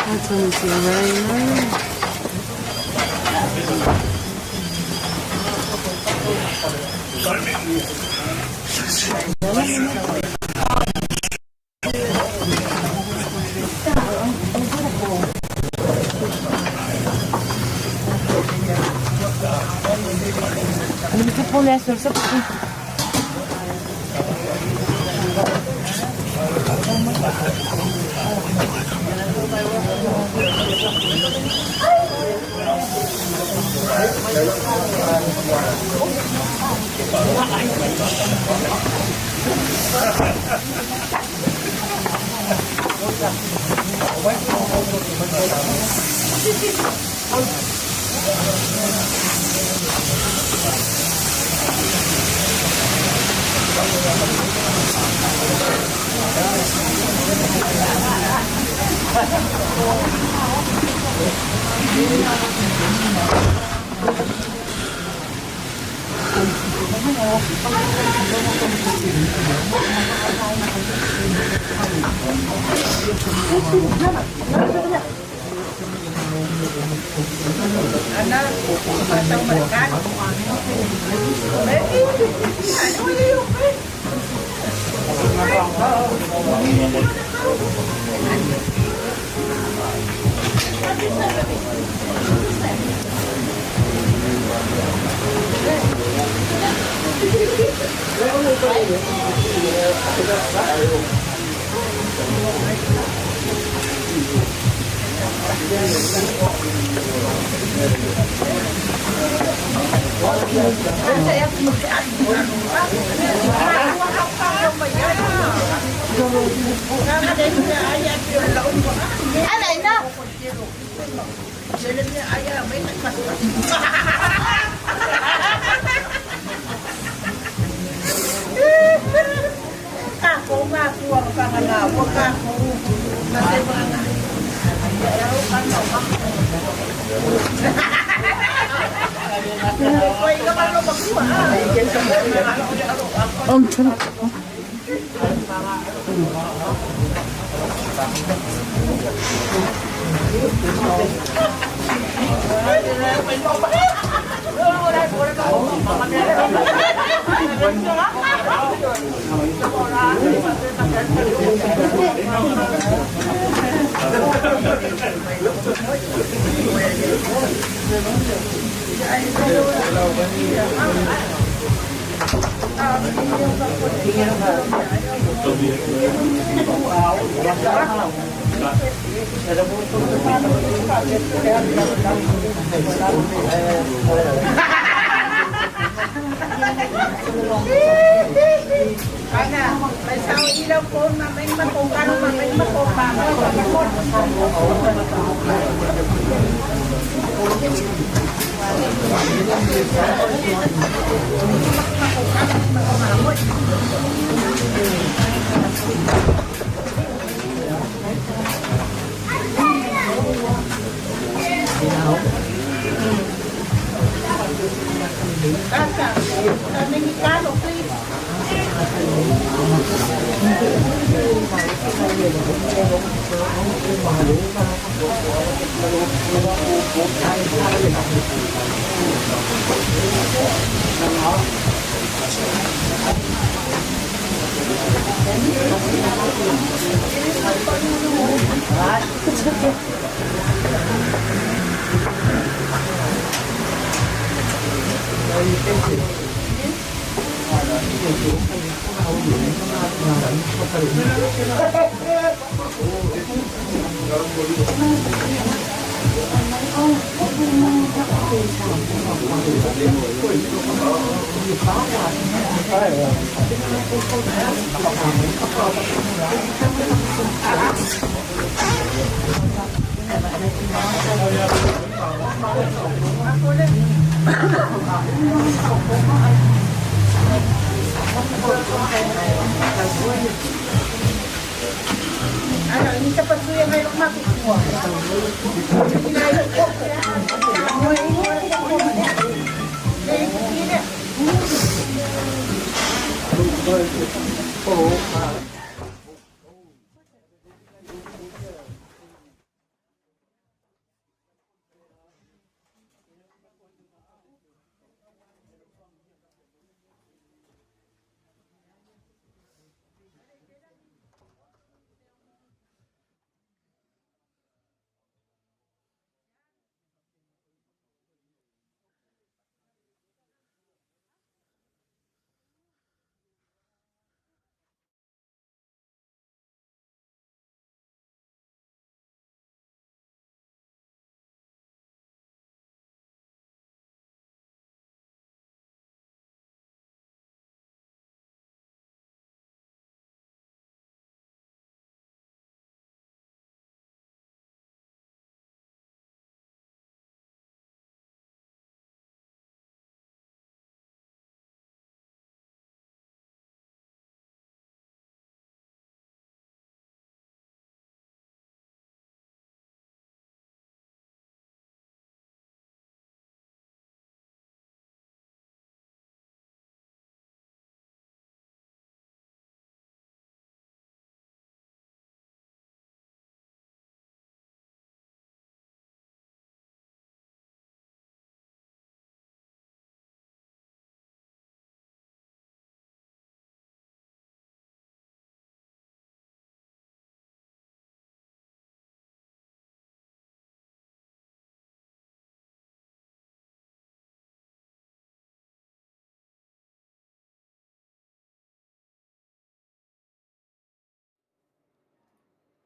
That's what it's very nice. Ano gusto po lesser sa Alay na. Ako nga po ang pangalawa ako. Kasi mga 엄청 Ana, may sao ilaw po, mamay matong, ano mamay matong, Kaka, Dominicano, please. Ano, hindi sa pagsuya ngayon makikuha. Ginayos ko. Ano, iwan ko. Eh, hindi.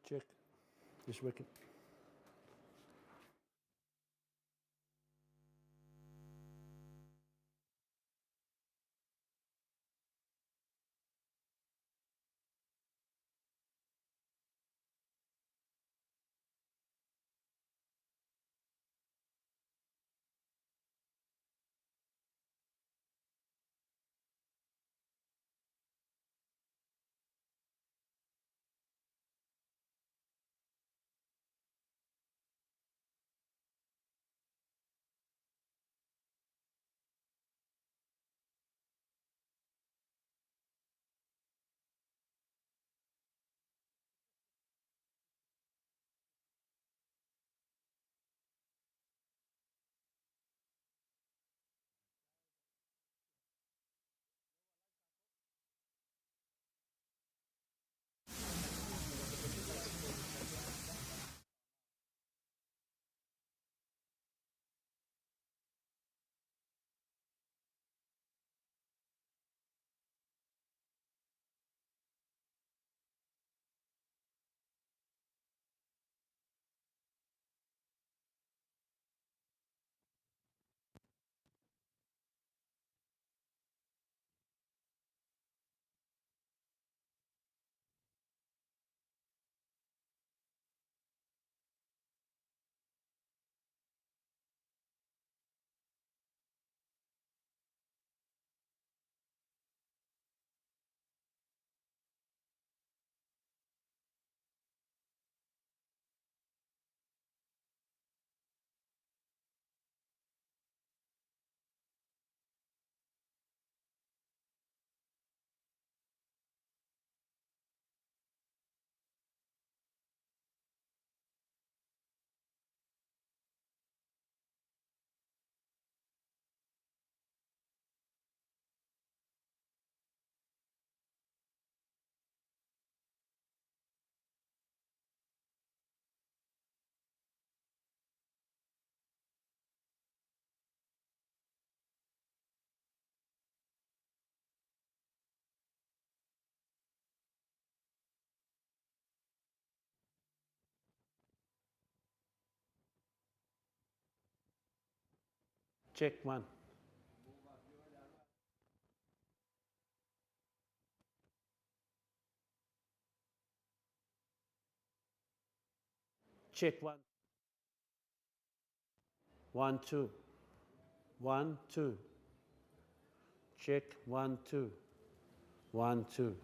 Check. It's working. check one check one 1 2 1 2 check 1 2 1 2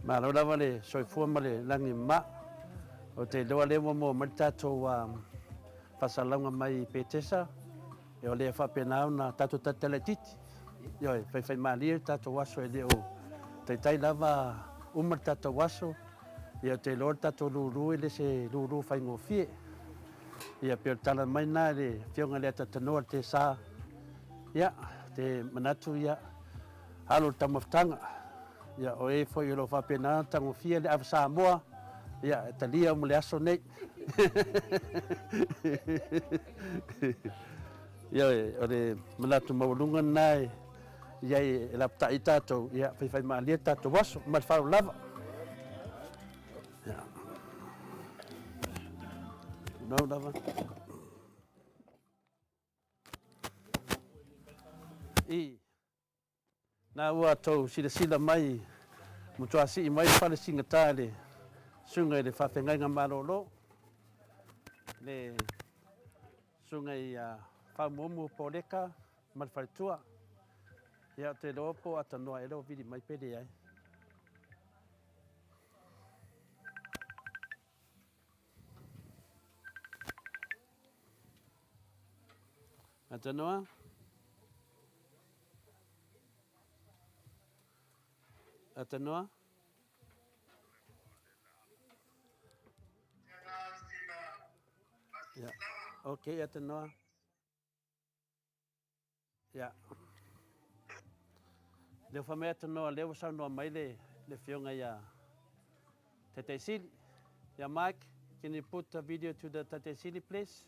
มาเราแล้ววันนี้สวยฟัวมาเลยลังนิมะโอเคเดี๋ยววันนี้ว่าโมมันจะโชว์ภาษาลาวไม่เปิดเสียเดี๋ยวเรียกว่าเป็นเอานะตาตุตาเตลติดย่อยไฟมาเรียตาตัววัสดุเดียวแต่ใจแล้วว่ามันตาตัววัสดุเดี๋ยวใจร้อนตาตัวรู้เลยสิรู้ไฟงูฟีเดี๋ยวเปิดตาละไม่น่าเลยเพียงอะไรตาตัวโน้ตเตซายะแต่มันนั่ตุยะฮัลโหลตามฟังya oi foi lo fa pena tango fia le afsa mo ya talia mo le asone ya ore malatu maulungan nai ya la ta ita to ya fai ma le ta to was ma fa lava ya no lava e na ua tau sila mai mutua si mai fale singa tale sunga le fafengai nga malolo le sunga ia fa momu poleka mal faltua ya te lopo atanoa elo vidi mai pede ai atanoa atanoa ya okay atanoa ya le fame atanoa le wasa no mai le fionga ya Tete Sili ya Mike, can you put the video to the Tete Sili please?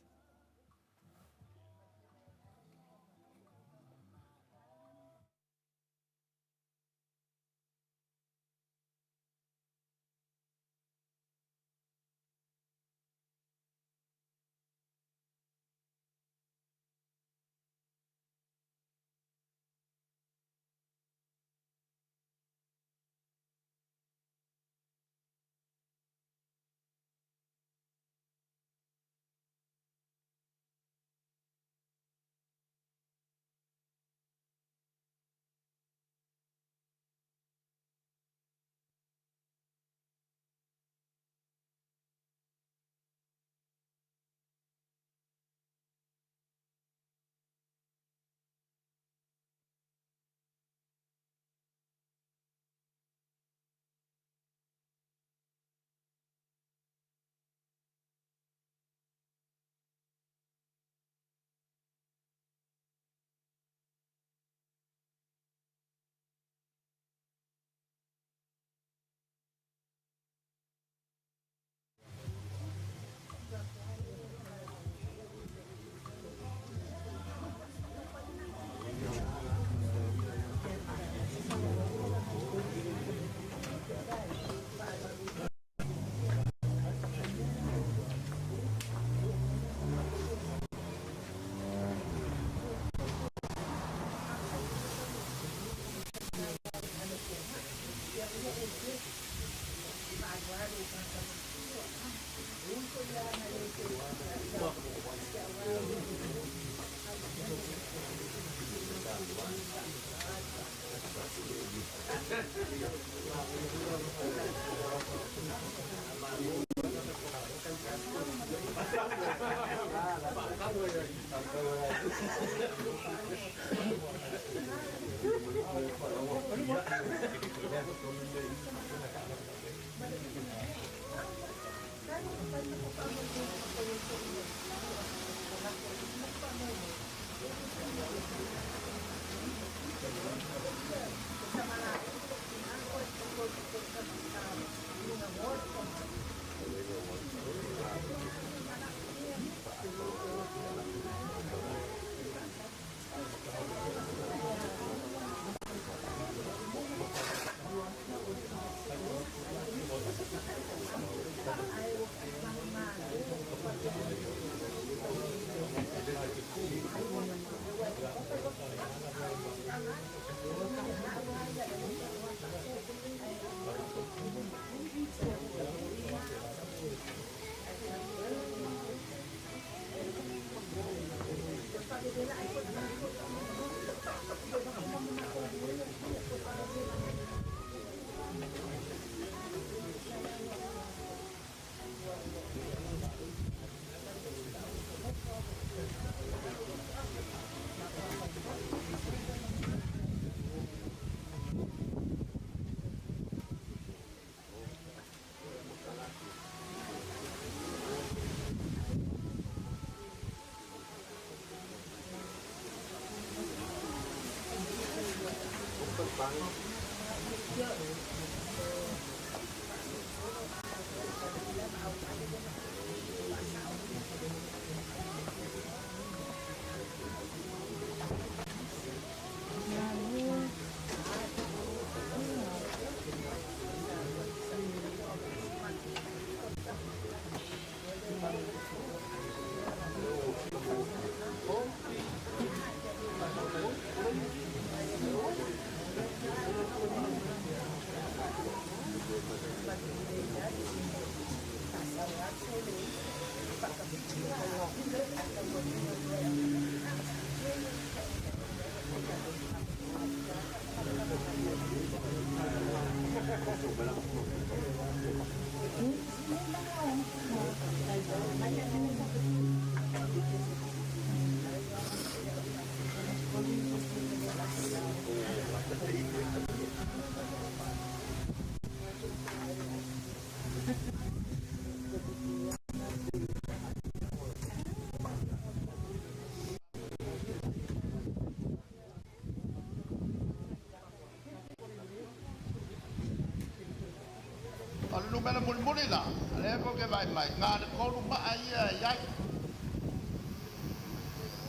Alu mela muli la, ale ko ke mai mai, ngā ko lu ma ai yai.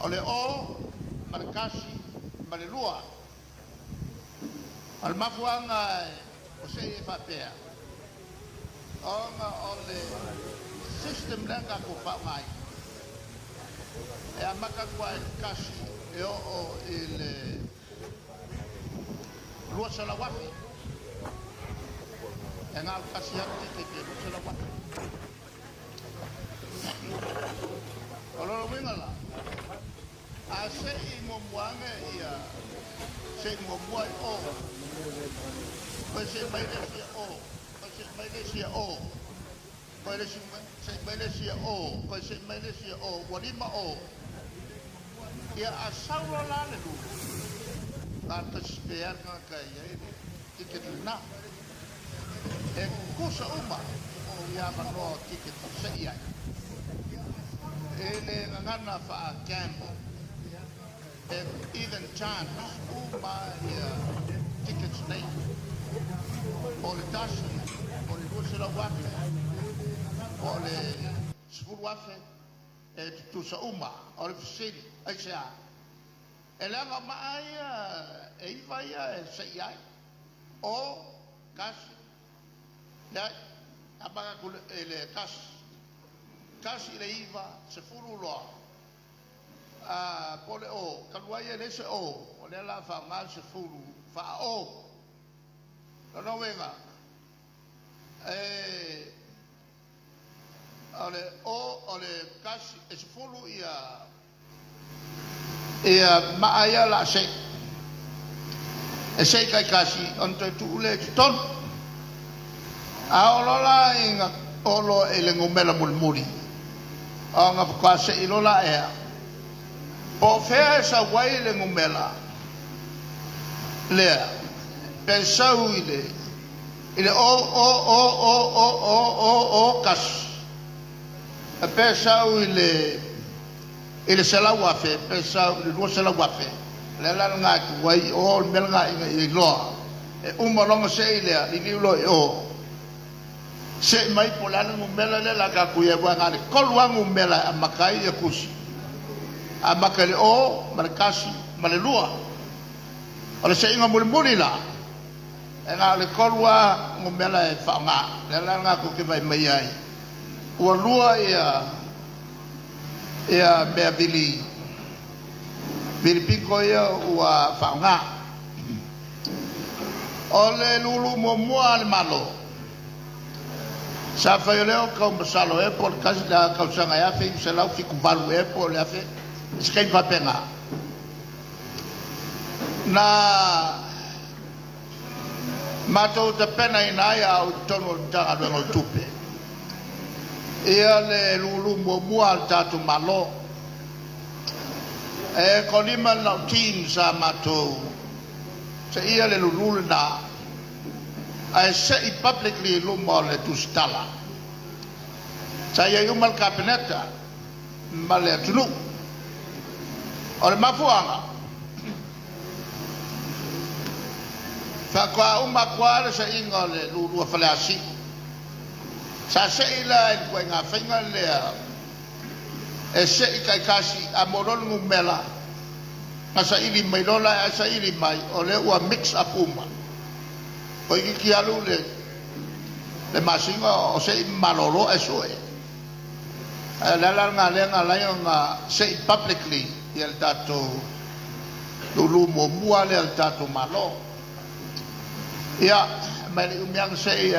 Ole o, marakasi, malelua. Al mafuanga o se e whapea. Onga ole system lenga ko whaungai. E a maka kua e kasi e o ele lua salawafi. E ngā kasi ati ke lua salawafi. O loro wingala. A se I momuanga ia se momua I o. Koe se maile sia o. Koe se maile sia o. Koe se maile sia o. Koe se maile sia o. Walima o. Ia a saura la le lu. Nā taspear ngā kai ei. Tiket lina. E kusa uma. O ia manoa tiket se iai. E le ngana wha gamble. Even chance, my tickets late, or the dash, or the Russia wafe, or the school wafe, to Sauma, or the city, I say, Elanga Maya, Evaya, say, or Cash, that Abacul Cash, Eva, Sefuru law. Pole o, kaluaya nese o, ole la fa mal se fulu, fa o. No venga. Ole kasi es fulu ia maaya la se. E se kai kasi onto tu le ton. A olola inga olo ele ngomela mulmuri. Anga fa se ilola ea. O fea sa wai le ngumela lea pensau I le Ile o kas. A pesau ile sela wafe, pesau ile dua sela wafe. Lela nga wai o melga i loa. E longa se ile li lo o. Se mai polana ngumela le la ka kuya wa ngale. Kolwa ngumela amakai e kusi. Amakale o markasi malelua. Ole se inga muli la. Nga le kolwa ngumela e whaonga. Lela nga ku ke vai mai ai. Ua lua ia mea vili piko ia ua whaonga. O le lulu mua le malo. Sa whai leo kau masalo e po le kasi la kau sanga e afe se lau fiku valu e po le afe skai papenga. Na matou te pena ina ia au tono tanga luengo tupe. Ia le lulu mua al tatu malo. E konima lau tin sa matou. Se ia le lulu na. Ai se I publicly lumo le tustala. Sa ia umal kabineta. Male atunu. O le mafuanga. Whakua umakua le sa inga le lulu a whaleasi. Sa se ila e koe ngā whainga lea e se I kai kasi a moron ngumela nga sa ili mai lola e sa ili mai o le ua mix up uma o I ki alu le masinga o se I malolo e sue e lala ngā lea ngā laio ngā se I publicly I el tato lulu mua le el tato malo ia mai le umiang se I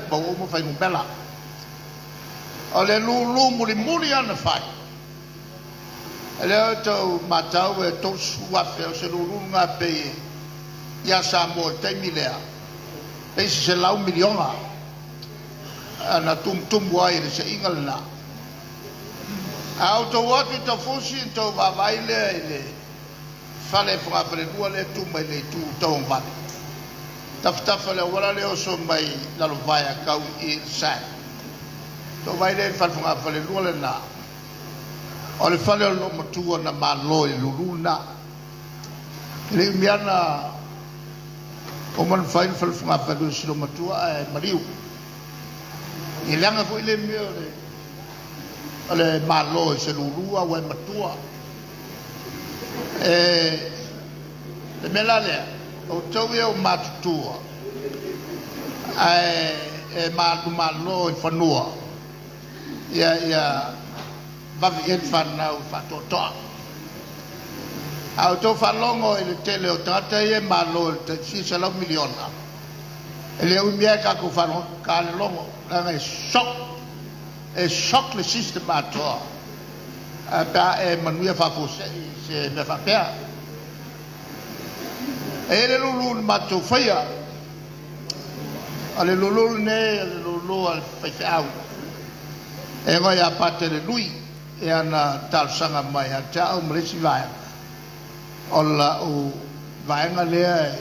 bau umu whai ngumela o le lulu muli ana whai. E leo tau matau e tosu wafe o se lulu ngā pei ia sa mo teimi lea. Pei se lau milionga. Ana tum wai le se inga lena. Au tau watu tau fusi tau wawai lea I le whale whangawhale lua le tu mai le tu tau ngwale. Taftafa le wala leo so mai lalo vai a kau I sai. Tau vai le whalfunga whale lua le na. O le whale o lo matua na malo I lulu na. Le umiana o man whain whalfunga whale si lo matua e mariu. I leanga ko I le mea o le malo I se lulu a wai matua. Le mela lea o tau ia o matutua. E malo I whanua. Ia vavi en whanau whatotoa. Au tau whalongo I le tele o tata ia malo te sisa lau miliona. E le umia kako whanongo ka le longo. Langa e shock le system atoa. Pea e manuia whafose se me whapea. E le lulu matou whaia. A le lulu ne, a le lulu al whaiwhau. E ngoi a pate le lui e ana talsanga mai a te au mresi vai o la o vaenga lea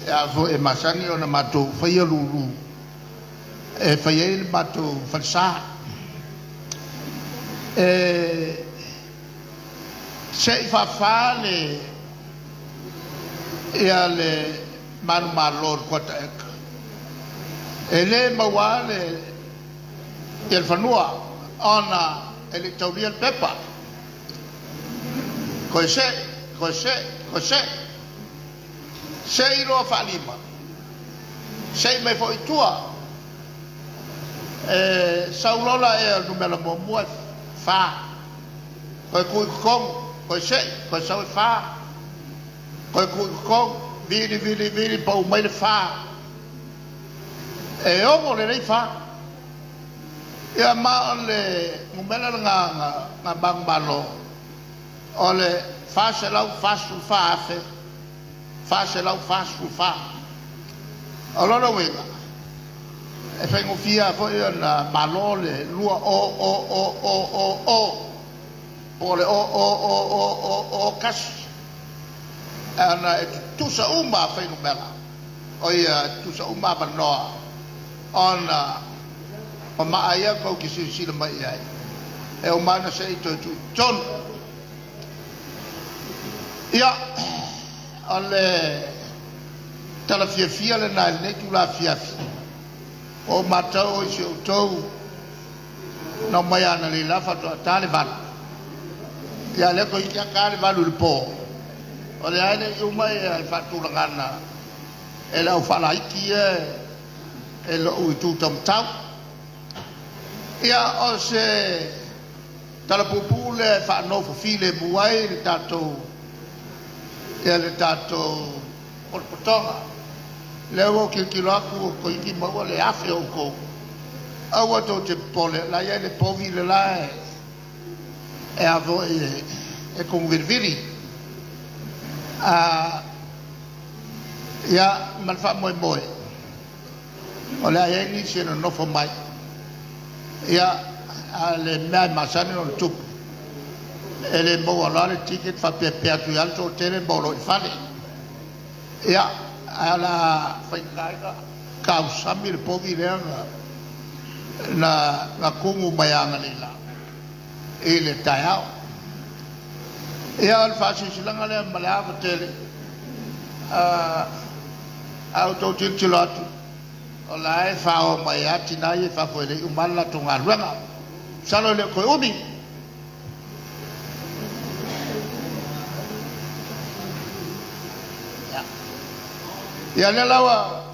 e a vo e masani o na matou whaia lulu e whaia I matou whansa e se I whawhale e a le manu malor kota eka e le mawale I el whanua ona e le tauria el pepa. Koe se. Se I roa whalima. Se I mai fo I tua. Saulola e numela mua wha. Koe kui kong. Koe se. Koe sau I wha. Koe kui kong. Viri pau mai le wha. E omo le rei wha. Ia ma le ngumela nga bang balo o le fa se lau fasu fa afe fa se lau fasu fa o loro wega e whaingo fia fo ia na malo le lua o le o kasi ana e tusa uma whaingo mela o ia tu sa uma banoa ona o maaya ko ki sila mai ai e o mana se to tu John ia ale tala fia le na le tu la fia o mata o se o tou no mai ana le la fa to tale ba ia le ko ia ka le ba lu po o le ai u mai ai fa tu ngana e la fa la ki e lo u tu tam tau ia o se tala pupule fa no fo file buai le tato ia le tato por potonga lewo ke kilaku ko iki mo le afe o ko awa to te pole la ia le povi le la e avo e con virviri ia man fa moi moi o la ia ni se no fo mai ia le mai masani on tup ele mo ala le ticket fa pe tu alto tere bolo fale ia ala fai ka usami le povi le na kungu mayanga lila ele tayao ia al fasi silanga le malava tele auto tilatu ola e fa o mai ati na e fa foi le umala tonga ruanga salo le ko umi ya le lawa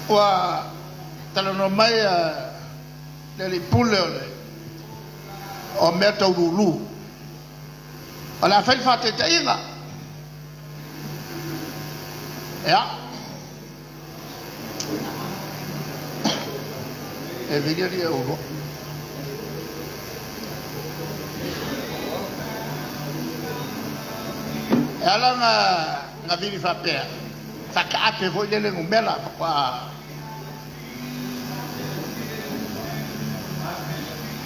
wa talo no mai le pule o meto lulu ola fa fa te tainga ya e video dia uno ela na vivi fa pe fa ka ape voi le ngumela pa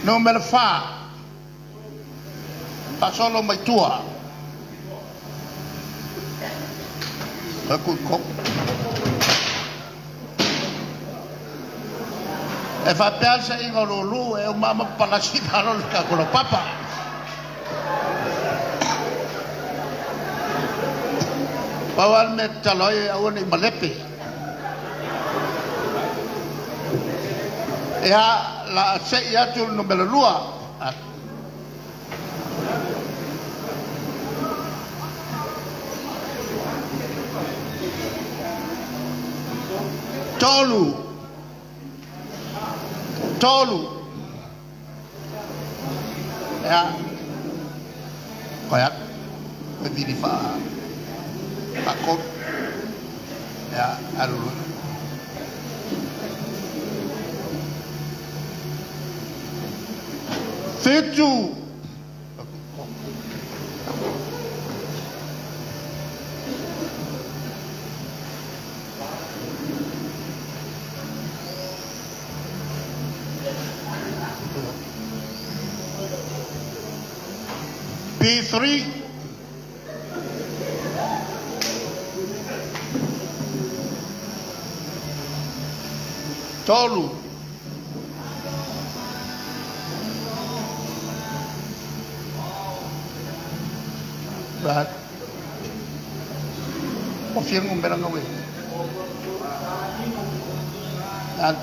no me fa pa solo mai tua ko e fa pensa in lulu e un mamma palasi palo ka con papa bawal metaloy awon i malepe ya la se ya tu no belua tolu ya kayak berdiri takut ya alu fetu B3 tolu Brad confia un bel anno dan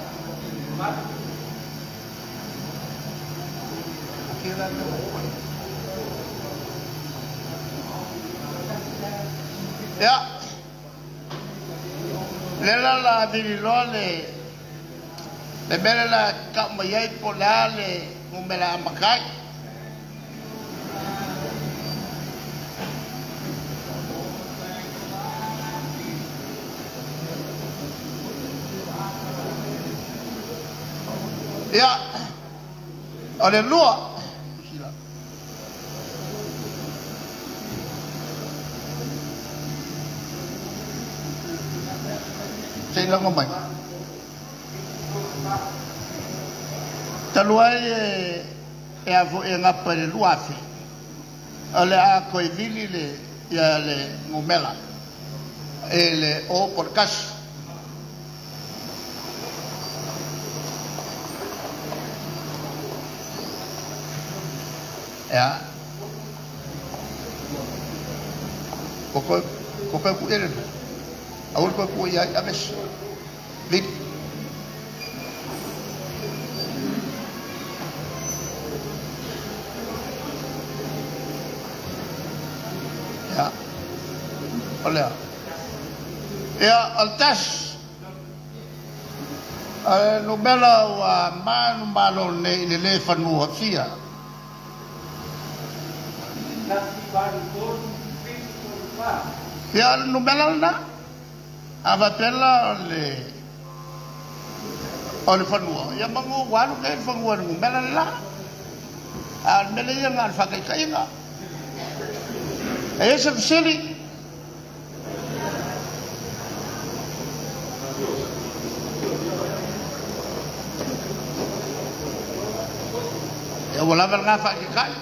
ya lela la dirilole le bela la ka mai polale ngumela makai ya aleluya Saya lang ngomong. Taluai e avo e ngapa le luafi. Ale a koe vili le ia le ngomela. ele o por kas ya ko ku ele awul ko ku ya abes big ya olha ya altas no bela wa manu malo ne le fanu hafia ya no bela na ava pela le fanu ya mangu wa no ke fanu no bela la al mele yang al fakai kainga ese sili ya wala bal nga fakai kai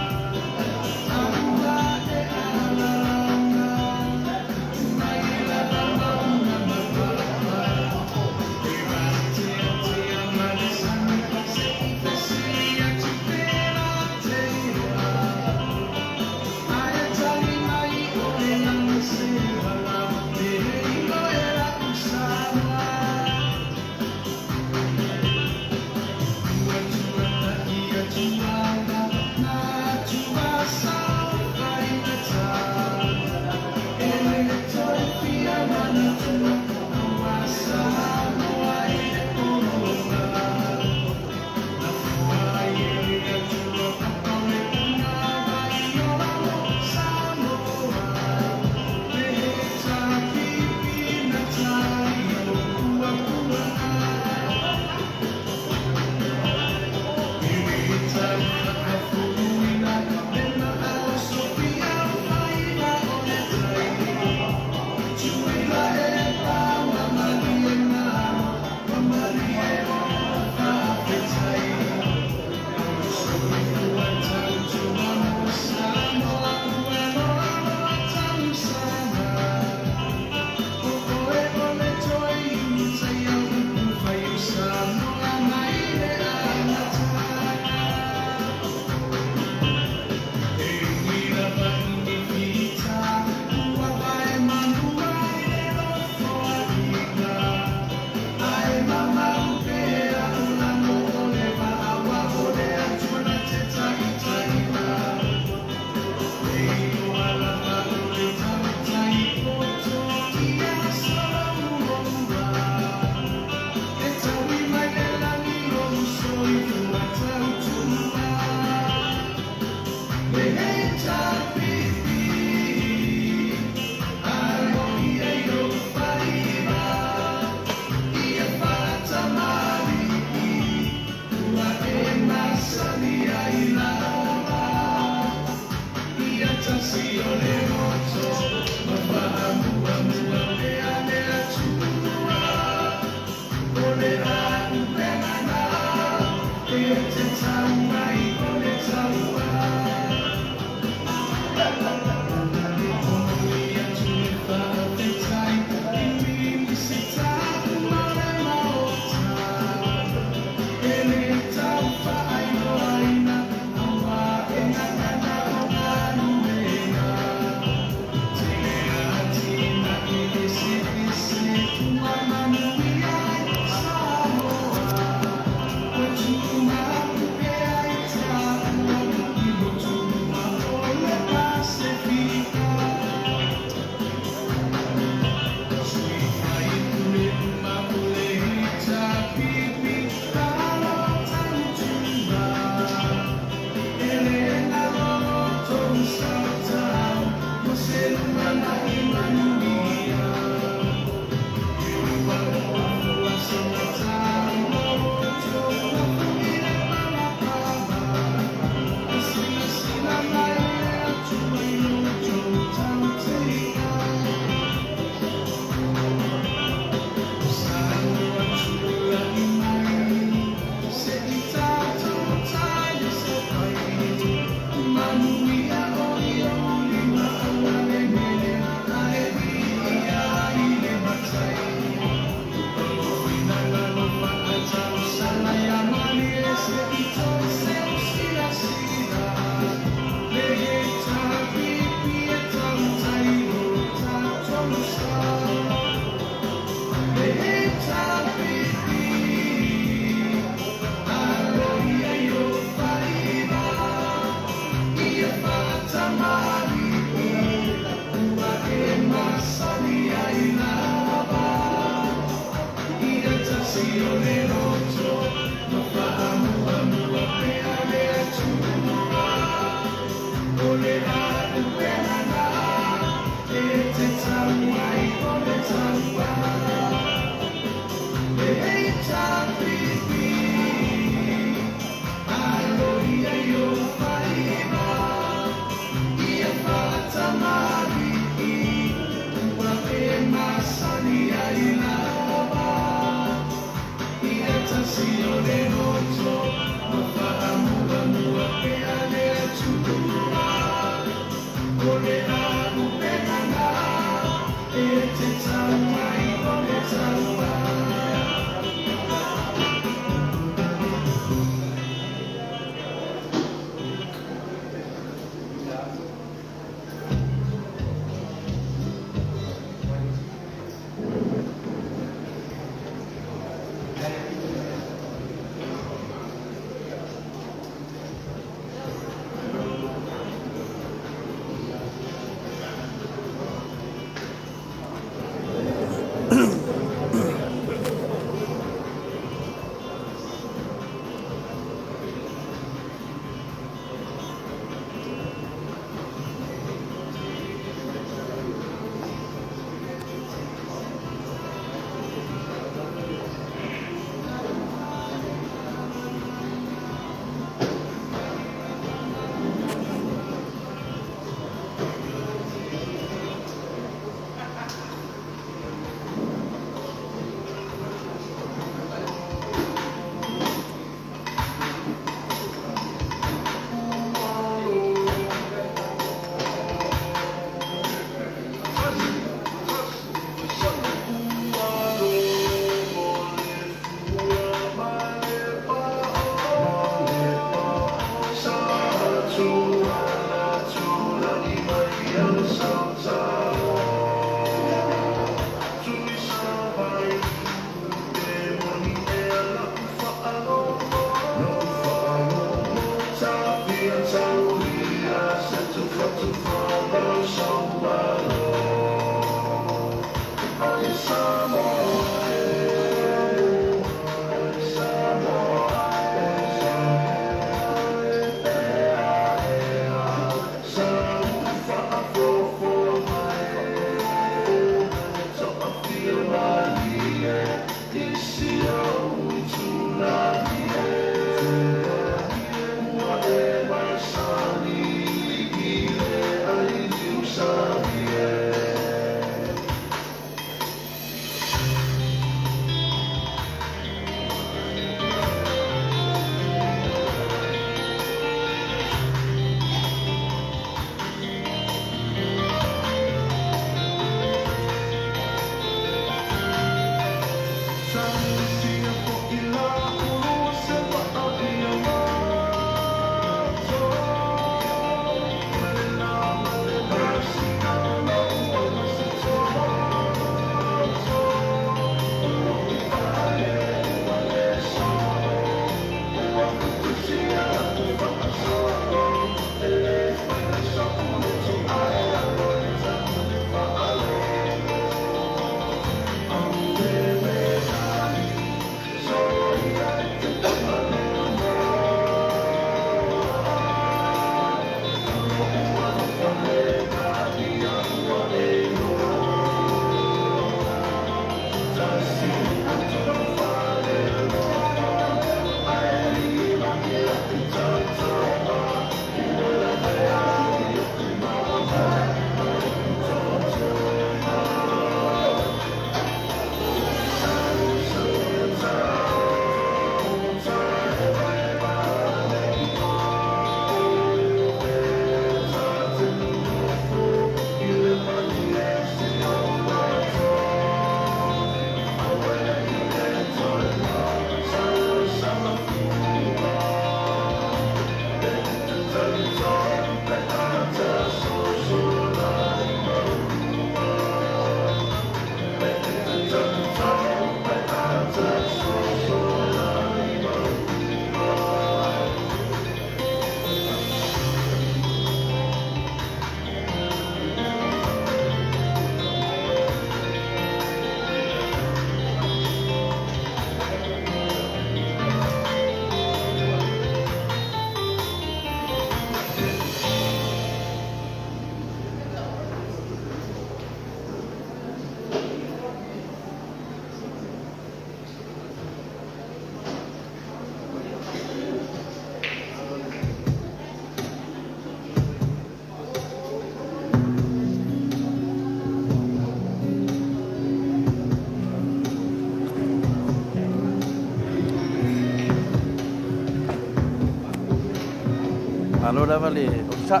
Malo lava le umsa.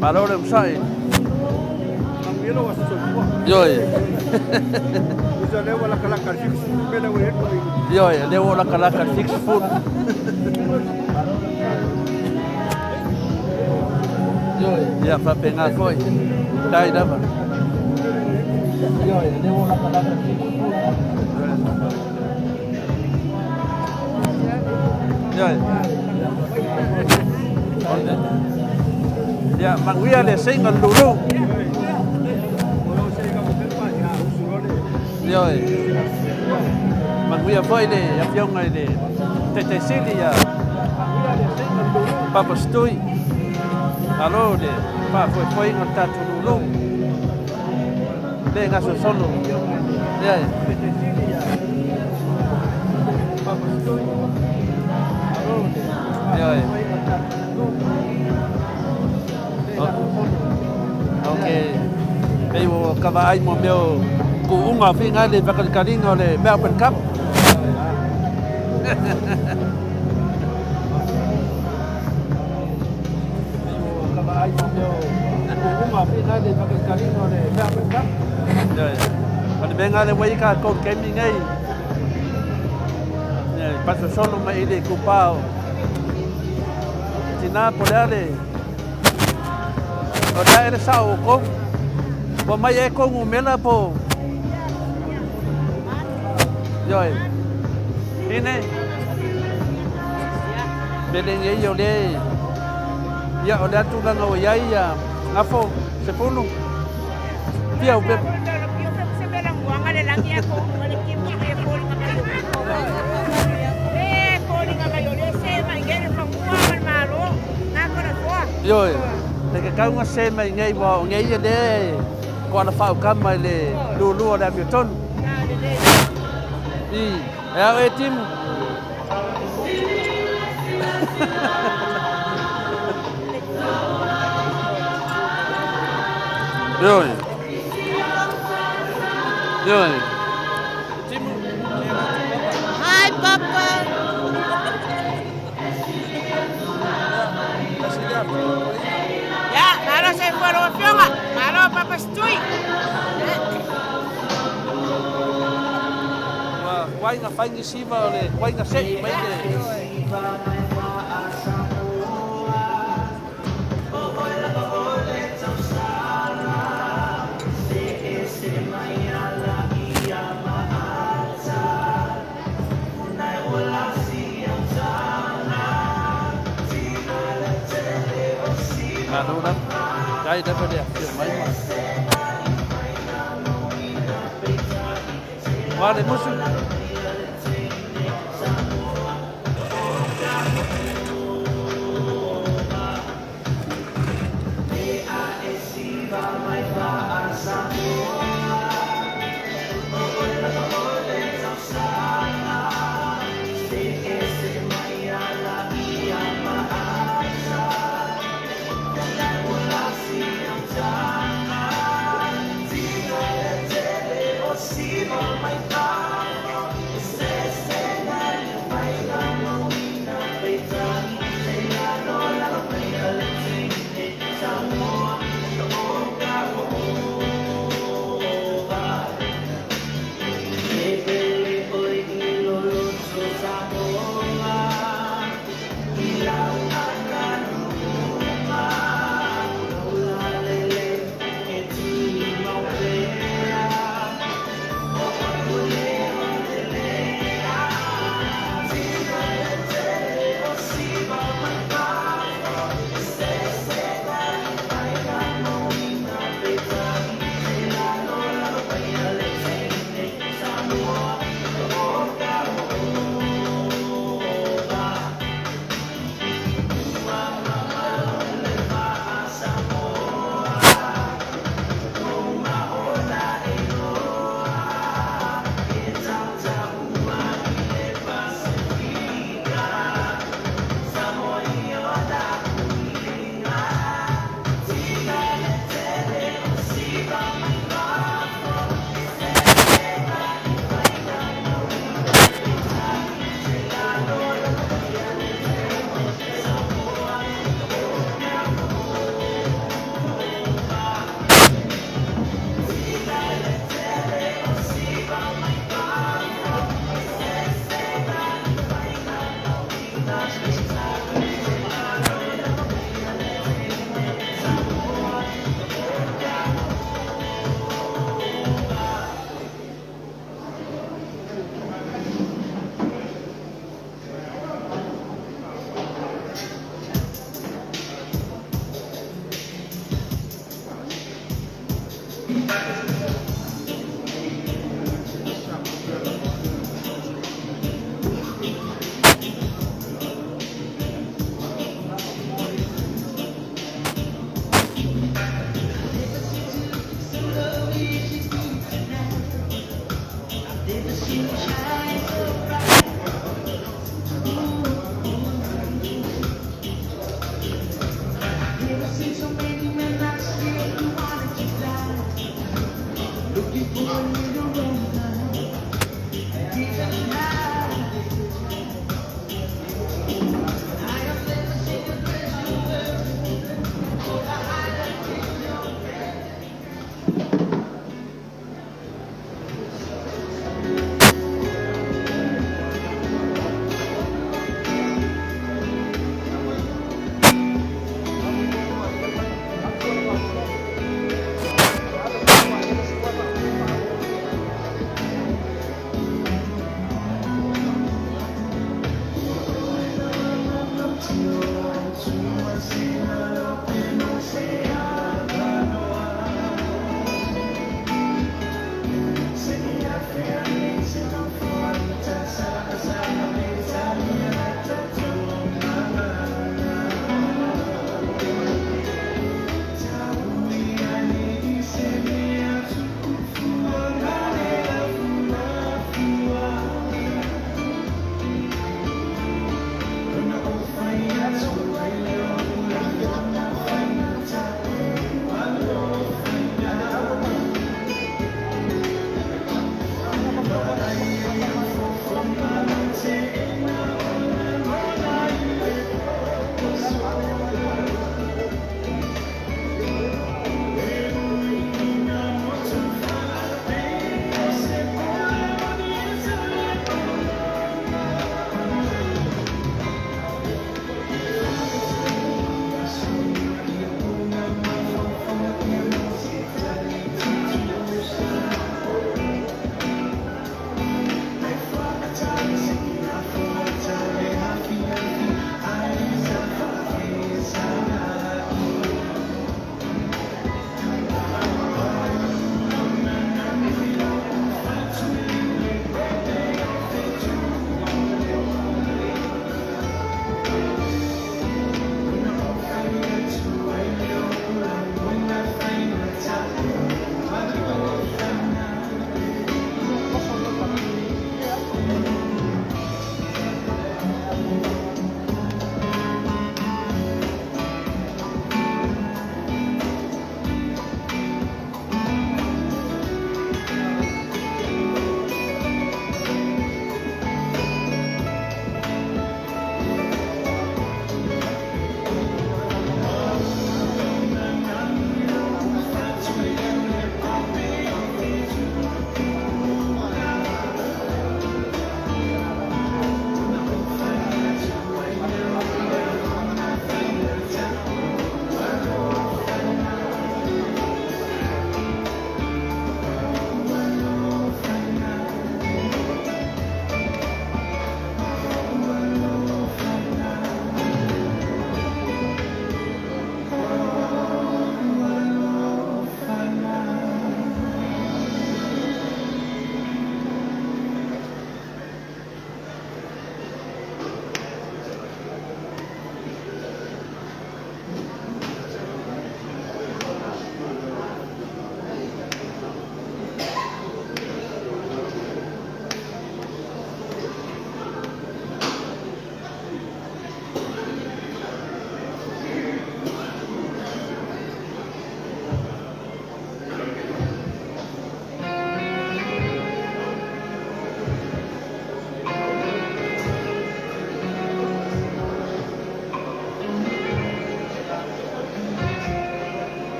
Malo le umsa. Milo was so cool. Yoi. Usa lewa la kala kar fix pela we head. Yoi, lewo la kalaka fix food. Yoi, ya fa penga foi. Dai dava. Yoi, lewo la kalaka fix food. Yoi. Ya, manguia le singa lulu. Rồi Manguia foi le avião le Tete Silia Papa Stui Alo le pa foi no tatu lulu le ngaso solo ya Tete Silia Papa Stui Alo le okay Meu kawai mo meu unga finga le bakal kaling ole Melbourne Cup. Kaba ay mo unga finga le bakal kaling ole Melbourne Cup. Ya. Ane benga le wai ka ko kemi ngai. Ya, paso solo mai ile kupao. Tina podale. Ora era sao ko. Po mai e ko ngumela po. Rồi ini beleng yo le ya oda tu lang o ya ngafo sepuluh dia ube rồi để cái câu nó xem mày ngay vào ngay giờ đây còn là phao cam mày le lu lu ở Việt Nam é tim. Rồi. Tim. Hi, Papa. Ya, malo sa información. Malo, Papa Stui. Quay nga phanh cái xí vào này, quay nga xếp mấy này. Đâu đó, đây đã phải đẹp, kiểu mấy mà. Qua đây mua xuống.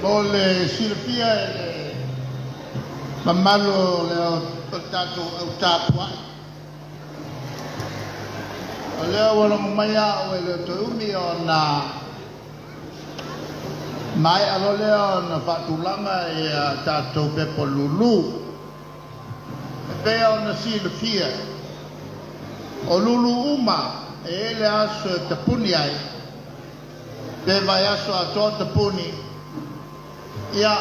o le silfia e le mamalo le o tato au tāpua. O leo wala mumaya o le toumi o na mai alo leo na whatulanga e a tato pepo lulu. E pea o na silfia. O lulu uma e ele aso e tapuni ai. Pe vai aso a tō tapuni. Ia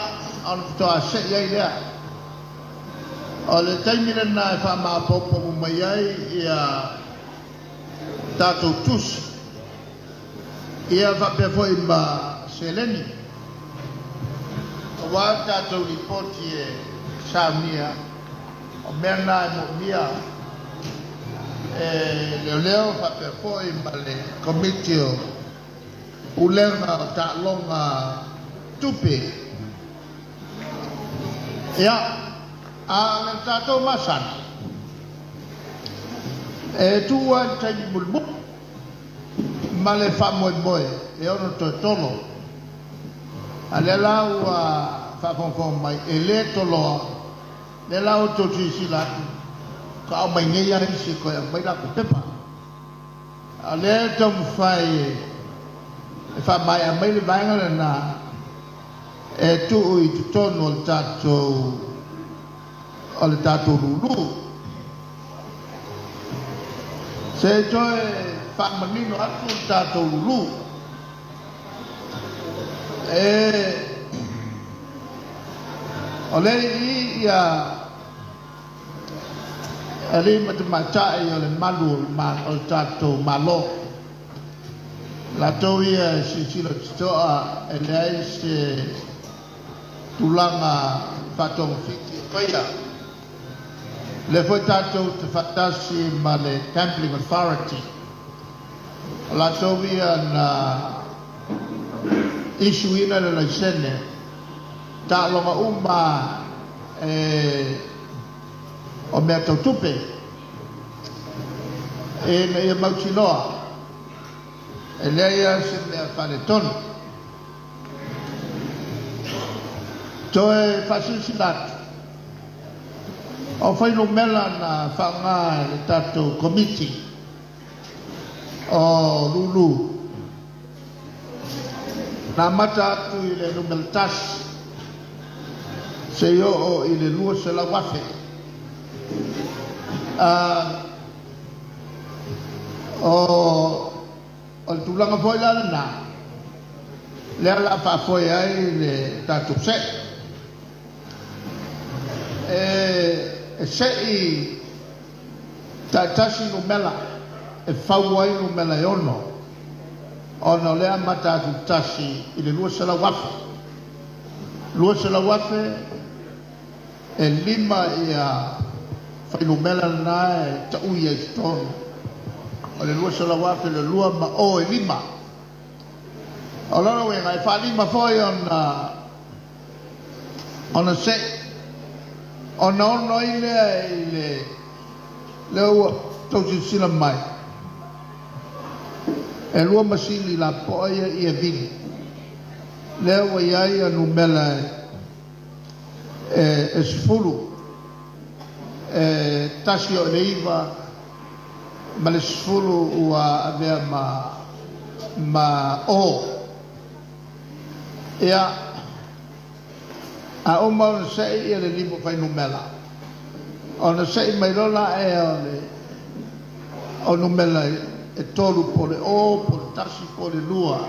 anu toa se iai lea. O le taimire na e wha maa popo mumai ai ia tātou tusi. Ia whape foi ma Seleni. O wā tātou ripoti e Samia. O mea nā e mo mia. E leo whape foi ma le komitio ulenga o tā longa tupe. Ia, a le tātou masana. E tua taimi mulmu ma le whamoe e ono to tolo. A le lau a whawhongwhong mai e le tolo le lau to tisi latu ka au mai ngei a hisi koe a mai lako pepa. A le tomu whai e wha mai a mai le vaingana na e tuu i tutono o le tātou lulu. Se toe whamanino atu tātou lulu. O le ia e li matamatai o le malu o le tātou malo. La tau ia sisila titoa e lei se tulanga whatonga whiti. Koia. Le foi tātou te whatasi ma le Gambling Authority. La tauia na isu ina le laisene. Tā longa uma o mea tau tupe. E na ia mautinoa. E lea ia se mea whane tonu. Toe whasilsilatu. O whaino mela na whanga le tātou komiti o lulu. Nā mata atu i le numel tasi se i o i le lua se la wafe. O le tūlanga foi la na lea la wha foi ai le tātou se. E sei tatasi no mela e fauai no mela e ono ono lea mata atu tasi i le lua sela wafe e lima ia fai no mela na e ta uia i tono o le lua sela wafe le lua ma o e lima o lona wenga e fa lima foi ona se ona ono ile leo tau sila mai e lua masili la poia i e vini leo iai anu mela e sifuru tasi o le iwa ma le sifuru ua avea ma o ia a o ma ona sei ia le limo fai numela ona sei mai rola e o numela e tolu po le o po le tasi po le lua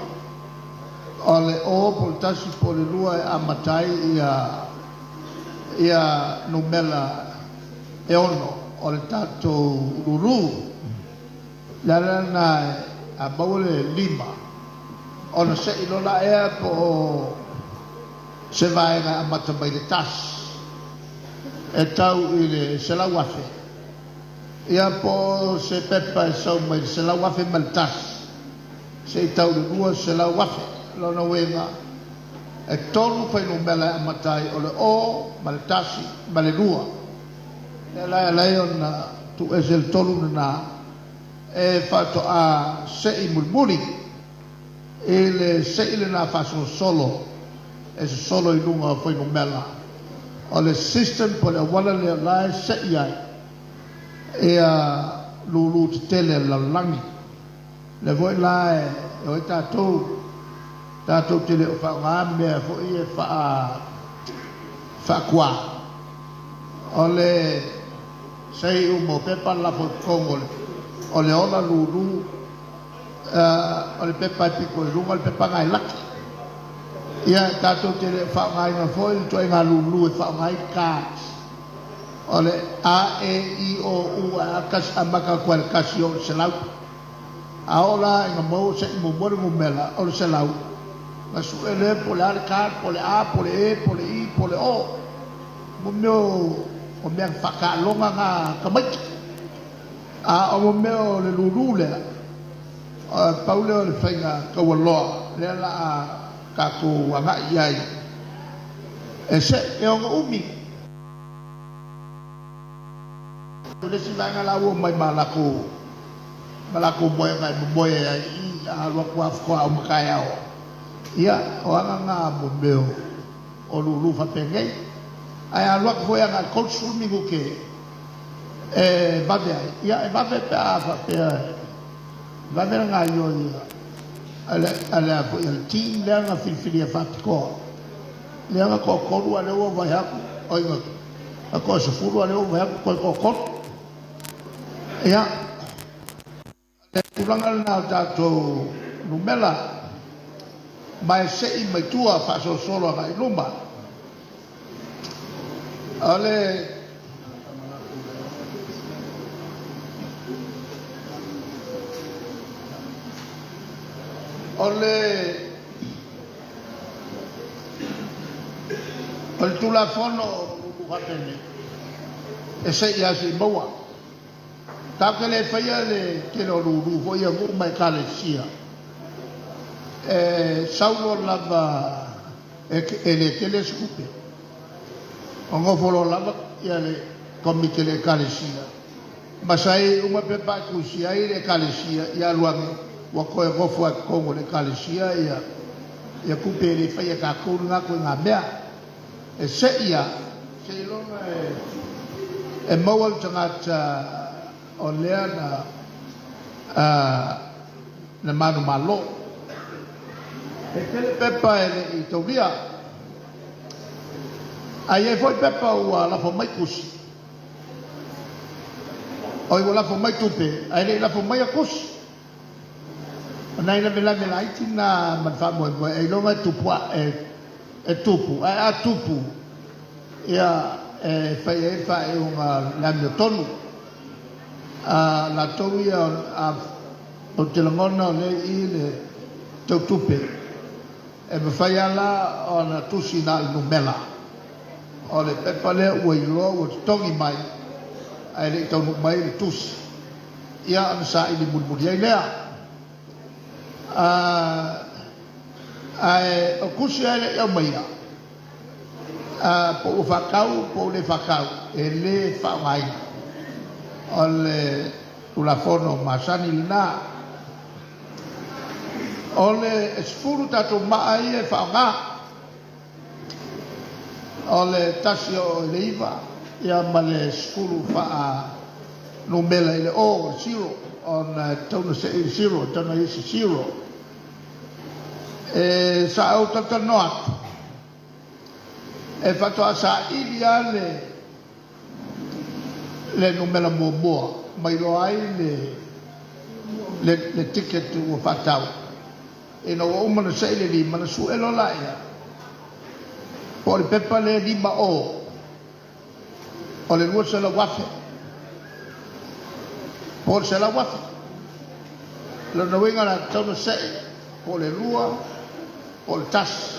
o le o po le tasi po le lua e amatai ia numela e ono o le tātou lulu lera na a baule lima ona sei rola e po se vai a mata mai le tas e tau i le se la wafe ia po se pepa e sau mai se la wafe mal tas se tau le lua se la wafe lona wenga e tolu fai no mela a matai o le o ma le tasi ma le lua e lai ona tu e se il tolu na e fatto a se i mulmuli e le se ile na faso solo e se solo i lunga foi no mela o le system po le wala le lai se ia e a lulu te tele la langi le voi lai o e tātou tele o whaongamea fo i e wha o le sei umo pepa la fo kongo o le ola lulu o le pepa i piko i runga o le pepa ngai laki ia tātou tele whaongai ngā fo i toi ngā lulu e whaongai kās o le a e i o u a kas amaka kua le kasi o le selau a ola inga mau se i mumore mumela o le selau ma su e le po le ale kās po le a po le e po le i po le o mo meo o mea whakaalonga ngā kamaiti a o mo meo le lulu lea paule o le whainga kawaloa lea la a kako anga iai e se e o ngā umi le si vanga la o mai malako moe ngai moe ai i a lo kwa kwa o makai ao ia o anga ngā mo meo o lulu whapengei ai a lo kwa ngā cultural mingu ke e vave ai ia e vave pe a whapea vave ngā io ia ale a fo il team le nga filfili fa ko le nga ko ko le o vai ha o nga a ko se furu le o vai ko ko ya le kuranga na tato numela mai se i mai tua fa so solo ga lumba ale ole tula fono ruhatene e se ia si boa ta que le faya le que lo ru foi a guma e kalesia e saulo lava e le que le scupe ongo folo lava ia le come que le kalesia ma sai uma pepa kusia ile kalesia ia luangi wa koe gofu a kongo le kalesia ia kupe le faya ka kurunga ko nga mea e se ia se ilona e mawal tangata o lea na manu malo e tele pepa e le i tauria a ie foi pepa ua lafo mai kusi o iwa lafo mai tupe a ele lafo mai a kusi nai na vela iti na manfa mo e longa tupua e tupu a tupu ia e fai unga la mio tonu a la toia a o te langona le i le tupe e me fai ala o na tusi na numela o le pepa le ua ilo o tongi mai ai le tonu mai le tusi ia an sa i li mulmuli ai lea o kusi ai le maia po le whakau e le whaungai o le ulafono masani lina o le esfuru tato maai e whaunga o le tasi o le iwa ia ma le esfuru wha numela i le o siro on tonu se i siro tonu i si siro e sa au tata noat e fatoa sa ilia le numela mua mai lo ai le ticket ua fatau e no uma na sei le lima na su elo laia po le pepa le lima o le lua se la wafe po se la wafe lo na winga na tonu sei po le lua po le tas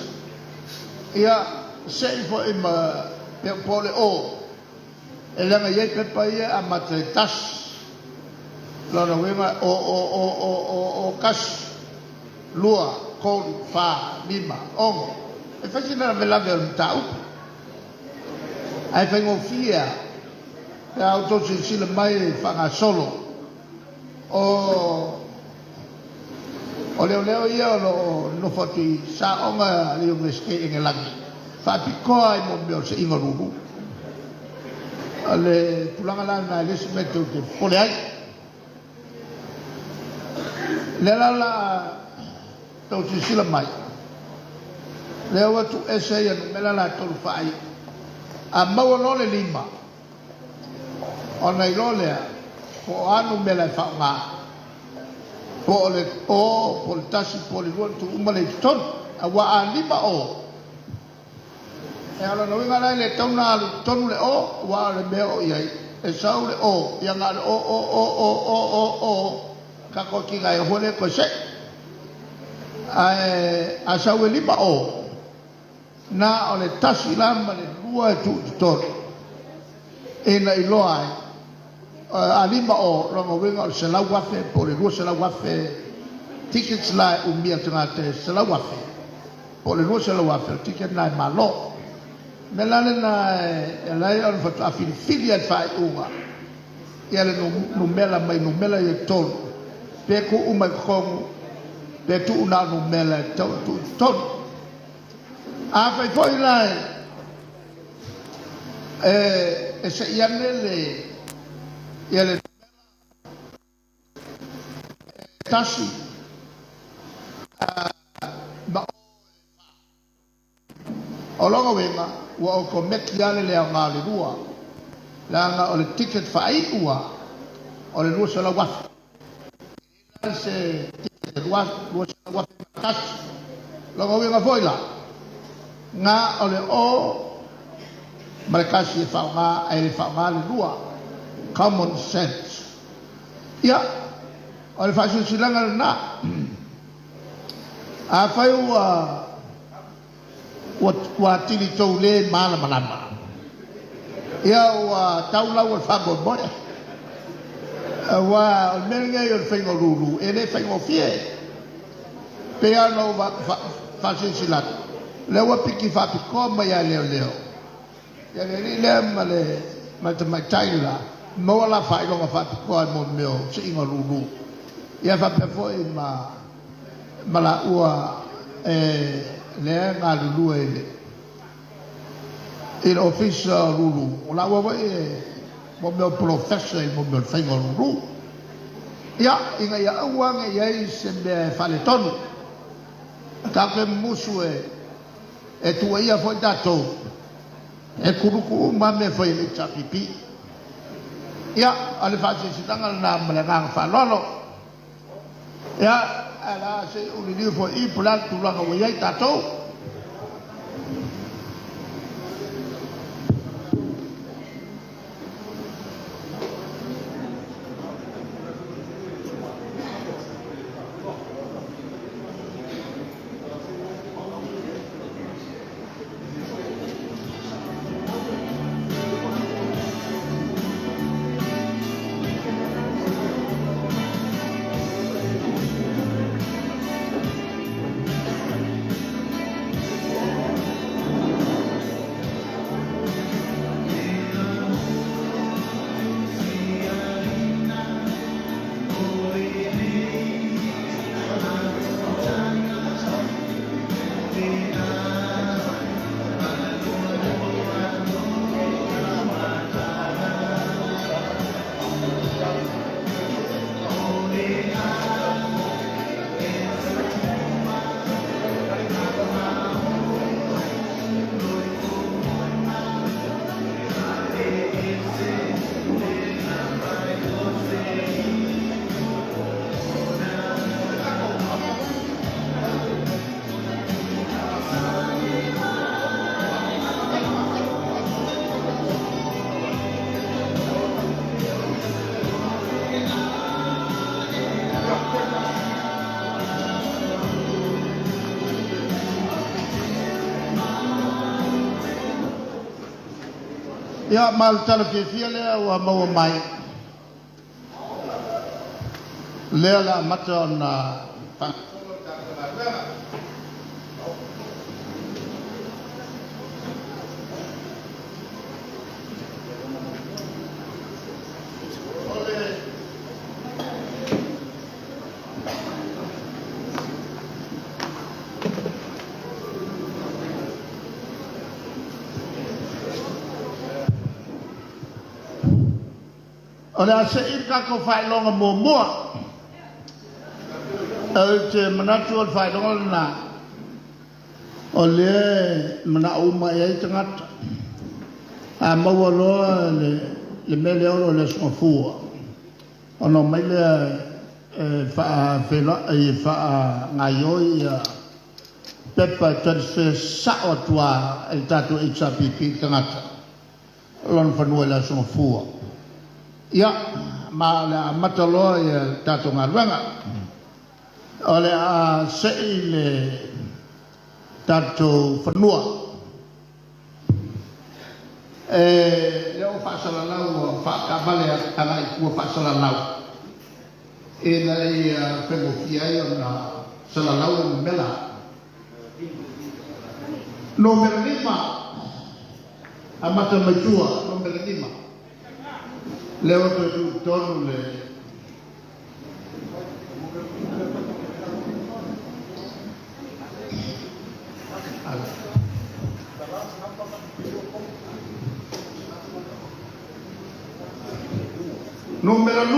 ia sei po ima po le o e langa iei pepa ia a mate tas lo na winga o kas lua kolu fa lima ongo e fasina na velave o tau ai fengo fia e auto sila mai fanga solo o O leo ia lo no foti sa onga le ngeske ingelangi. Fa pikoa I mo meo se inga ruru. Ale tulanga lana le semeto te pole ai. Le la tau te sila mai. Le watu ese ia mela la tolu fai. A maua lole lima. Ona I lole ko anu mela fa nga. Po le tasi po le ruan tu umale ton a wa a lima o. E ala no winga lai le tauna alu tonu le o wa le meo iai. E sau le o ia ngā le o ka ko ki ngai hone ko se. A sau e lima o. Na o le tasi lama le lua e tu ton. E na iloa ai. A lima o rongo winga o se lau wafe po le rua se lau wafe tickets lai umia tangate se lau wafe po le rua se lau wafe ticket nai malo me lale na e lai on fatu a fili at fai unga ia le numela mai numela i tolu pe ku umai kongu pe tu una numela tu tolu a fai foi lai e se iane le ia le tasi ma o longa wenga wa o ko meki ale le ngā le rua la ngā o le ticket whai ua o le rua sa la wafi se ticket rua sa la wafi tasi longa wenga foila ngā o le o marekasi e whao ngā e le whao ngā le rua common sense. Ia, o le whaesu silanga le nā. A whai ua tili tau le mana manama. Ia ua tau lau al whango moe. Ua o menga I o le whaingo ruru, e le whaingo fie. Pea no whaesu silanga. Le ua piki whapikoa mai a leo. Ia le lea ma te mai taila. Mo la fai longa fati ko mo meo se inga ruru ia fa pe foi ma la ua le nga lulu il officer ruru la ua mo meo professor mo meo fai ruru ia inga ia ua nga ia se me fale tonu ka ke musu e tu ia foi dato e kuruku ma me foi le chapipi ia ale fasi sitanga na malanga fa lolo ia ala se uli fo I plan tu la ko ia tato ia mal tala fia lea ua maua mai lea la mata ona O le ase i kako whaelonga mō mua. Au te manatu o whaelonga na. O le mana uma e ai tangata. A maua loa le mele oro le songafua. O no mai le wha ngaioi pepa transfer sao tua e tatu HRPP tangata. Lon whanua le songafua. Ia, ma le mataloa e tatu ngaruanga. O le a sei le tatu whanua. Leo whaasalalau whaakawale a i kua whaasalalau. E nei whengokia i o na salalau e mela. No mera lima, a mata maitua, no mera lima. Leo tu tonu le Numero 2.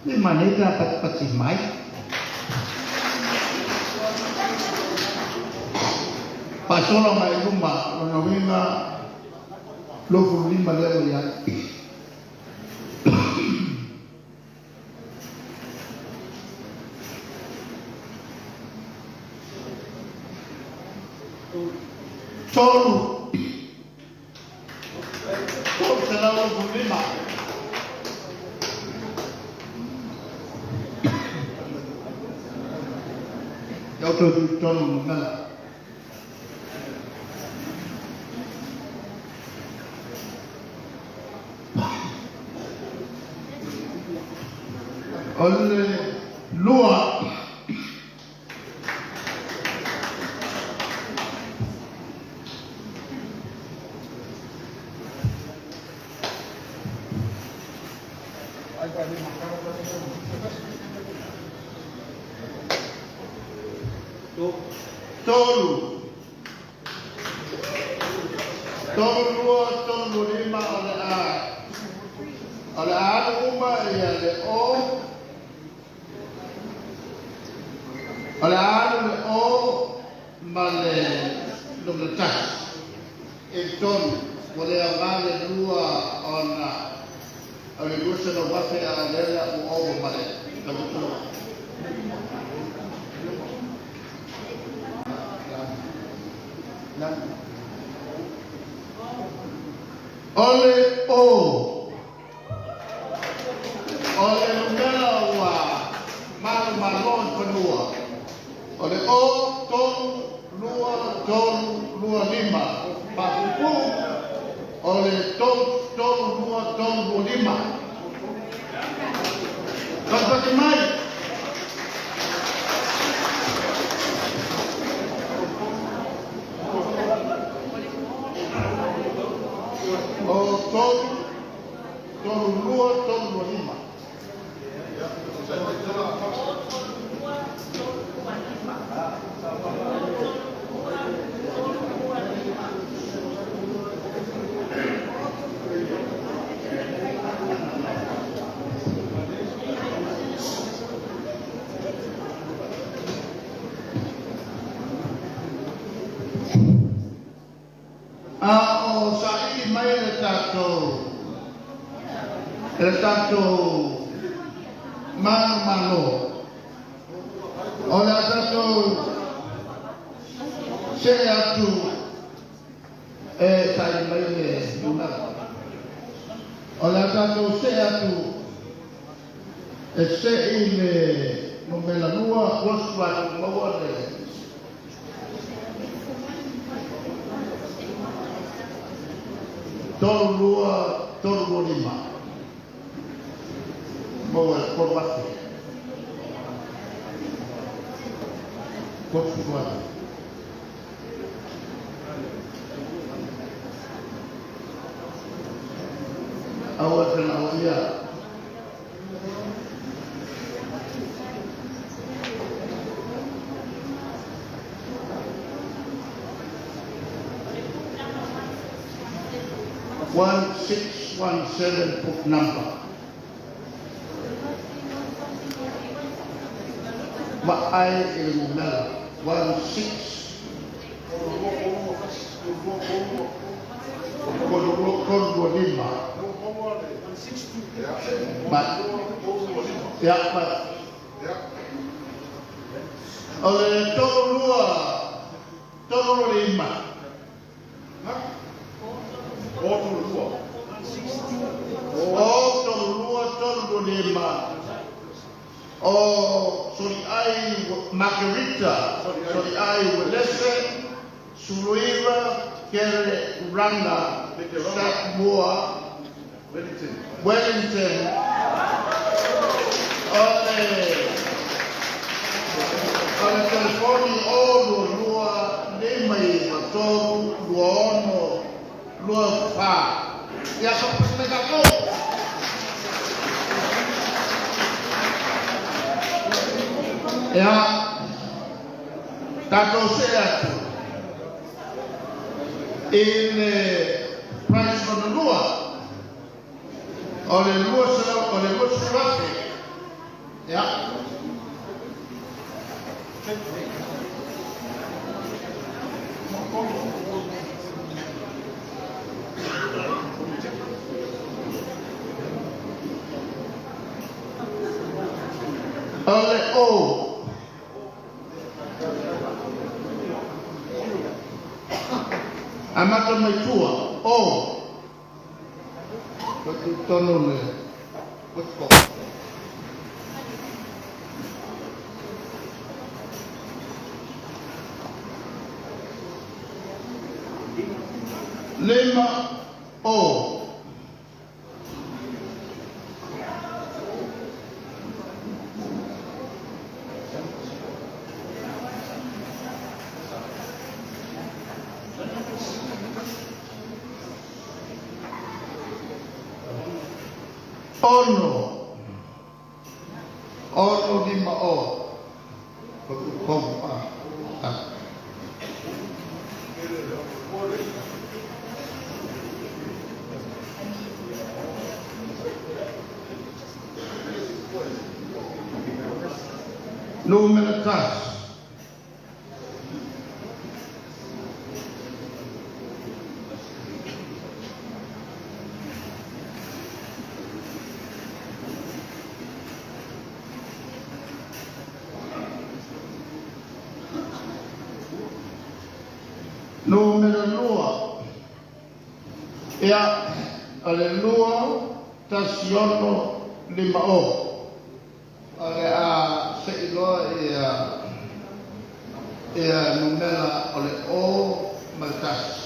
Di mana itu dapat pecimai? Pasola mai rumah, nonawina, 25 leo ya. Tolu selalu 25. Yo tu tolu mana? Oleh luar tolu lima oleh A rumah ya le O oleh A le O male nomor tas eton boleh amale dua ona oleh dua seno wafe alela o male betul. Oleh O oleh numera wa malon penua oleh O ton lua lima pakupu oleh ton lua lima kan mai ton lua lima. O sai mai le tato malo oleh tato saya tu sai mai le luna oleh tato saya tu sei le nomela nua waswa mawale tolu lima bawa korban korban awal dan awalnya one six 617 book number. Ma'ai Ilmela 16 oleh tolu lima tolu lima suri ai Margarita suri ai Welese Suluiva Kere Ranga Moa Wellington Ole telefoni lua lemai matoru lua ono lua fa ya seperti kamu ya tato seatu ini price for the lua oleh lua serapi ya oleh amata mai tua tono ne lema ono lima número 3 número 2 ya aleluia tasiono lima ole a seilo numela ole maltas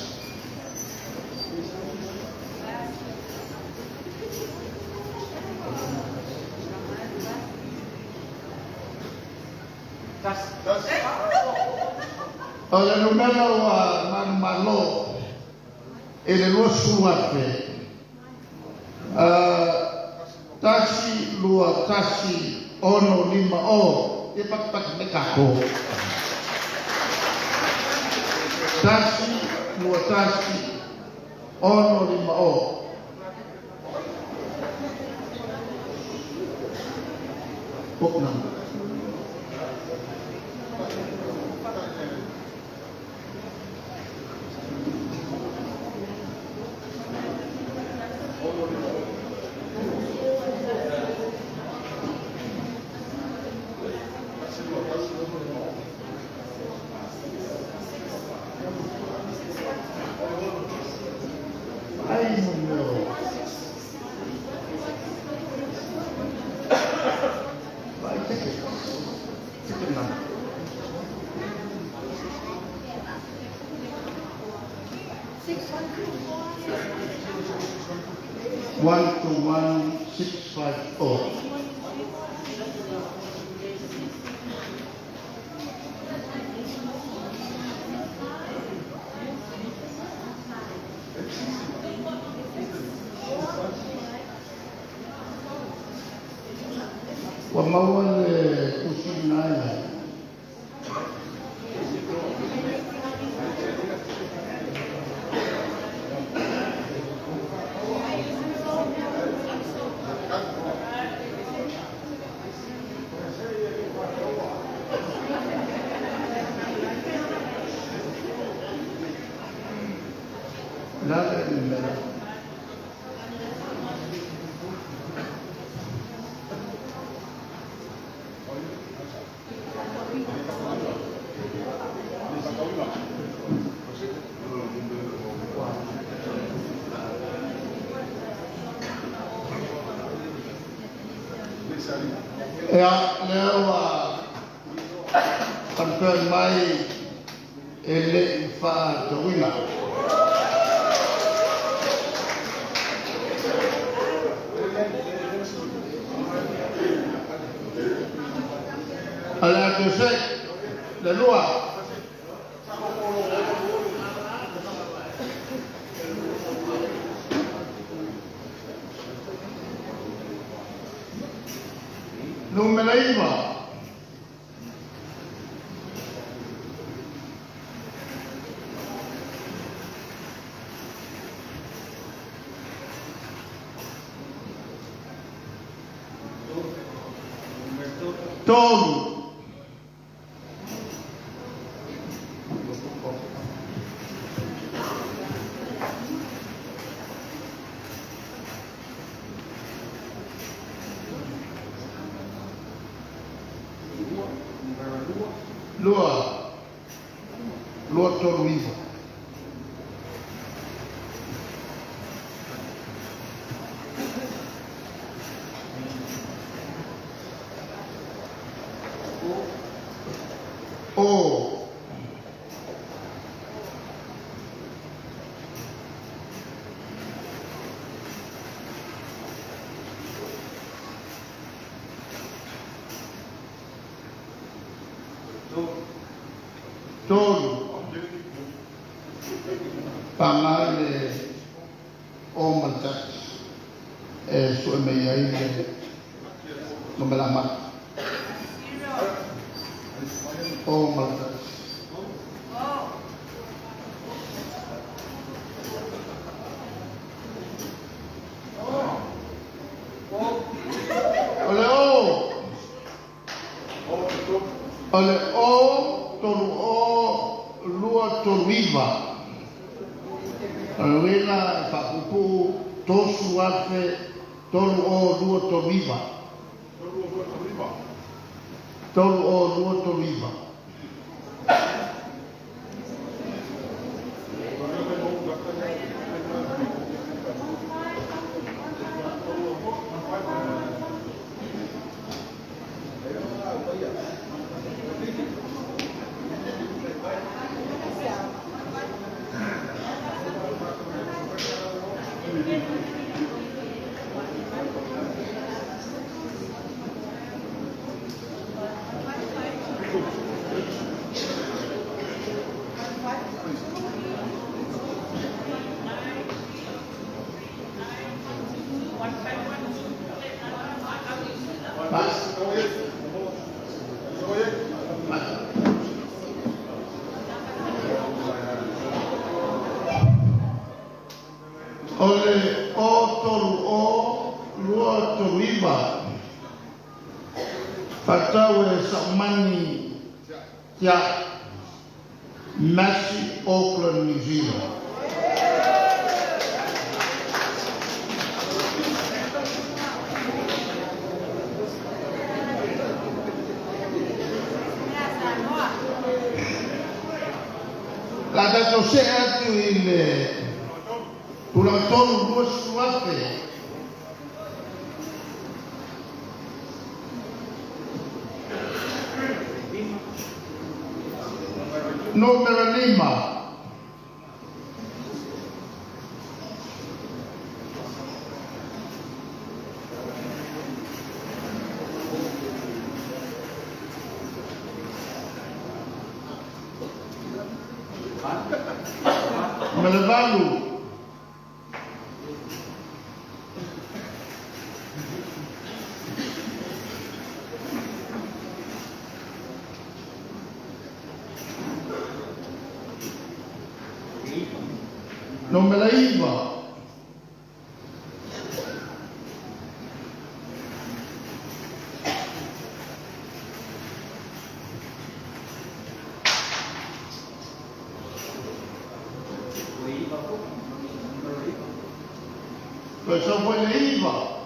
ole numela wa malo ele lo suate tasi lua tasi ono lima e pak mekako tasi lua tasi ono lima book number one to 1650. Wamawan kusinaya. mera. Leo confirm mai ele fa tawina. Ala tu se la loi. Numero 1. Todo. Lua todo vivo. Oh. Todo. Pamale o mantas su emeyai no me la mata. O mantas. Ole o toru o lua toruiva. Alwena fakupu tosu afe toru o lua toruiva. Toru o lua toruiva. Ole o toru o lua toruiva. Fatau e Samani Tia Massey, Auckland, New Zealand. La dato se atu il Pulantono due suate. Numero 5. Melevalu. Non me la iva. Koe sa mo le iwa.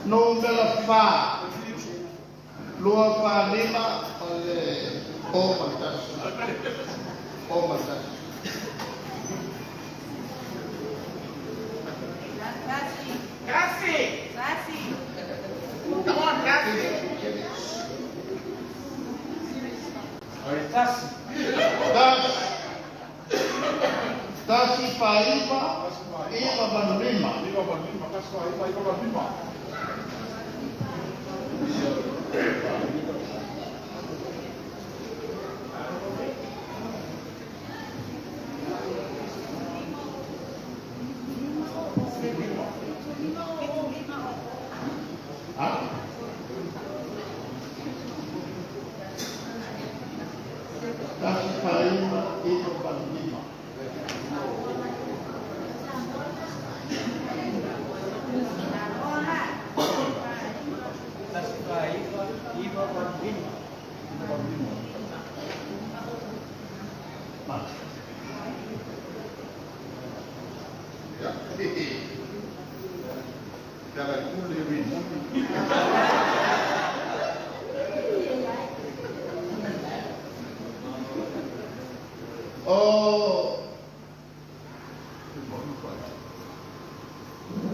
No mela fa. Lua fa lima ole o matas. O matas. Sassy. Come on, Cassie. Tasi fa iwa ban lima. Tasi fa iwa ban lima.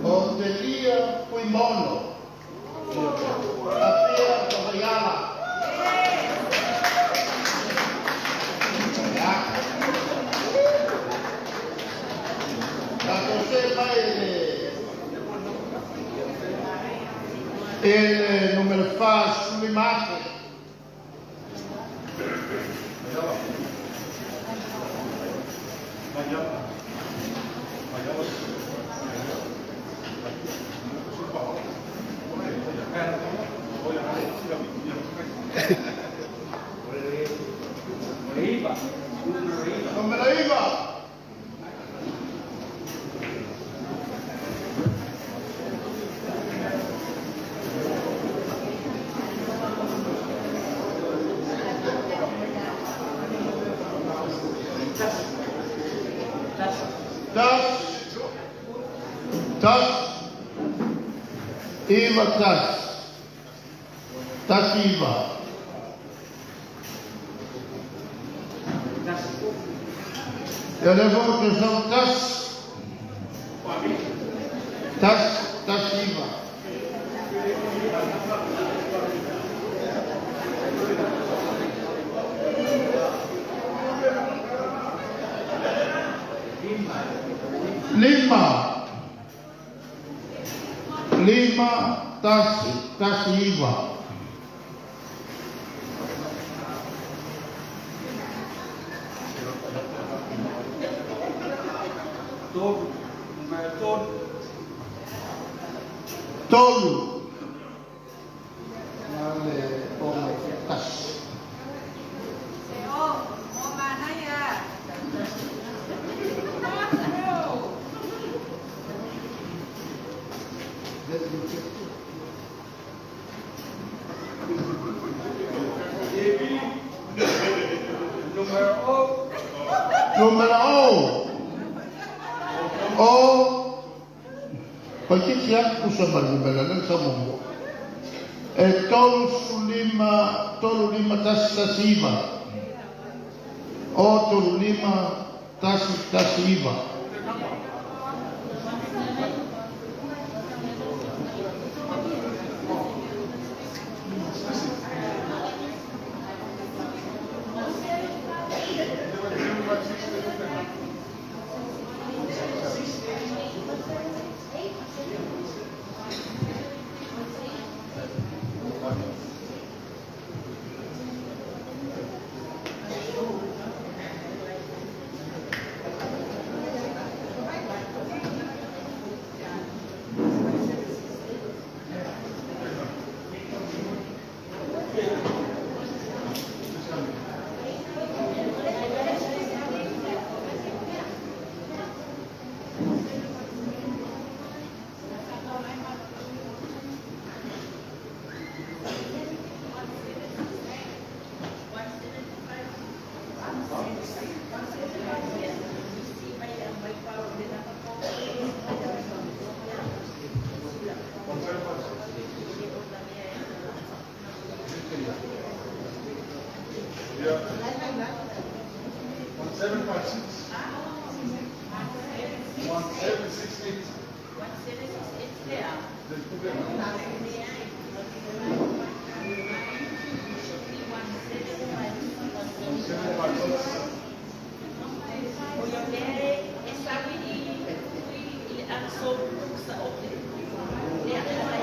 O te lia pui mono. A pia kawaiala. Tato se mai il numero fa sulle macchine. Non me la iva! Tas, Iva tas Iva. Eu levo a questão tas Iva. Lima tas Iva. Tolo. Vale, tas. Numero O. Perché si accusa bella non siamo e tolu lima tasasiva. O tolu lima tasasiva.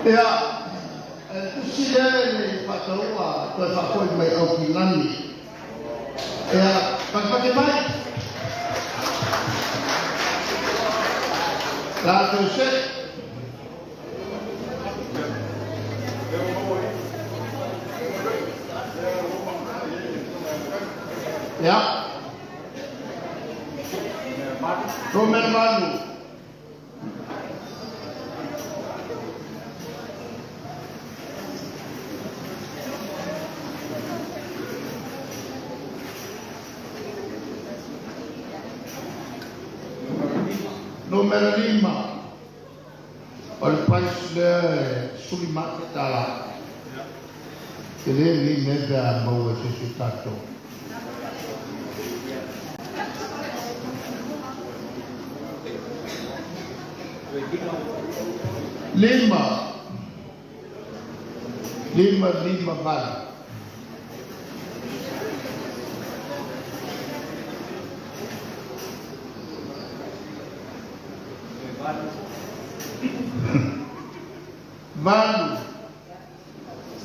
Ia, kusi le whataua, koe whakoi mai au ki lani. Ia, pakipake mai. Tātou se. Ia. Romer Manu. Numero 5, olha o pai Sulimat Tala, ele nega mau susitato. Lima vale.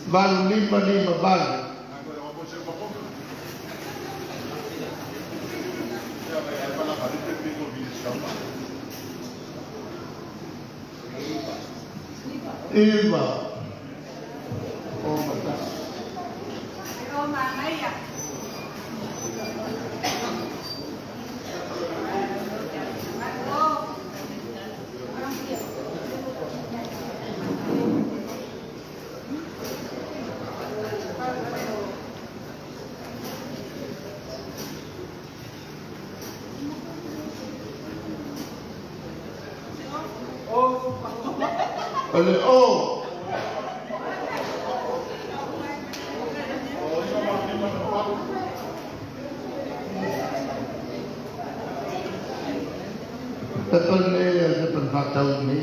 Valu lima valu. Eva. Oh, matas. Olha, oh. Depan tahun ini.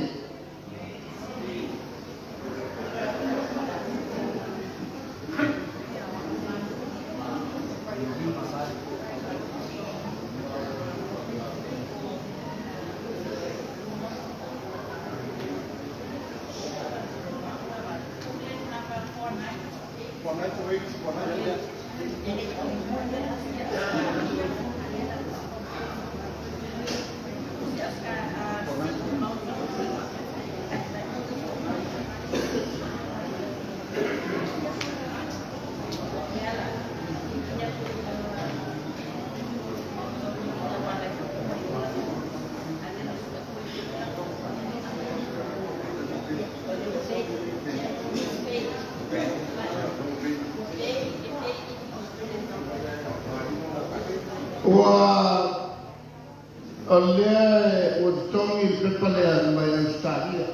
Olha o Tony preparado mais Austrália,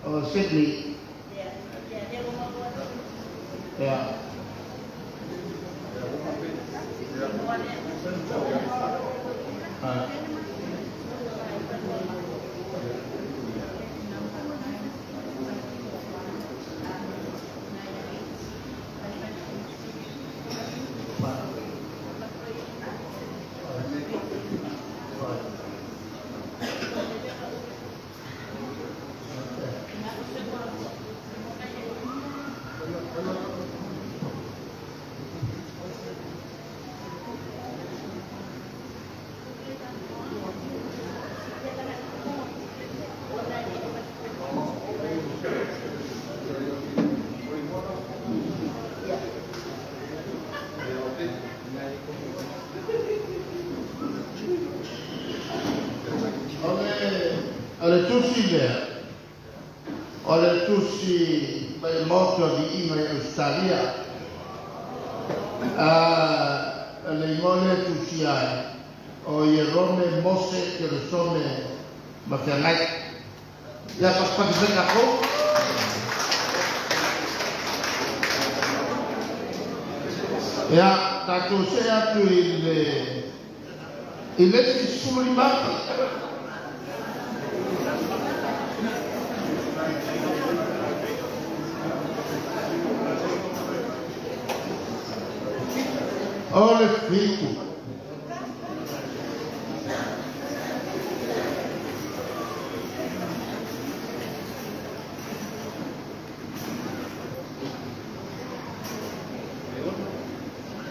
o Sydney, olha tusi by moto di ina Australia le mole tusi ai o Jerome Mose che lo sono ma che lei ya pas di ako ya tanto sia più il Sulimat. Olha fico.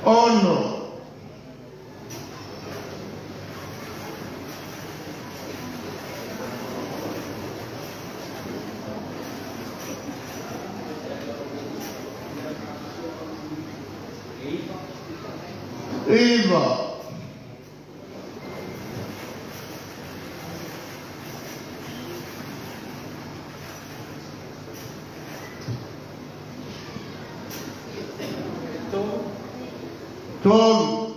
Ono. Iva. Tolu.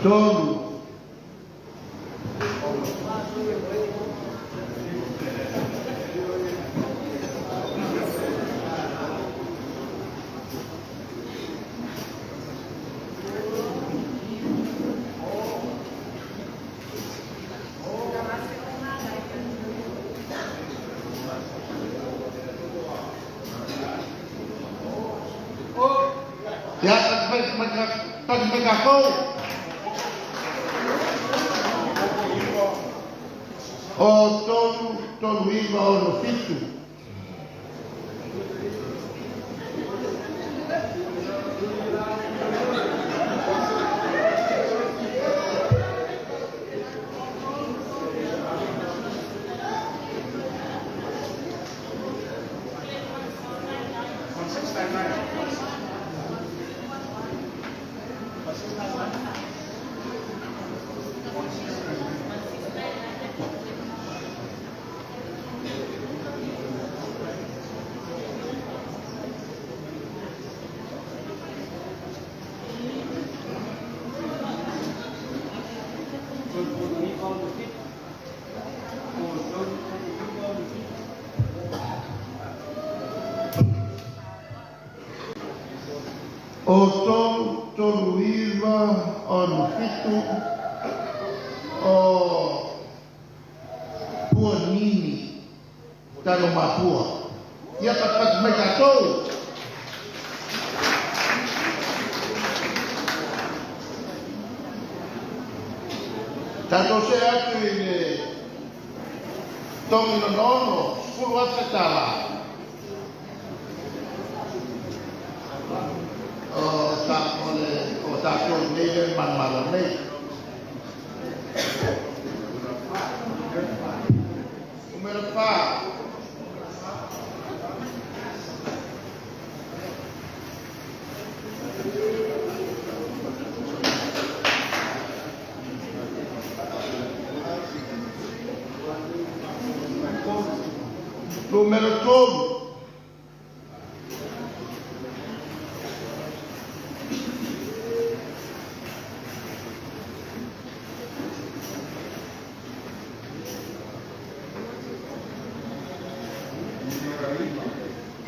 Tolu. Ya, tak megakau. O tolu iwa o no fitu. O tolu iwa o no fitu o pua nini tano mapua. Ia tak megakau. Tato se atu i tongi no nono, fulu ata tala. O tato nele manmala nei. Numero 5. Número 12.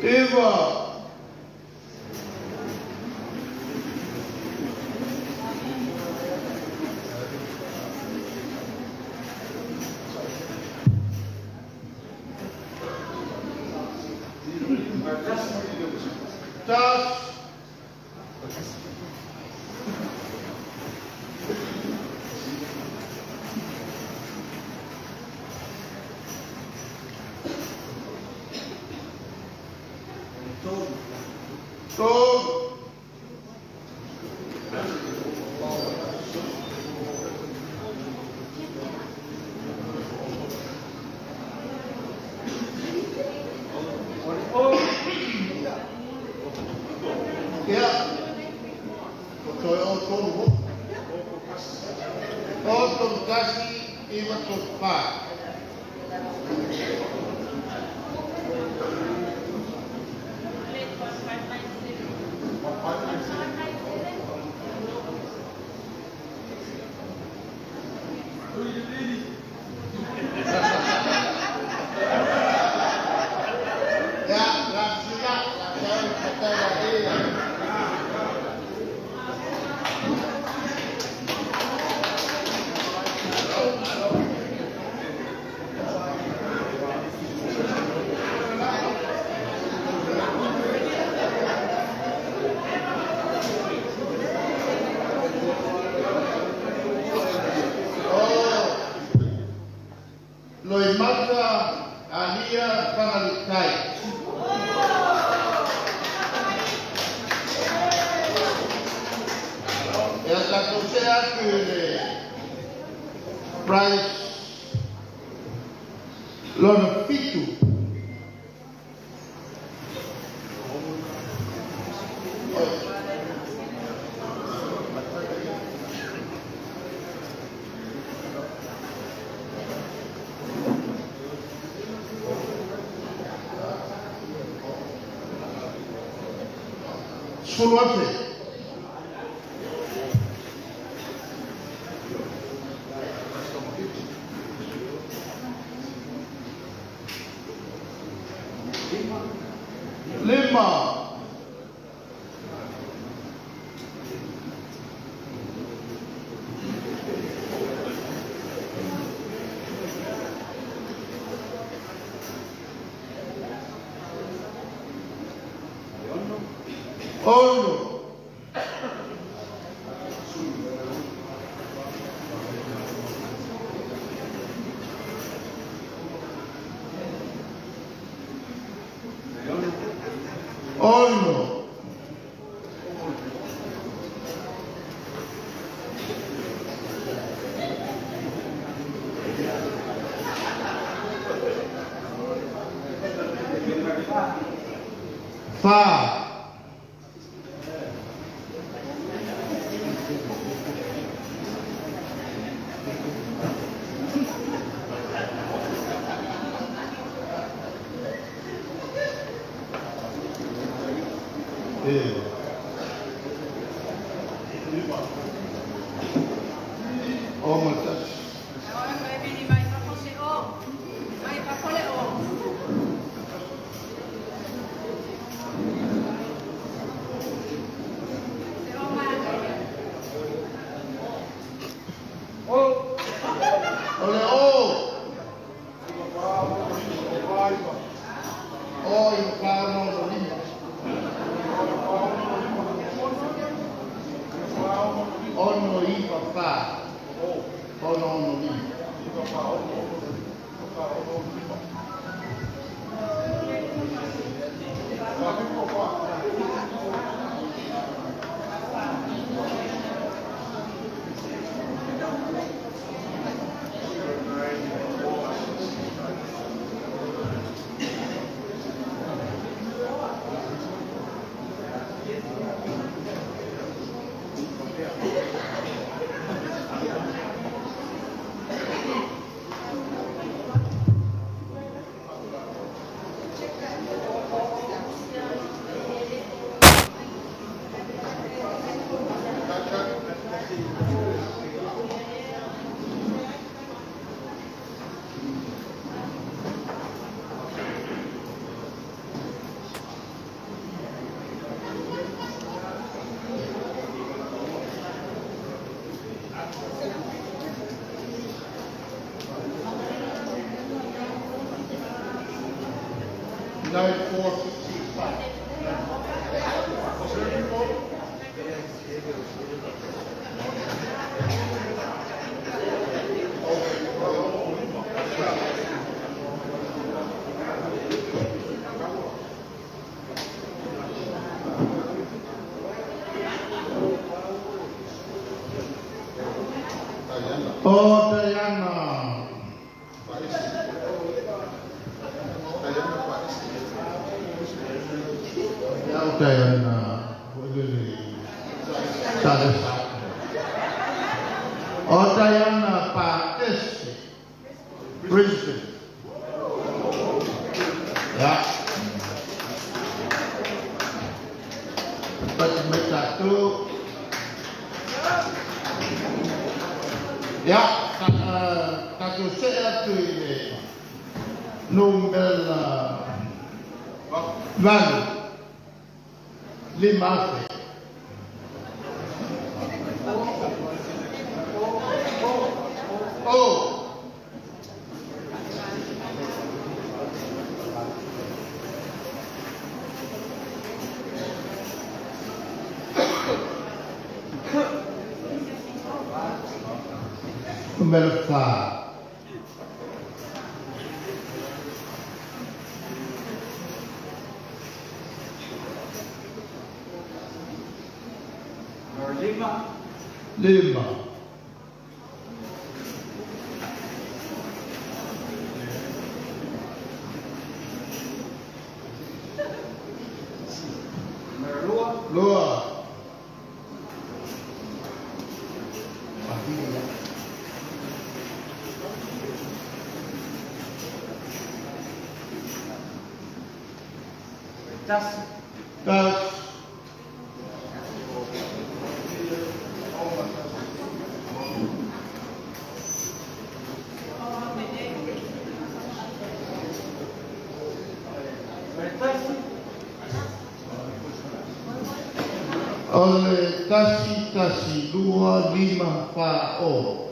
Eva. Tas. Alia Pangalitai. E la tosea que le price lona fitu. Suluape. Lima. Ono. Ono. Fa. Oh, matas. Olha, oh! Oh, e o carro não limpa. Oh, não limpa, pá. Oh, não limpa. Oh, Diana. Diana. Oh, Diana Pates. Brisbane. Ya. Pas satu. Ya, kalau saya tu ini nombor lalu 5. Oh. Melfa Lima. Lua. Tas. Ole tasi 2 5 pa o.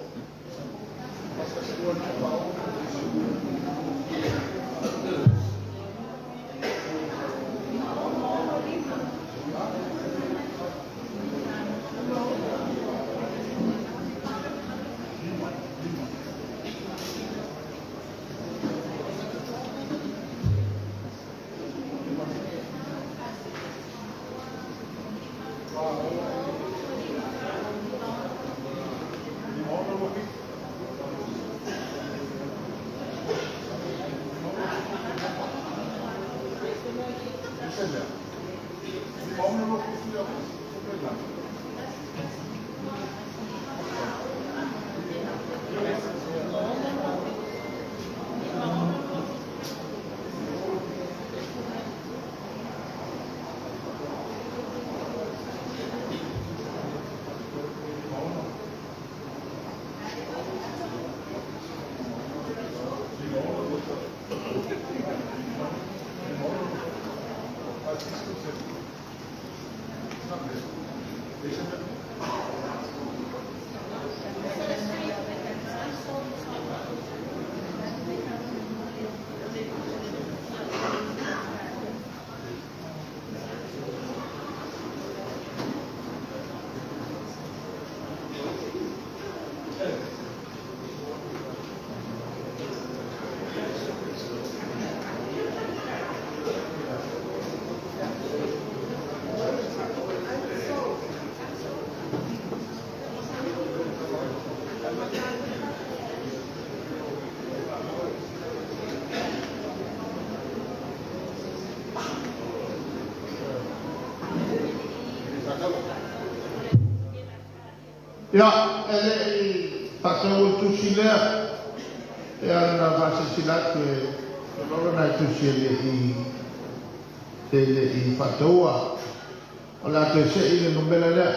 Ya, pasau tu sila ya na base sila ke kalau na tu sila i fatua ola tu se ile no bela la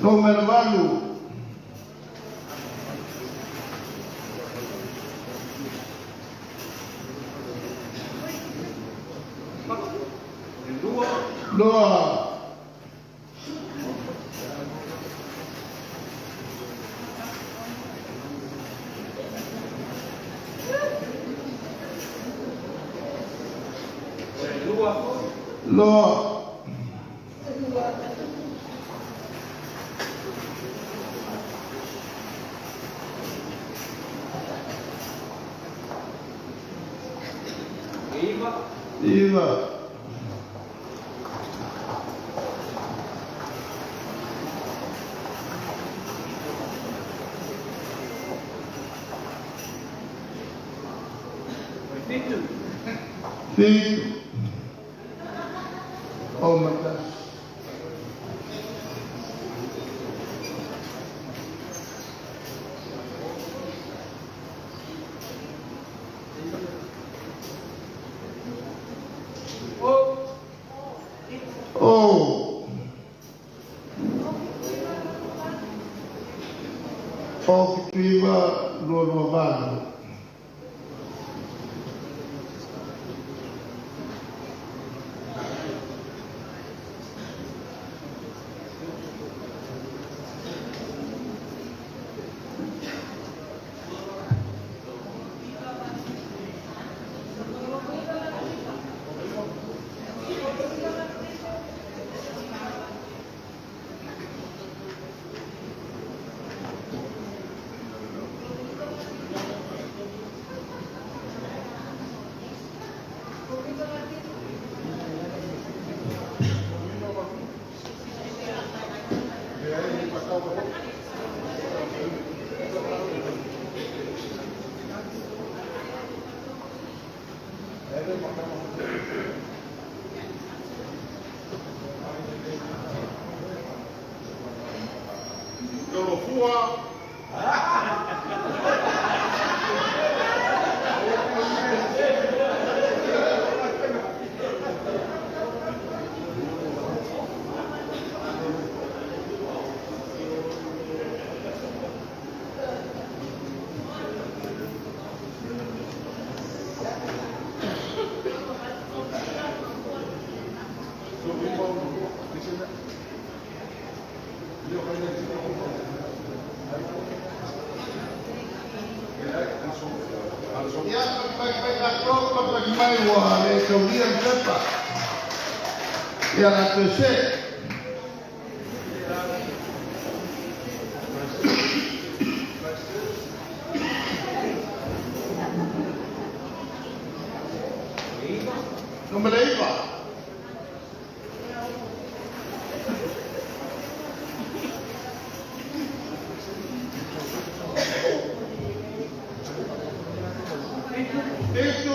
no me lo valu Loa. Loa. Iva. Fitu. Oh my gosh. Oh. Oh, viva lo robado. fua. Ya, pag may wale, kaulian siapa? Ya, tu se. Número 5. Itu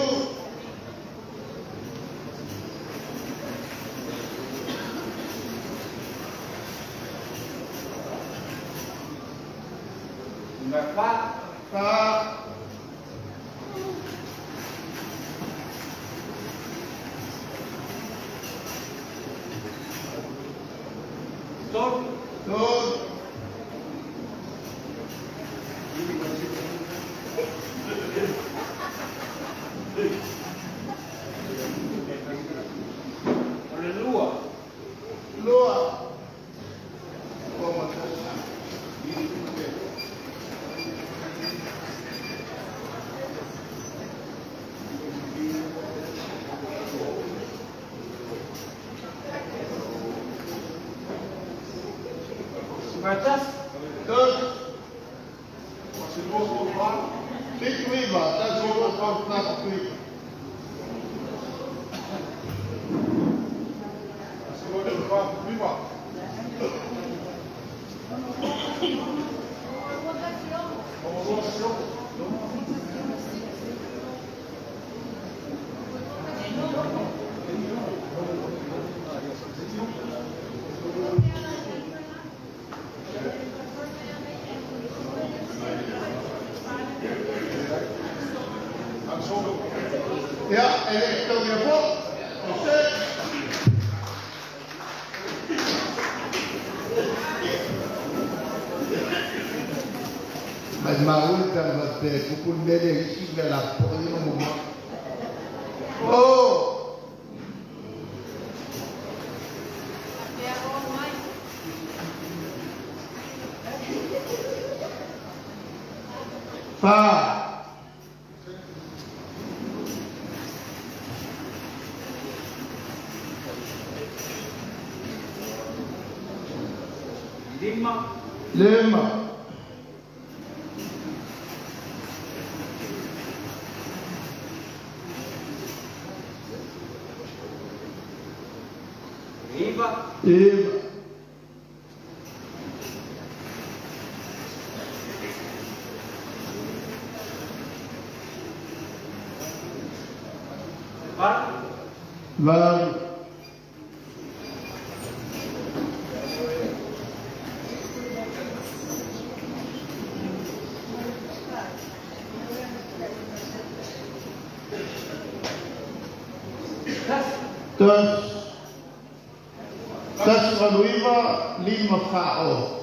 Pak Tuh. Lua. Batas. Terus. Tik riba, that's what was not quick. Ja, en ik stel je voor. Mas Maúl também pukul dele isi bela pokoknya ngomong. Oh. Pa. Lima. Eva. Var. Tas Valuiva 5 FAO.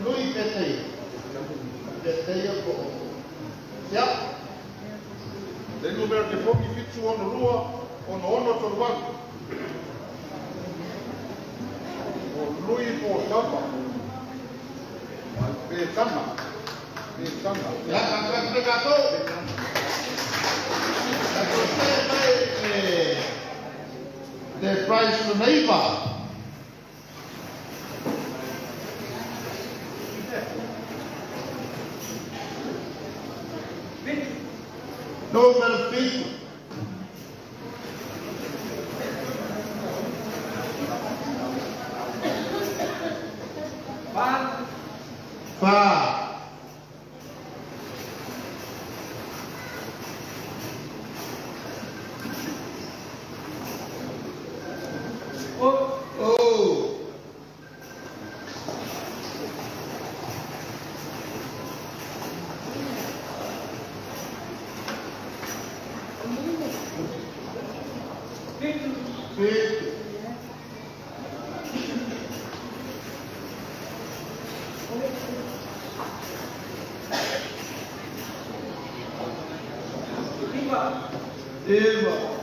Lui Peteia. Peteia ko. Ya. Le numero che pochi fitu ono rua, ono torwang. O lui po tapa. Pe tama. Ya, akan berkata. Kalau saya baik the price to neighbor. No benefit. Fa. Oh. Fit. Eva.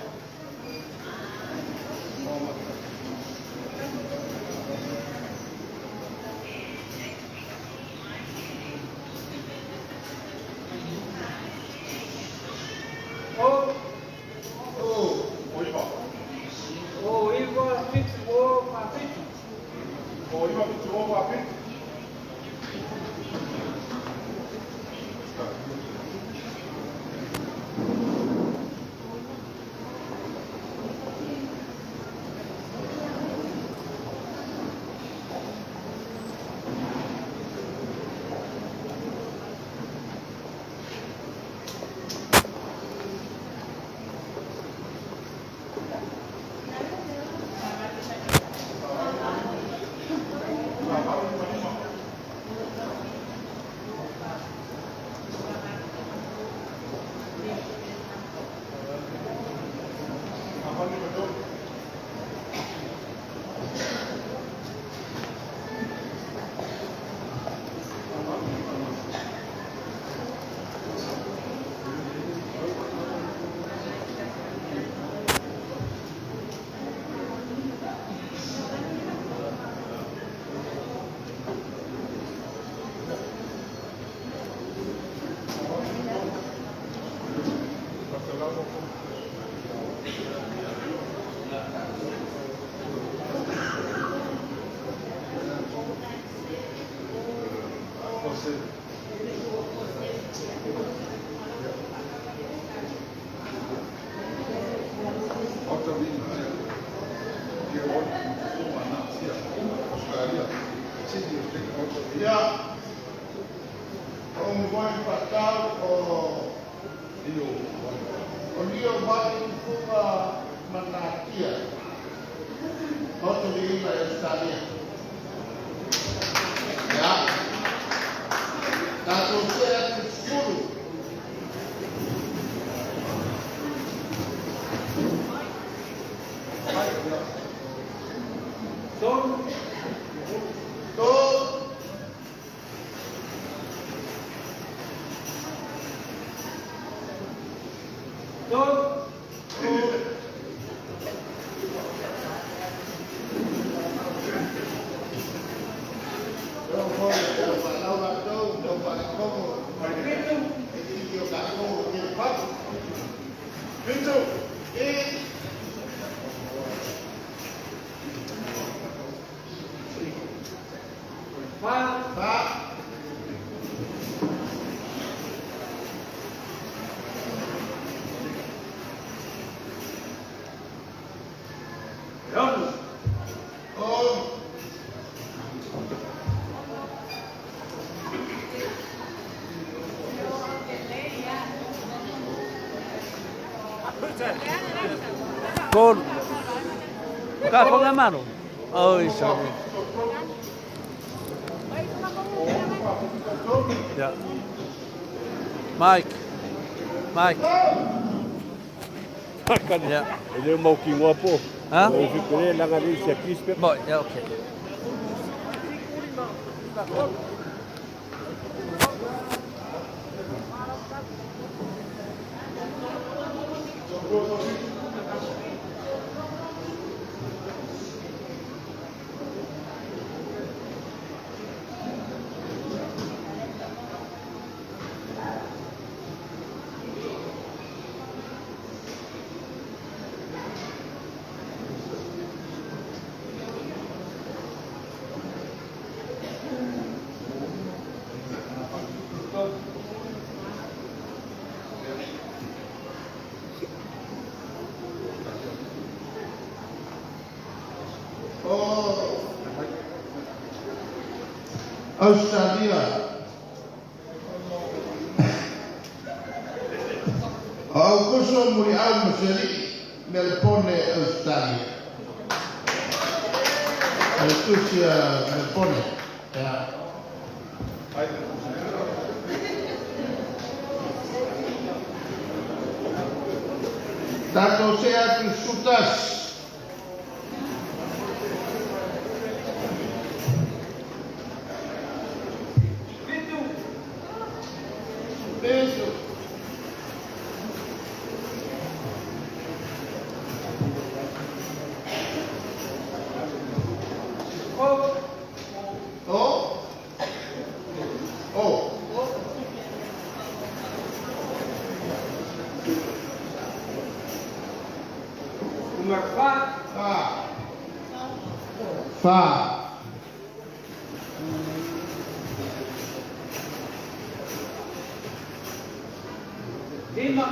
Ya, om vai pasar o dia vai para Manatia. Outro dia está ali. Ya, tá tudo certo, escuro. Con. Ka ko nga maro. Oi, sorry. Yeah. Mike. Yeah. Ele mau ki ngopo. Ha? O fikire langa ni sia kispe. Boy, yeah, okay. Australia. Au kuso muri au maseri Melbourne, Australia. Australia, Melbourne. Ya. Tato sea tu sutas. Fa. Lima.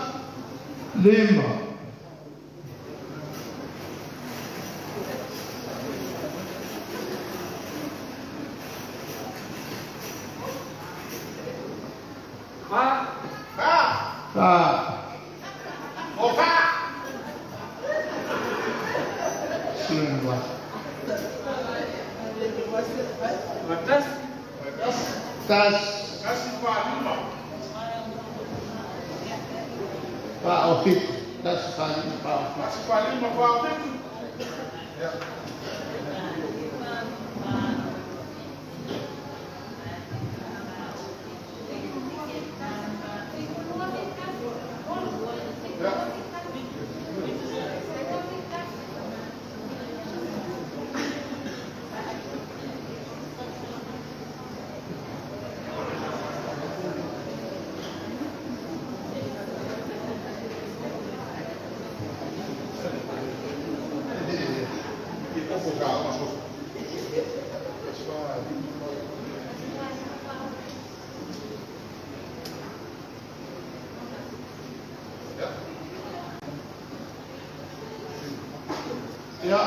Ya,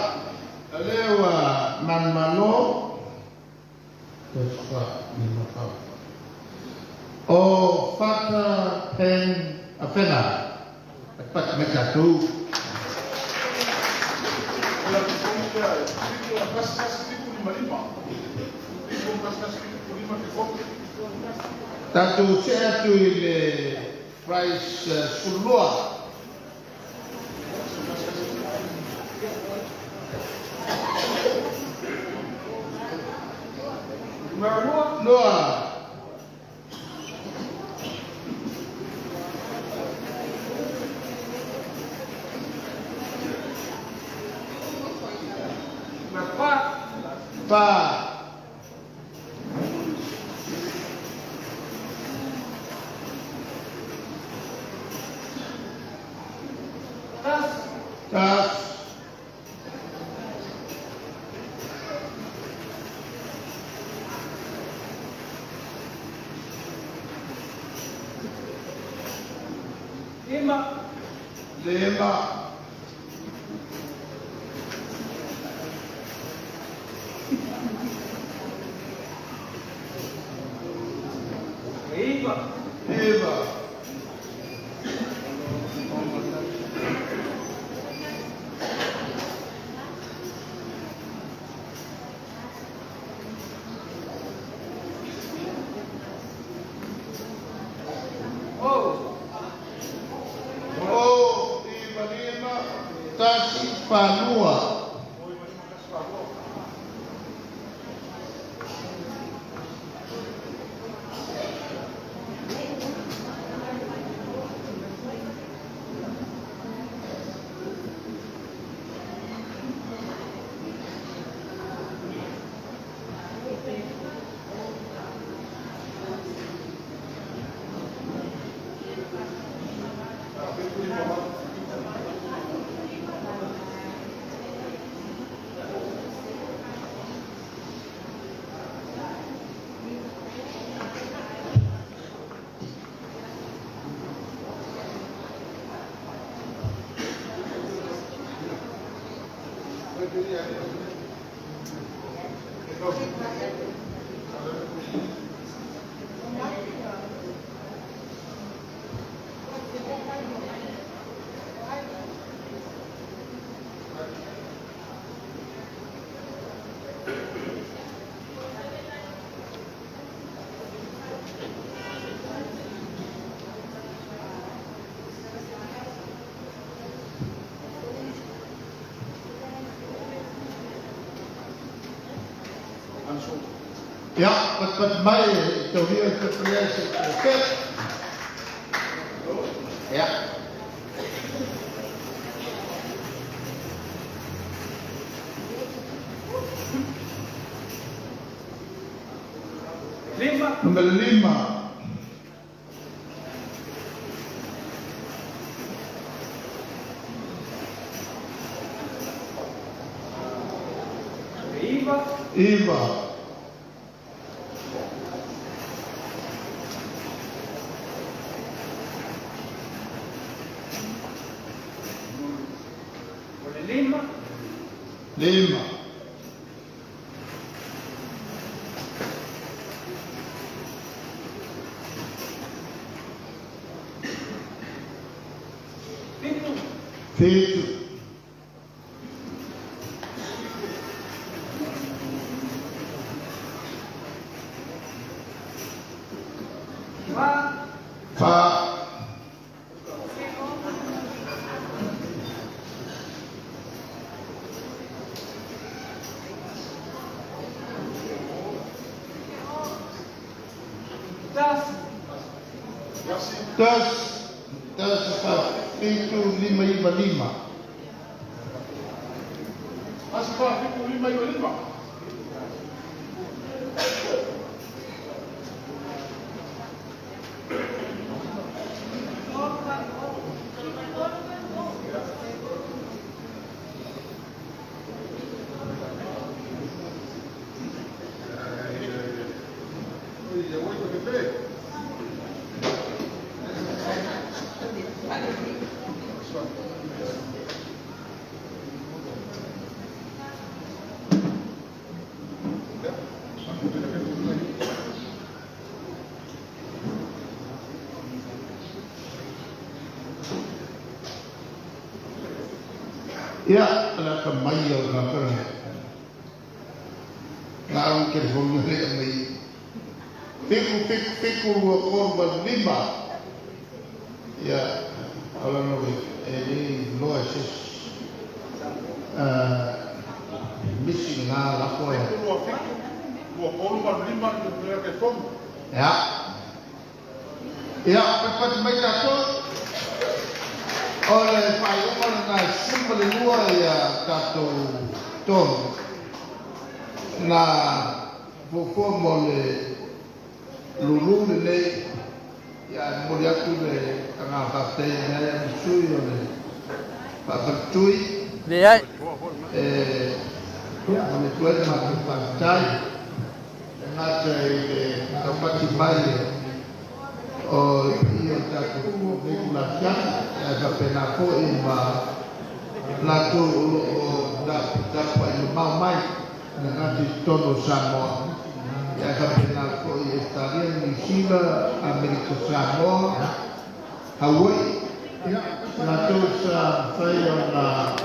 lewa manmano tersa minakau. O fata pen apena, dapat mereka tu. Tatu saya tu ile price sulua. Noah. Pa. Tas. Lima. Eva. Ja, wat mij toch weer te prijzen. Ja. Nummer 5. Eva. Lima. Feito. Fa. Das itu 555. Aspa, fico 555. Ya, ala kamayo na kare. Ngaron ke fono le mai. Fiku korban 5. Ya, ala no ini loasis. Misi nga la ko ya. Ua korban 5 de primeira que tomo. Ya. Ya, pat mai ta to. Oleh pai umar na sumber luar ya tato ton na buku mole lulu le ya mole aku le tengah kate ya sui oleh pak bertui Lihat. mole tuan mak pantai dengan tempat timai o io tato regulazione ya pena ko ima lato da pa mau mai dengan tono Samoa ya pena ko estaria New Zealand Amerika Samoa Hawaii lato sa fai na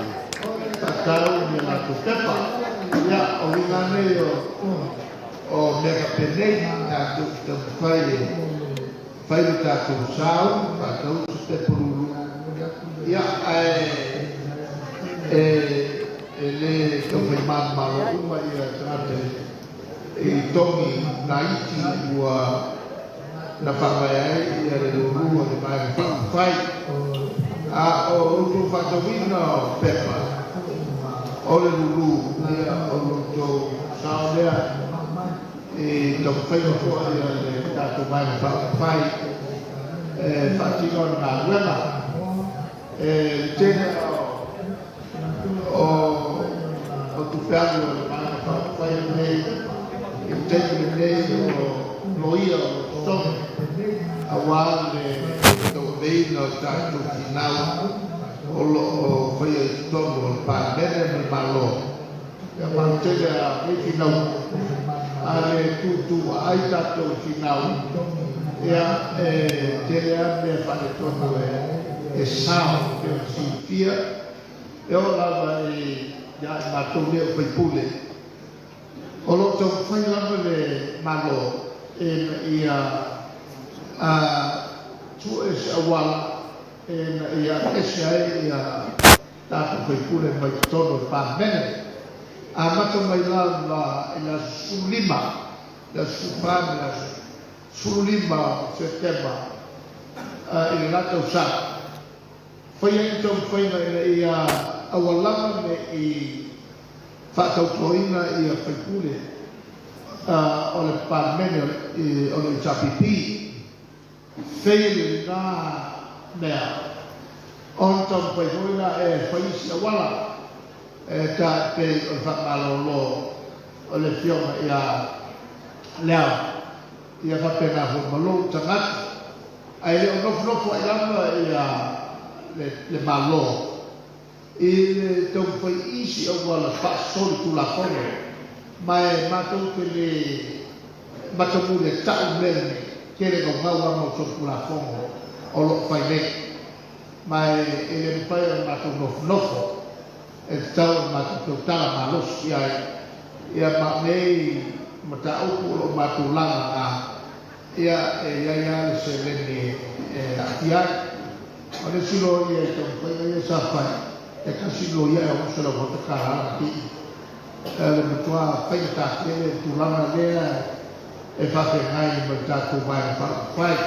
tatau ni lato tepa ya origane o mega penei na do fai fai o tato sau tato te puru ya le to fai malo uma ia trate e tomi naiti ua na pavai ia le lulu de mai fai a o lu fatowino pepa o le lulu ia o lu to sau lea e lo fai o le tato mai fai fatino na wema tene o tu ferro mai fai nei il tempo nei lo io sto a guardare to veino tato final o fai sto pa bene malo ya mantega e final ale tu ai tato final ya tele abbia fatto tutto e sao che si fia e ora vai ya ma tu ne fai pure o lo to fai la le malo ia tu es awal ia ia tato fai pure mai todo pa bene a mato mai la sulima la supran la sulima September i la tau sa foi ai tau foi na ia awalama me i whakautoina i a whaikule o le pārmene o le tapipi whele nā mea on tau whaihoina e whaisi awala ka pe o le whakalolo o le whionga i a lea i a whapena ho malo tangata ai le o nofo ai lama i a le malo i le tau whai isi o wala whaasori tula kono mai mātou ke le matamu le tau mene ke le ngau ama o tula kono o lo whai me mai i le mwhai o mātou nofo e tau mātou tala malos i ai ia ma nei mata uku o mātou langa ia le se leni ia o le silo ia i tau whai ia sa whai e kasino ia o sala vota kara ti le mutua pai ta le tulana lea e fa ke ngai mo ta tu vai fa fai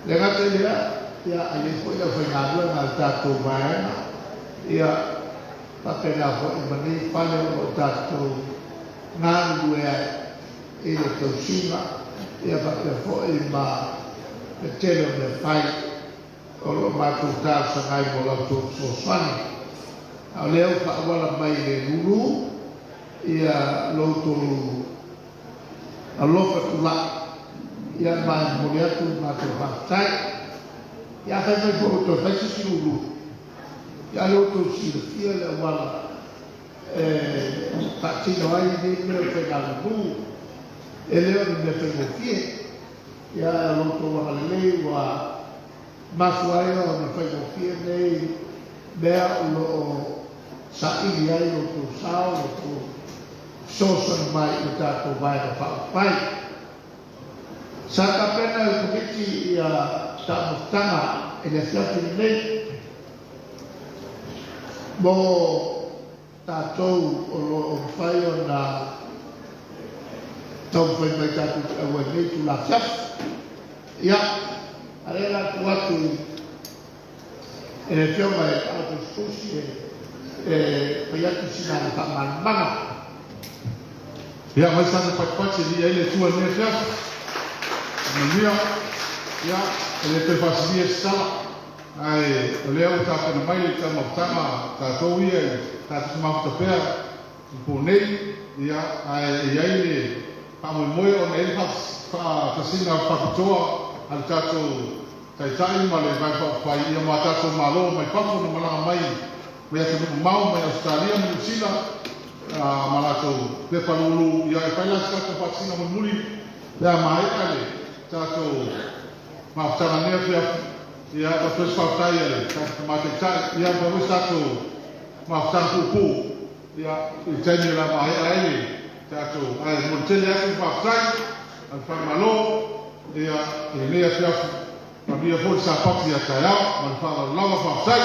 le gate lea ia ai foi la foi ngalo na ta tu vai ia fa ke na fo i mani pale o ta tu ngan lue e le tau sima ia fa ke fo i ma le tele le fai o lo mātou tā sa ngai mo lau tō so swani. Au leo whaawala mai le lulu, ia lau tō alofa tula, ia mai mori atu mātou whaatai, ia kai mai po tō whaisi si lulu, ia lau tō si le fia le awala, tātino ai ne mea whainga lulu, e leo ni mea whainga fie, ia lau tō wakalelei wa mafuai o na whai mofia nei mea o saʻili ai o tō sao o tō sosan mai o tātou vai na whaawhai. Sa ka pena o komiti i a tāmutanga e le whiawhini nei mo tātou o whai o na tau whai mai tātou awa nei tu la whiawhi. Ia, Arela tuatu e le whionga e auto susi e paiatu sina na whamanmanga. Ia mai sana patpati ni ele tua ne fia. Mania ia ele te fasini sta. Ai le au ta kana mai ta mafutanga ta toia ta mafuta pea po nei ia ai le pa mo o ele fa sina fa toa al tato tai ma le vai fa ia ma tato malo mai fa no mala mai me ate no mau mai Australia New Zealand malato le palulu ia e fa la tato fa sina mo muri la mai ale tato ma tana ne fia ia ba fes fa tai ale tato ma tai ia ba mo tato ma tato pu ia i teni la mai ale tato ai mo tele atu fa tai al fa malo ia e lea fiafu ma mia fo sa pati a taiao ma fa la lava fa sai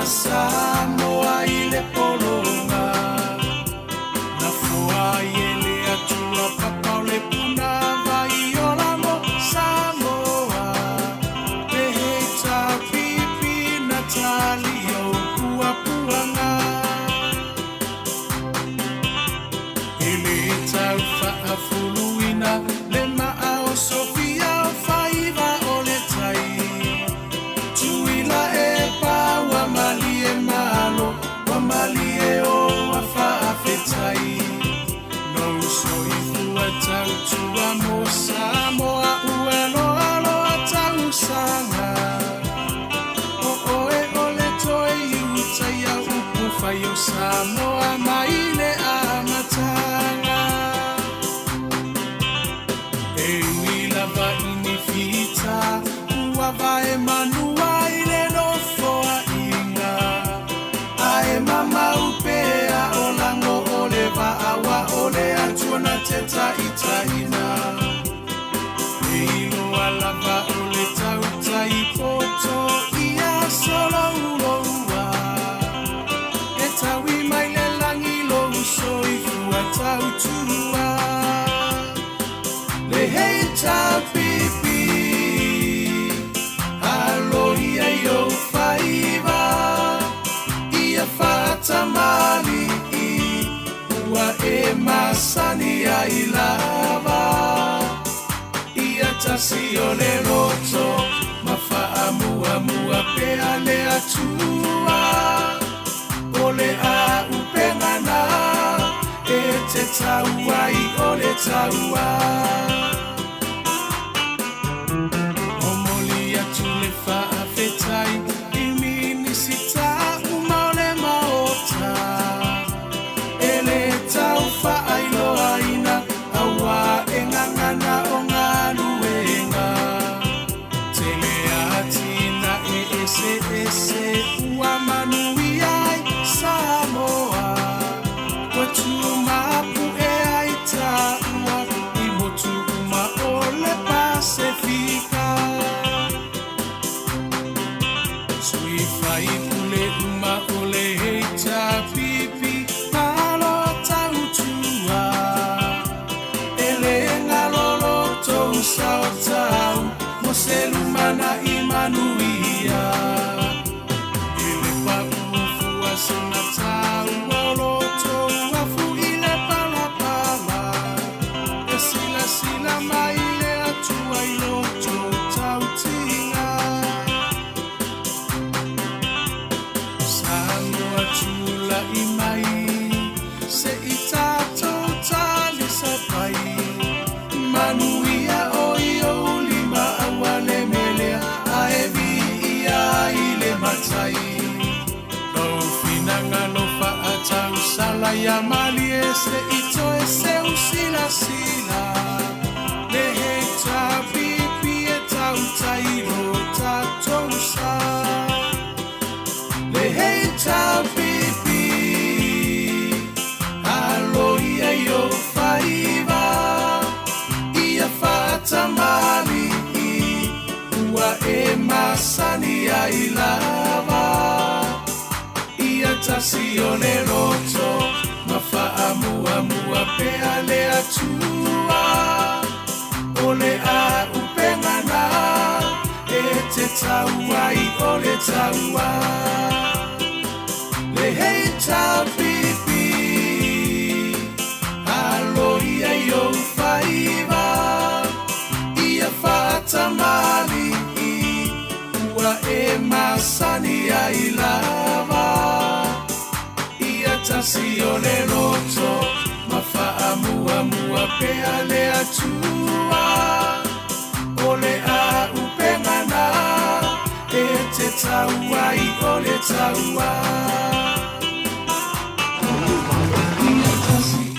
Samoa ile polonga na fua yele atua papa ole puna vai ola mo Samoa peheta pipi Natalia ukua puanga ile taufa afuluina lema ao Sofia faiva ole tai tuila epa wa malie malo wa malie o afafetai no soifu atautua mo Samoa uelo alo atausanga o oe ole toe iutai au upufa yo Samoa maile amatanga e milava inifita uava emanua ile no foa inga ae mama upea olango oleva awa ole atuana teta itaina eilo alava ole tauta ipoto ia solo uloua etawi maile langilo usoifu atautua le heita pipi aloia yo faiva ia fatamali ua e masani a ilava ia tasio le roto mafaamua pea le atua ole a upengana e te taua i ole taua omoli atu le faafetai imini sita umaole maota ele tau faailo aina awa engangana o ngaluenga tele atina e ese ua manuiai Samoa watu mapu e aita ua imotu uma ole Pasifika sui fai pule uma ole heita pipi malo tautua ele ngalolo tou saotau moselumana imanuia ele pa ufu asenatau oloto afu ile palapala esila maile atua iloto tautinga Samoa chula imai se itato tali sapai manuia oio lima awale melea aevi ia ile matai no finanga no fa atau sala ya mali ese ito ese usila le heta pipi etau tairo tatousa le heta pipi aloia yo faiva ia fatamali ua e masani a ilava ia tasione roto mafaamua pea le atua ole a upengana e te taua i ole taua le heita pipi i lava ia tasi o le roto mafaamuamua pea le atua o le a upengana e te taua i o le taua ia tasi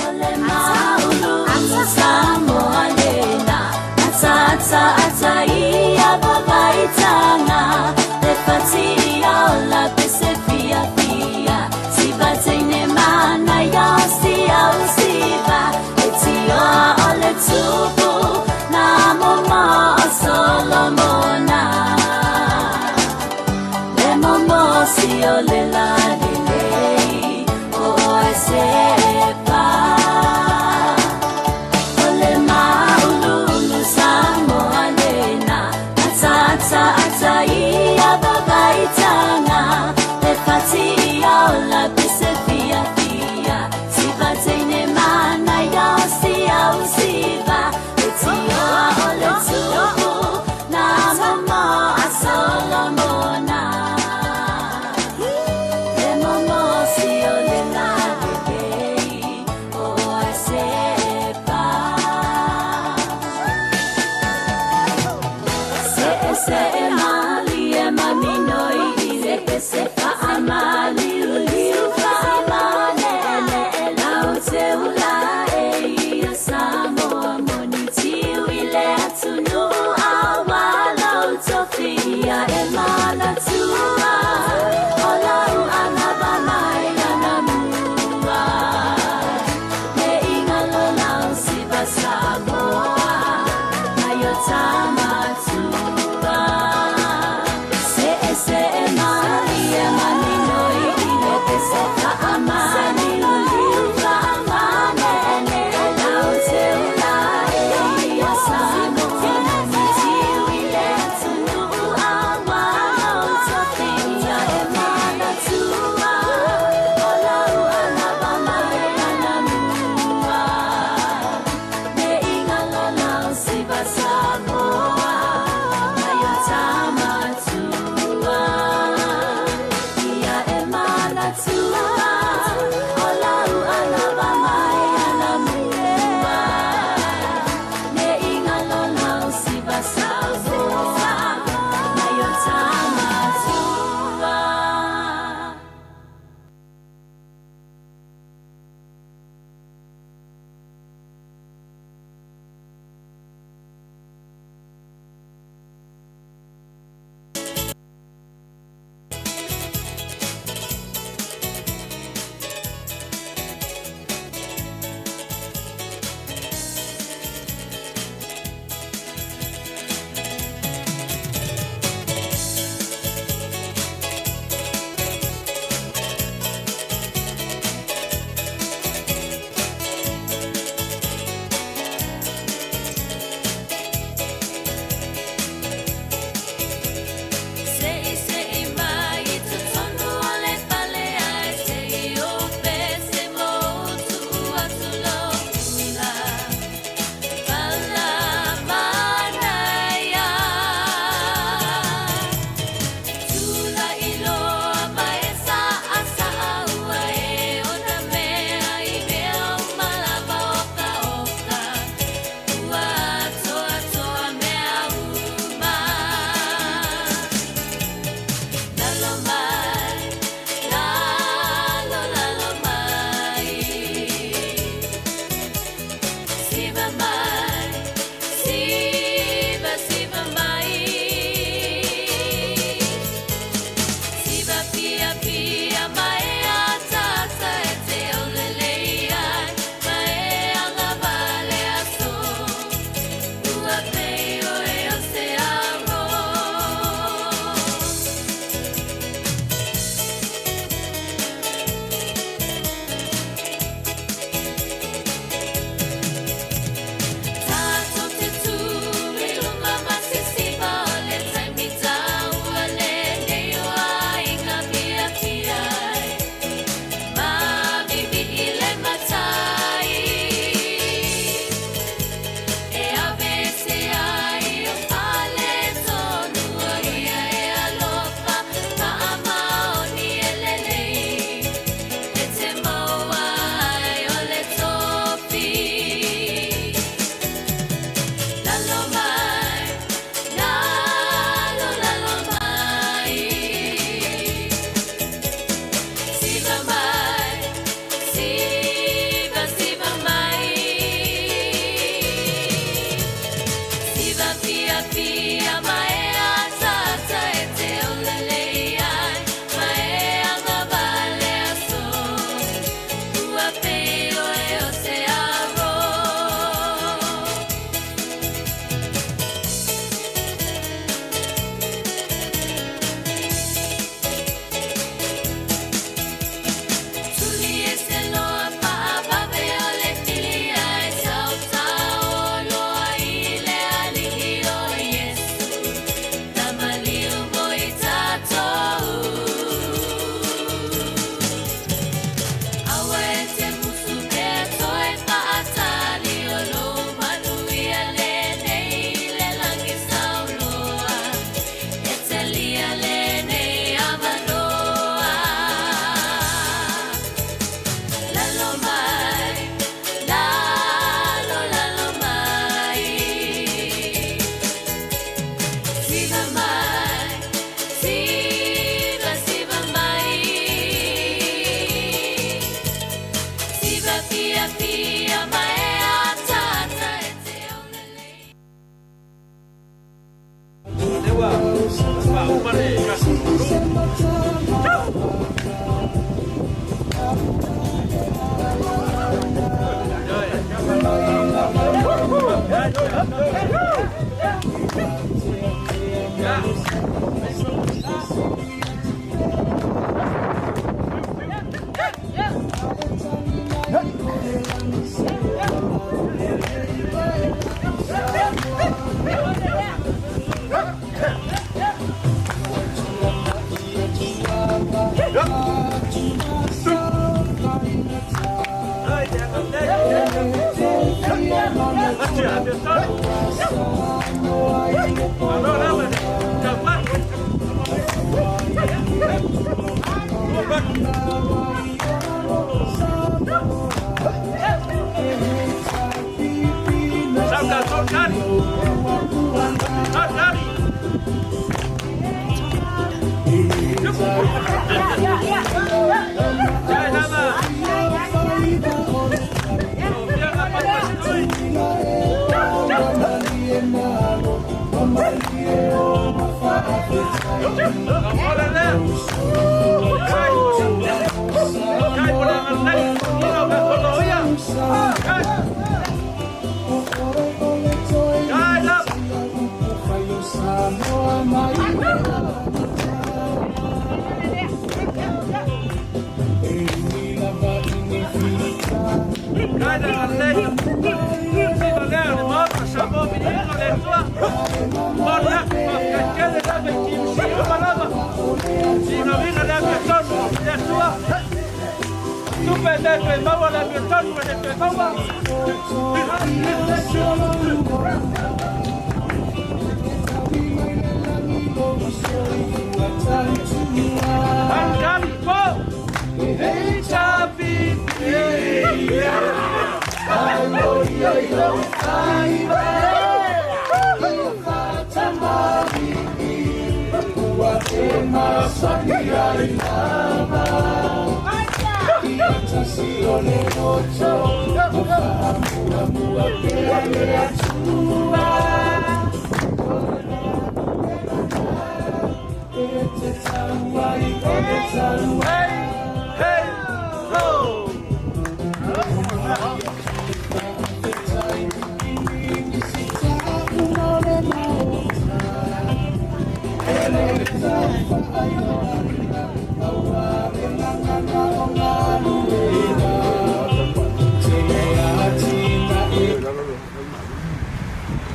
Ole maulu Samoa lena Atata ataia babaitanga Te fatia ola pese fia fia Siba teine mana yasi au siba Etioa ole tupu Na moma Solomona Le momo si ole la delei O sepa Ole maulu Samoa lena Atata ataia babaitanga Te fatia ola pese fia fia Siba teine mana yasi au siba Etioa ole tupu Na mama Solomona Le momo si ole la delei O sepa Se mali e maminoi se fa amali uliuka amane lau te ula e ia Samoa moniti wile atunu awala utofia e mala tua olau anabana e anamua me ingalo lau siba Samoa ayotama tua se mali e maminoi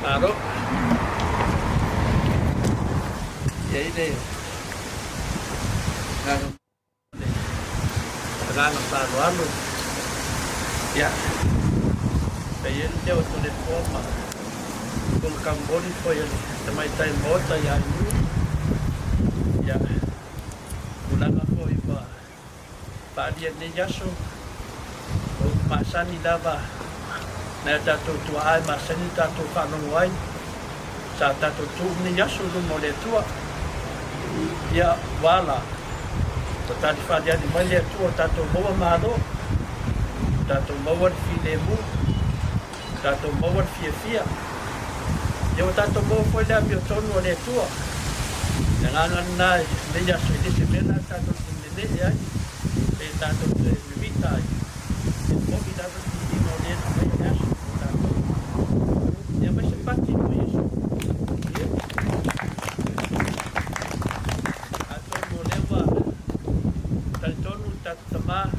Aro. Ya ini. Rano paruano. Ya. Kayen dia waktu di forma. Kung kambon po yun. Tamay tayo mota ya. Ya. Ulang ako iba. Paadian ni Yaso. O masani lava. Na tato tua ai masani tato whanong wai. Sa tato tu ni Yaso mo le tua. Ya wala. Tadi fadia di malia tua tato mawa malo. Tato mawa filemu. Tato mawa fia. Yo tato mawa foi da mio tono le tua. Nangan na le Yaso di semena tato ni ya. E tato de vita. E poki tato di mo le ya. Ya mas sepati mo isso. Ato mo leva tonu tatama.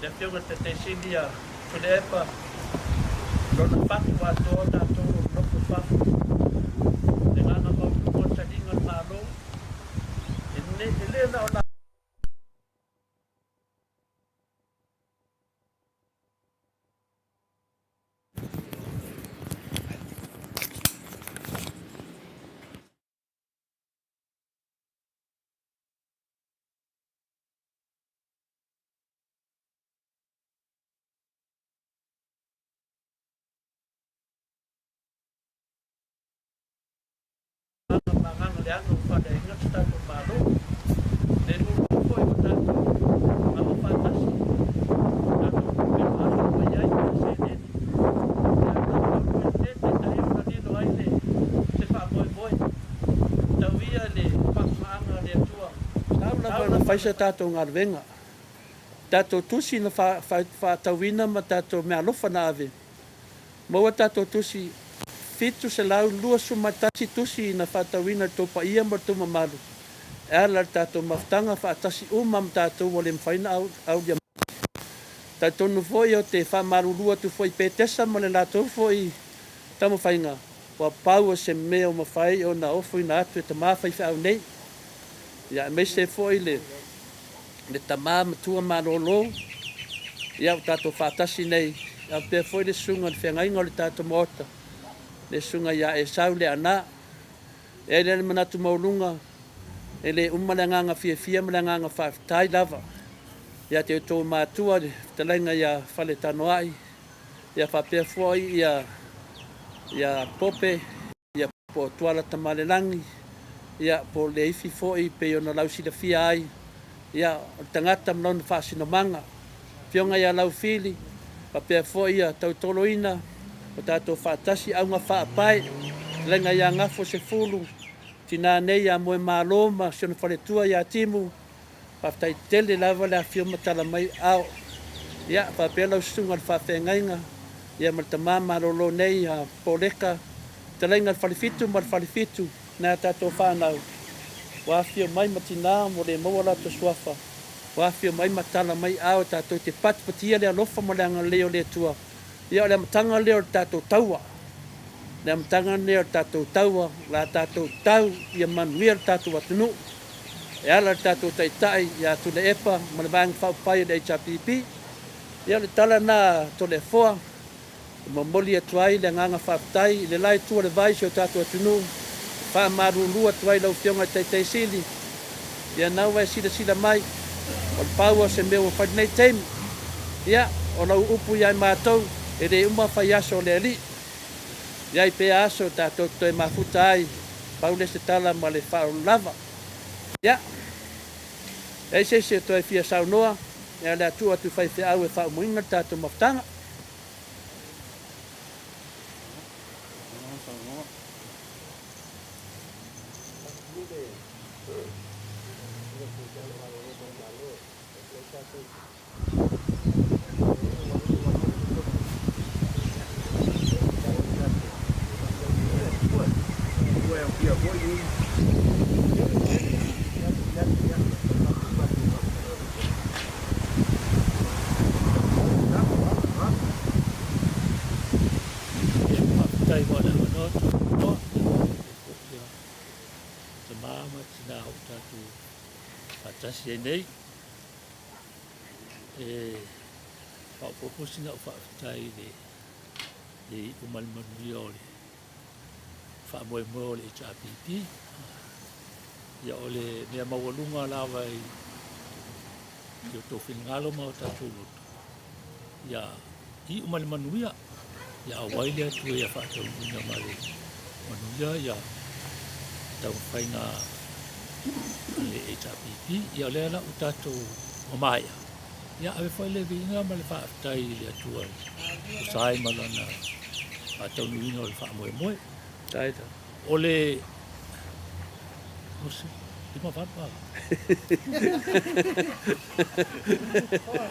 Ya fiona te sidia fulepa. Dona patu ato tato no fa. Dengan nama kota dengan malo. Ini na mangang pada ingat tato malo. Denu po yung tato mapapatas. Tato pinapasok pa yan sinin. Tayo na nilo ay le. Si Paboy. Tawia le. Pakmaanga le tua. Tao na ba fai sa tato ngarvenga. Tato tusi na fa tawina ma tato me alofa na ave. Maua tato tusi fitu se lau lua sumatasi tusi na fatawina topa ia martuma malu. Ala tato maftanga fatasi umam tato wale mfaina au dia. Tato no foi o te fa maru lua tu foi petesa mole lato foi tamo fainga. Wa pau se meo mafai o na ofoi na atu te mafai fa au nei. Ya me se foi le tamam tua manolo. Ya tato fatasi nei. Ya pe foi le sunga fengai ngol tato mota. Le sunga ya e saule ana e le manatu maulunga e le umalanga fia malanga fa tai lava ya te to matua te lenga ya fale tanoai ya fa pe foi ya pope ya po tuala tamalelangi ya po le ifi foi pe ona lausi da fia ai ya tangata mlon fa sinomanga fionga ya lau fili fa pe foi ya tautoloina o tato fatasi au nga whaapai lenga ia ngafo se fulu tina nei a moe malo ma siona whaletua ia timu whaftai tele lava le a fio matala mai ao ia whapela usunga le whawhengainga ia maltama malolo nei a poleka talainga le whalifitu ma le whalifitu na tato whanau wafio mai matina mo le maua to suafa wafio mai matala mai ao tato te patpatia le alofa mo le anga leo le tua ia le matanga leo tato taua le matanga leo tato taua la tato tau ia manuia tato watunu e ala tato taitai ia tu le epa ma le vang whaupai le HRPP ia le tala na to le foa ma moli atuai le nganga whaftai le lai tua le vai sio tato watunu fa marulua tuai lau fionga taitai sili ia nau e sila mai o le paua se mea whai nei teimi ia o lau upu iai mātou e re uma whai aso le ali iai pe aso tātou toi mafuta ai paule se tala ma le whao lava ia e se toi fia saunoa ia le atua tu whai whiau e whao muinga tātou maftanga Tasi nei fa proposina fa tai de umal manuiole fa mo le HRPP ya ole me mawalunga lava yo to fingalo ma ta tulu ya I umal manuia ya waile tu ya fa to ina male manuia ya ta faina le HRPP ia le ala utato o mai ia ave foi le vinga ma le fa tai le atua sai malana atau nuino le fa moe moe tai ta ole osi ima papa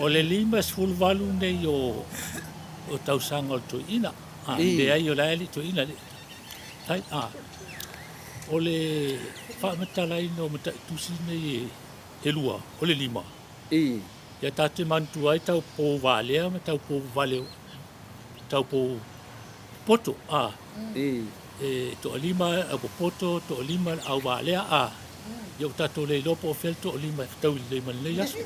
ole lima sul valu nei o tau sanga to ina de ai o lai to ina tai ole fa matalai no mata tusi nei elua ole lima ya tate mantu ai tau po vale ma tau po vale tau po poto to lima a poto to lima au vale yo tato le lopo fel to lima tau le man le yaso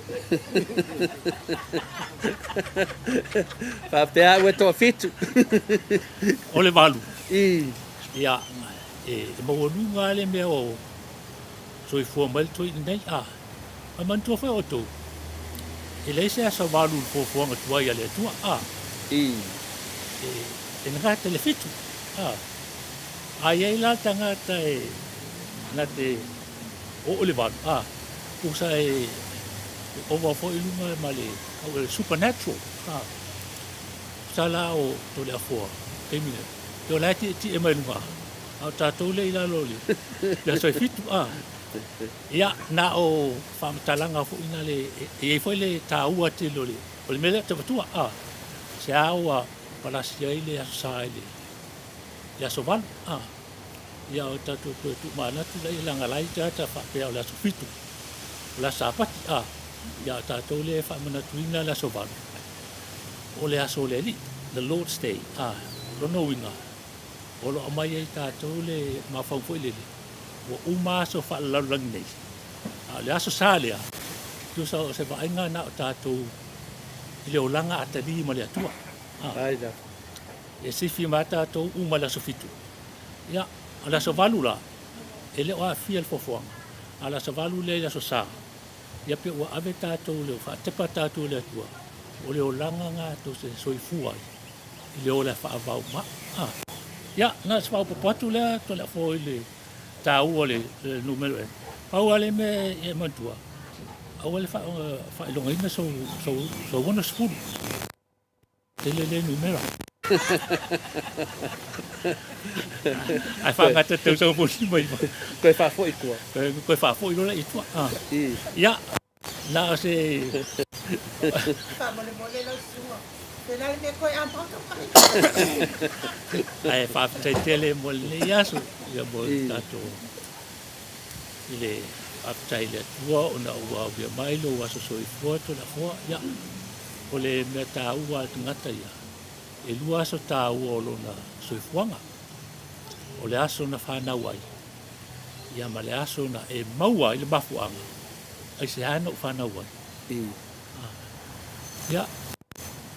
fa pea we to fitu ole valu ya mo nu ngale me o so I formal to nei a man to fa oto ele se a valu fo nga ya le tua e nga tele fitu ai la tanga tai na te o ole valu o sa over fo ilunga male o supernatural sala o to le afo temine yo la ti e mai lunga au tatou le ila loli ya so fitu ia na o whamatalanga fo ina le e foi le taua te loli o le mele te patua se aua palasia ile a saile ia so van ia o tatou tu mana tu le langa lai ta fa pe o la so fitu la sapati ia tatou le whamana tuina la so van o le aso le li the Lord stay rono winga o lo mai ai tatou le mafau foi le o uma so fa la lang nei le aso sale tu sa se va inga na tatou ile o langa atali ma le atua ai da e se fi mata to uma la so fitu ya ala so valula ele o fiel fofo ala so valu le la so sa ya pe o ave tatou le fa te patatou le atua o le o langa nga to se soifua ile o la fa va ma ya na swa po patu le to la fo ile ta o le numero au ale me e mantua au ale fa longa ina so bona sfu le numero Ai whangata tau sau puni mai. Koe whafo i kua. Koe whafo i rola i tua. Ia, nā se... Mole lo sua. Tēnā me koe a paka mai. Ai whaapitai tele mo le iaso. Ia mo tato. I le whaapitai le tua o na ua wia mailo waso soi fua to la fua. Ia, o le mea tā ua al ngata ia. E lua aso tā ua o lona soi fuanga. O le aso na whanau ai. Ia ma le aso na e maua i le mafuanga. Ai se hana o whanau ai. Ia,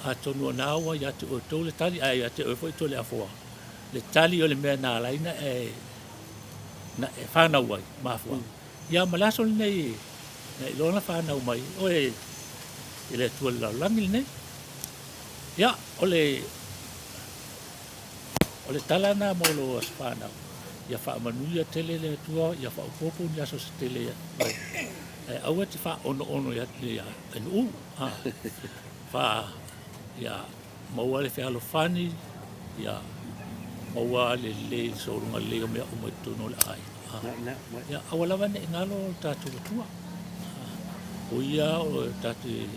a tonu o nāua, ia te o tau le tali, ai a te o fwoi to le afoa. Le tali o le mea nā laina e whanau ai, mafuanga. Ia ma le aso le nei, nei lona whanau mai, o e le tua lau langi le nei. Ia, o le talana mo lo as whanau. Ia whaamanuia tele le tua, ia whaupopo ni aso se tele ia. Aua te wha ono ia ia anu. Wha ia maua le whialo whani, ia maua le sorunga leo mea o mai tono le ai. Ia awa lawa ne ngalo tātua tua. O ia o tātu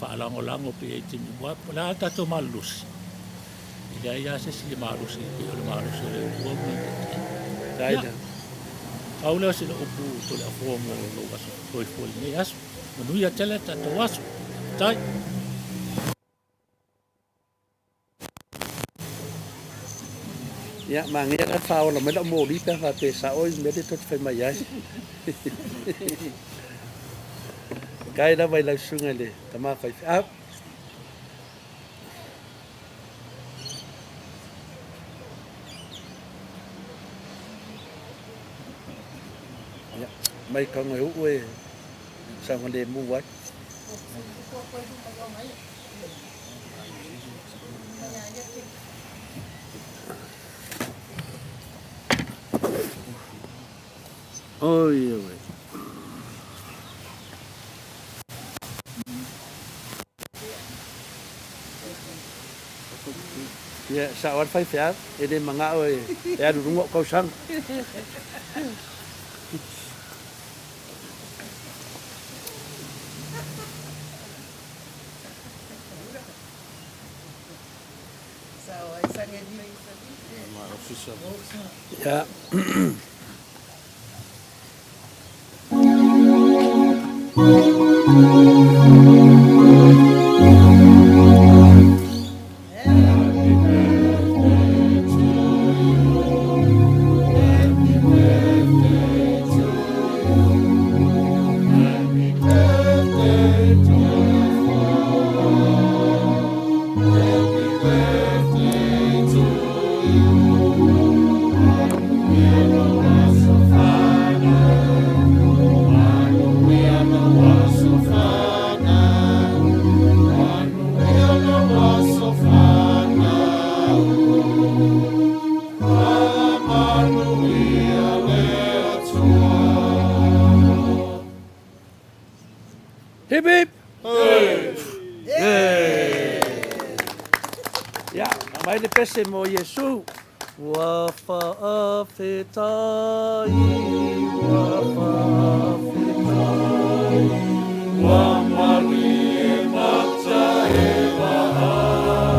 whaalango pe e timi mua, la tātua malusi. Ia ia se si le malusi, pe o le malusi le ua mea. Ia. Au leo se le opu to le afoa mo lo waso toi fo le aso. Manuia tele tātua waso. Tai. Ia, ma ngia ka whao la mela mo li pe te sa oi me te tot whai mai ai. Kai na mai lau sunga le, ta ma whai whai. Ia, mai ka ngai ue, sa ngale mu wai. Oi, oi. Ya, sa wan fai fiat, ele manga oi. Ya du ngok kau sang. Ya. Hip hip. Ja, mai le pese mo Yesu. Wa fa afetai, wa fa afetai, wa mari mata eva ai,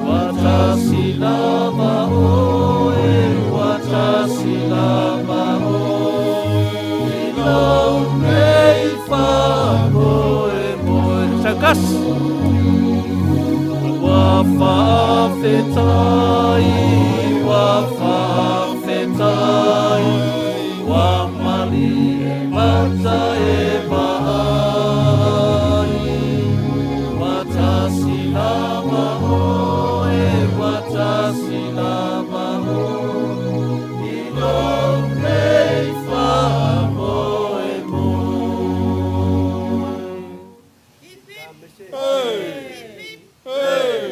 wa tasilama oe, wa tasilama oe, ilau mei fa moe moe. Sakas. Wafafetai, wafafetai, wamali mata eba ai, watasilama oe, watasilama oe, ilong meifa moe moe. Hey! Hey!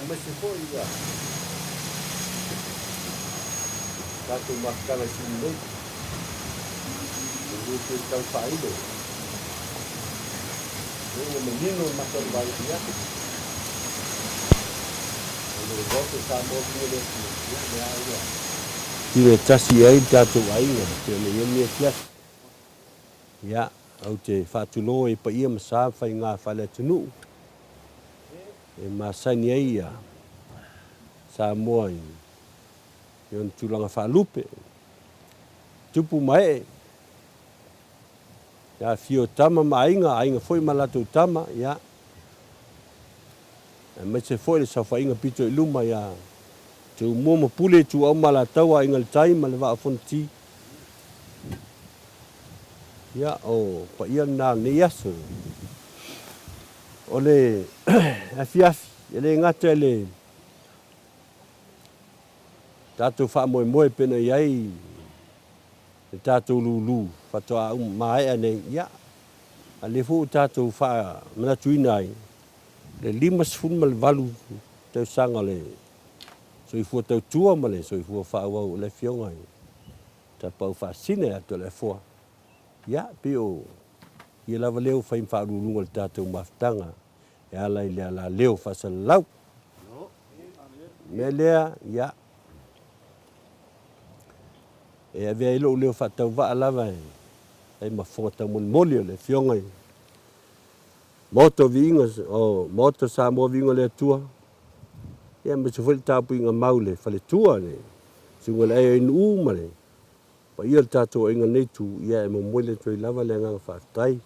mas se foi ia. Satu makan sini. Itu kita faedah. Ini menino makan balik ya. Kalau bos sama punya ya. Tira tasi ai tatu ai nga te le ye tia ya au te fatulo e pa ia masa fai nga fale tunu e masani ai ya sa moi yon tulanga fa lupe tupu mai ya fio tama mai nga foi malatu tama ya me se foi sa fai nga pito luma ya tu mo pule tu au mala tawa ingal tai mal va fonti ya o pa ia na ne yaso ole afiaf ele ngata le tatu fa mo pena yai tatu lulu fa to mai ane ya ale fu tatu fa mana tuinai le limas fun mal valu te sangale so i fua tau tua male, so i fua whaawau le fiongai. Ta pau whaasine ato le fua. Ia, pio, i lava leo whaim whaarurunga le tātou maftanga. E ala i lea la leo whasalau. Me lea, ia. E avea ilo leo whaatau waa lava e. Ei mafonga tau moli o le fiongai. Moto vinga, moto sa mo vinga le tua. Ya me se foi tapu inga maule fale tua ne sunga le in male pa ia tato inga netu ia e mo mole toi lava le nga fa tai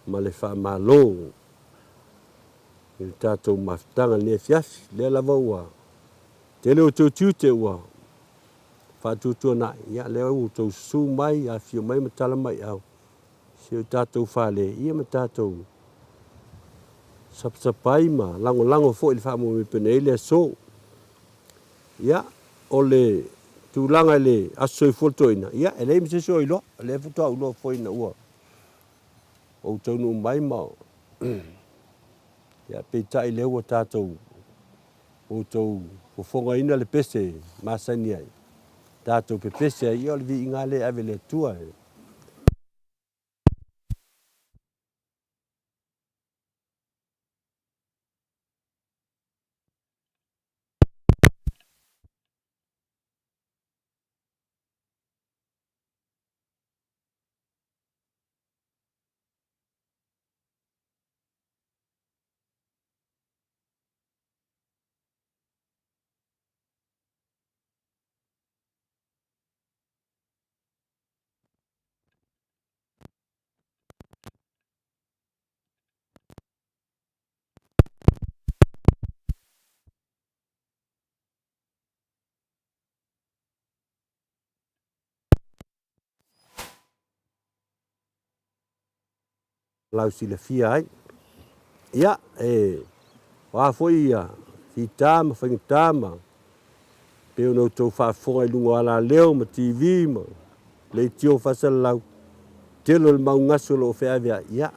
male fa malo il tato maftanga ne fiaf le lava wa tele o tu te wa fa tu na ia le o to su mai a fio mai matala mai au se tato fale ia me tato sapai ma lango fo il famo me penele so ya ole tu langa le aso fotoina ya ele me so ilo le foto ulo foina ua o tonu mai ma ya peta ile o tato o to fo fonga ina le pese masani ai tato pe pese ia le vi ngale avele tua lau sila fia ai ia wa foi ia fitama fingtama pe no to fa foi lungo ala leo ma tv ma le tio fa lau telo mau ngaso lo fe avia ia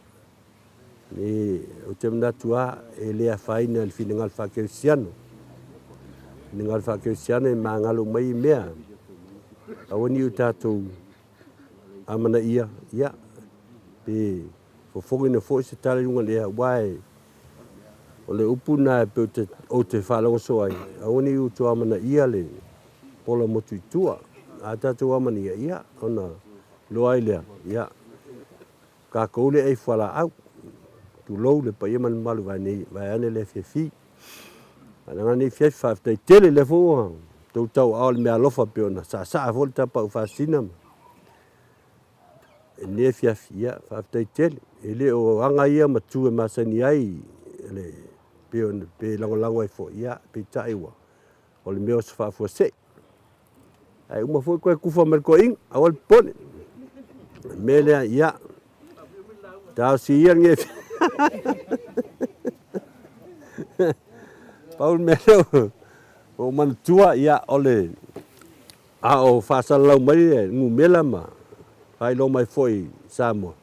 ni o temna tua ele a faina il final fa cristiano ningal fa cristiano e mangalo mai mea awani utato amana ia pe fo fongi na fo se tale lunga le wai o le upuna pe o te whalongo so ai awani u to amana ia le pola motu tua a tatu amana ia ona lo ai lea ia ka koule ai whala au tu lou le pa iaman malu vai ane le fi ana ni fi fa te tele le fo tau au me alofa pe ona sa volta pa fasina ne fiafia faafetaitele ele o anga ia matu e masani ai ele pe lango ai fo ia pe taiwa o le meo se faafuase ai uma foi koe kufa merkoing awal pone mele ia tau si ia nge Paul mele o mantua ia ole a o fasalau mai ngumela ma ai lo mai foi Samoa.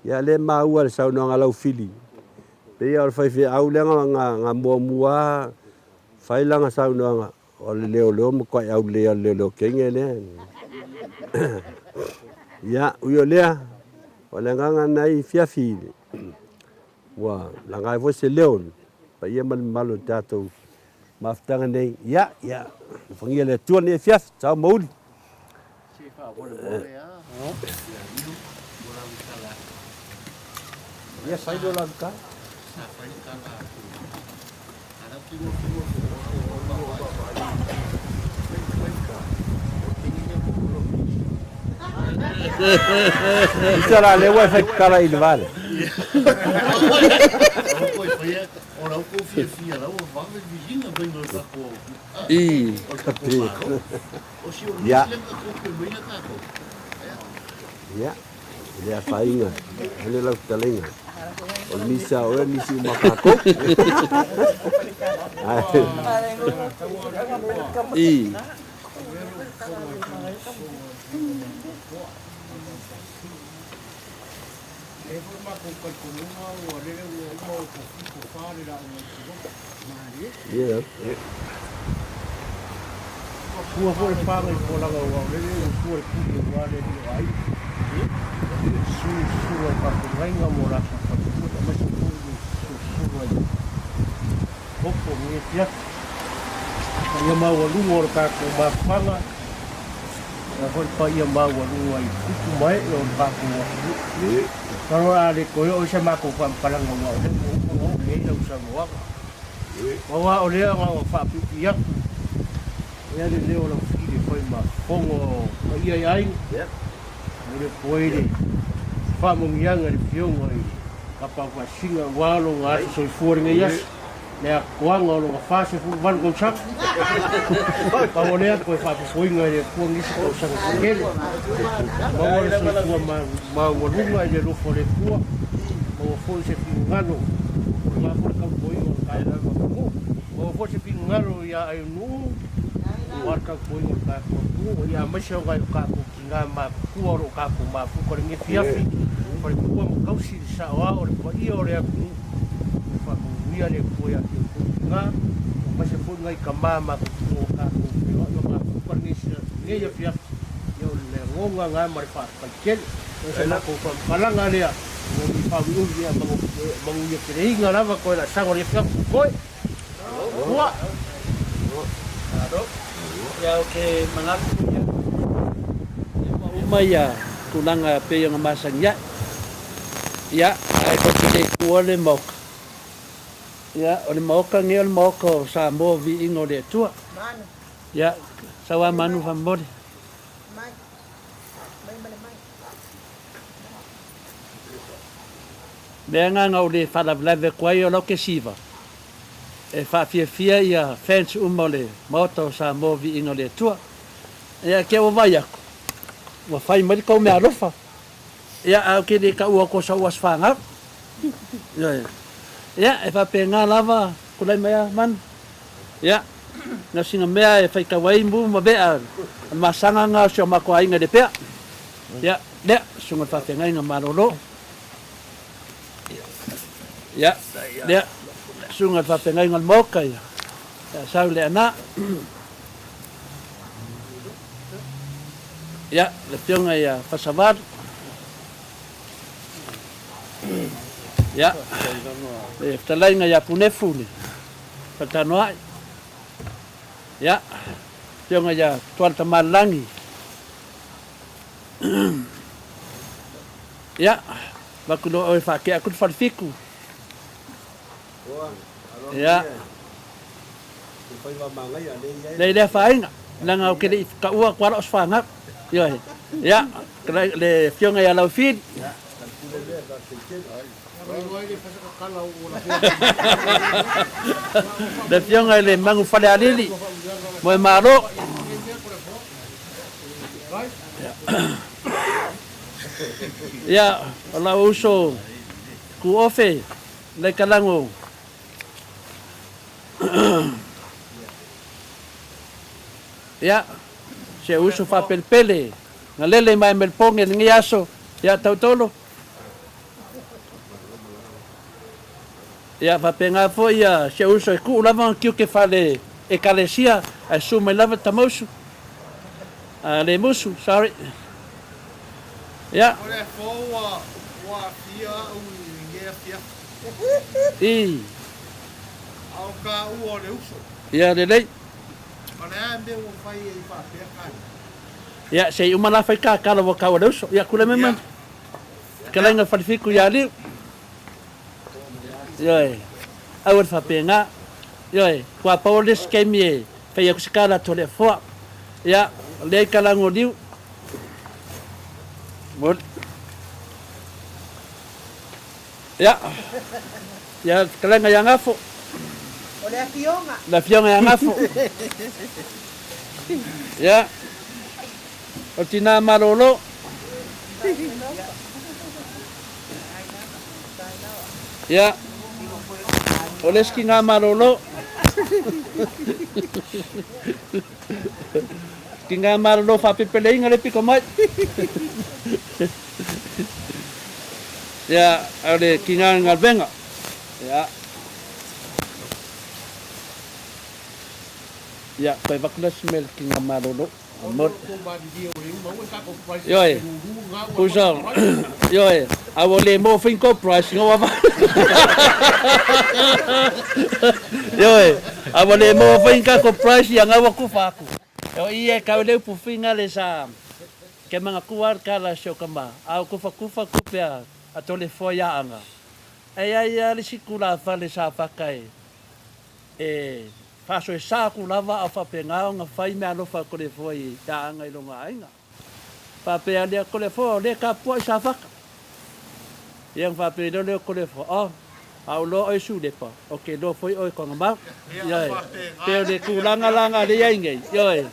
Ya le maua le sauna ngalau fili. Pe o fai fe au lenga nga mua fai langa sau no o le leo mo ko au leo kenge le. Ya uyo lea o le nganga nai fiafi. Wa langa fo se leon. Pa ia malo tatou maftanga nei ya fangia le tuan e fiaf tau mauli. Ya sai do langka. Será le wifi cara il vale. Ora o fia lá, o vamos vizinho bem no saco. Ya. Ya. Dia fainga. Ele lau talenga. O misa o misi makako. Yeah. Kua foi paga ko la ga wa le ko ku wa le ni ai. Su ka ko renga mora ka ko ta ma su wa. Popo ni ya. Ya ma wa lu mor ka ko ba panga. Ya ko pa ya ma wa lu ai ku mai o ba ko wa. Kalau ada koyo saya maku palang ngomong, ini dah usah ngomong. Bawa oleh orang apa piak, ya dia orang fikir koi mak, kongo, iya aing, boleh koi deh. Pak mengiang ada piong koi, kapal singa walau ngas soi furing ayas, dia kuang walau ngafas fuban konsak. Kalau dia koi papi koi ngai kuang ni sekau sang kiri. Bawa soi kuang mau warunga dia lu fore kuang, bawa fore sepingano, bawa fore kau koi ngai dah bawa. Bawa fore sepingano ya ayunu, warga koi ngai kau ya masih ngai kau kinga ma kuang kau ma kau ni fiafi, kau kuang kau si sawa orang kau iya orang aku, pakai dia ni koi aku kinga, masih pun ngai kamama kau kau ni ya fiafi. Yo le ngonga nga marifa kalkel sa ko palang alia mo pabu dia manguya kiri ngala ba ko la sango le fiak ko wa ya oke mangaku ya umaya tunanga pe yang masang ya ai ko te kuole mok ya ole moka ngel moko sa mo vi ingo de tua ya sawa manu famode Benga ngau le fala blave kwai o loke siva. E fa fia ia fence umole moto sa movi ino le tua. Ia ke o vai ako. Wa fai mai ko me arofa. Ia au ke de ka u ko sa was fanga. Ia e fa penga lava kulai mai man. Ia na singa mea e fai ka wai mbu ma bea. Masanga nga so mako ainga de pe. Ia le sunga fa penga nga marolo. Ya, dia sungai papengai ngal moka ya. Sau le ana. Ya, le piong ya pasabar. Ya. Talai ya punefu ni. Patanoa. Ya. Piong ya tuan tamalangi. Ya. Bakulo oi fake aku farfiku. Ya. Đây đây phải là ngau cái đi cậu qua đó phang hấp rồi ya cái để phiêu ngày lâu phít để phiêu ngày để mang pha đá đi mời mà đó ya là uso cu ofe lấy cái lango ya se uso fa pelpele ngalele mai melponge ngiaso ya tautolo Ia whapenga fo ia se uso e ku lava kiu ke whale e kalesia e su mai lava tamosu. Le musu, sorry. Ia. Ore fo wa fia u nge fia. I. Au ka u o le uso. Ia le lei. Mana me o fai e fa pe ka. Ia se umana fai ka kala wa ka o le uso. Ia kule me man. Kalenga whalifiku ia liu. Ioi, awal whapenga. Ioi, kua paulis kei mie, whai aku sikala tole fua. Ia, lei kalango liu. Mol. Ia. Ia, kalenga yang ngafo. O le fionga. La fionga yang ngafo. Ia. O tina malolo. Ia. Oles ki ngā marolo. Ki ngā marolo whapepelei ngā le piko mai. Ia, ole ki ngā venga. Ia. Ia, koe wakula smell ki ngā marolo. Mot. Ioi. Pusong. Ioi. Awo le mo finko price ngo wa. Ioi. Awo le mo finka ko price yang awa ku faku. Yo ie ka le pu finga le sa. Ke manga kuar kala sho kama. Au ku fa ku pea atole fo ya anga. Ai le sikula fa le sa fakai. Faso e sa ku lava a whapenga o ngā whai mea lofa ko le foi ta anga i longa ainga. Whapea lea ko le fo, le ka pua i sa whaka. Iang whapea lea ko le fo, au lo oi su le pa, ok, lo foi oi ko ngā mau. Ioi, peo le ku langa le iangei, ioi.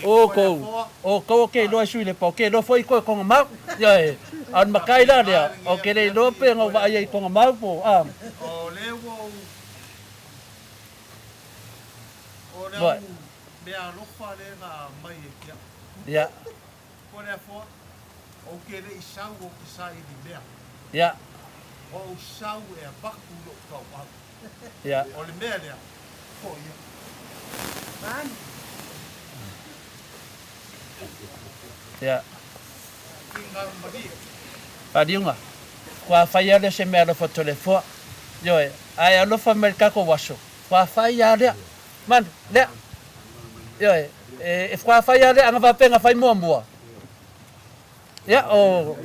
O kou, ok, lo oi su le pa, ok, lo foi ko ngā mau. Ioi, au makai la lea, ok, le lo pe ngā wa ai ko ngā mau po, O le wo Right. Mea lofa le ngā mai e kia. Ia. Kone a fua, o ke re i sau o ki sa i ni mea. Ia. O sau e a baku lo kau au. Ia. O le mea lea, ko ia. Mani. Ia. Ki ngā maria. Padiunga. Kua whai ale se mea lofa tole fua. Ioi, ai alofa merkako waso. Kua whai ale. Man, lea. Ioi, e wha whai ale anga wapenga whai mua. Ia, o...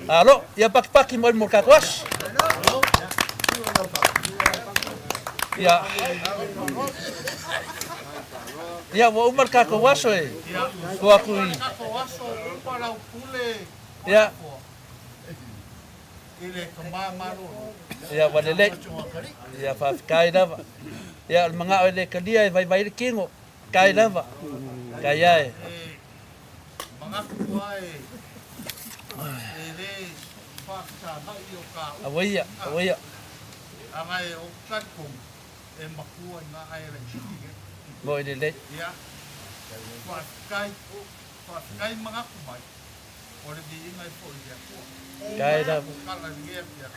Alo, ia paki mo mo kakwas. Ia. Ia, wa umar kako waso e. Kua kui. Kako waso, uparau pule. Ia. Ile kamamaro. Ia, walele. Ia, whawhikai lava. Ia, mga o le kalia e vai kingo. Kai lava. Kai ai. Mga kua e le whakata hai o ka upa. Awia. Anga e o kakong e makua ngā aere shige. Mo i le. Ia. Whaskai mga kumai. O le di ingai po i a kua. Kai lava. Kala ngea pia.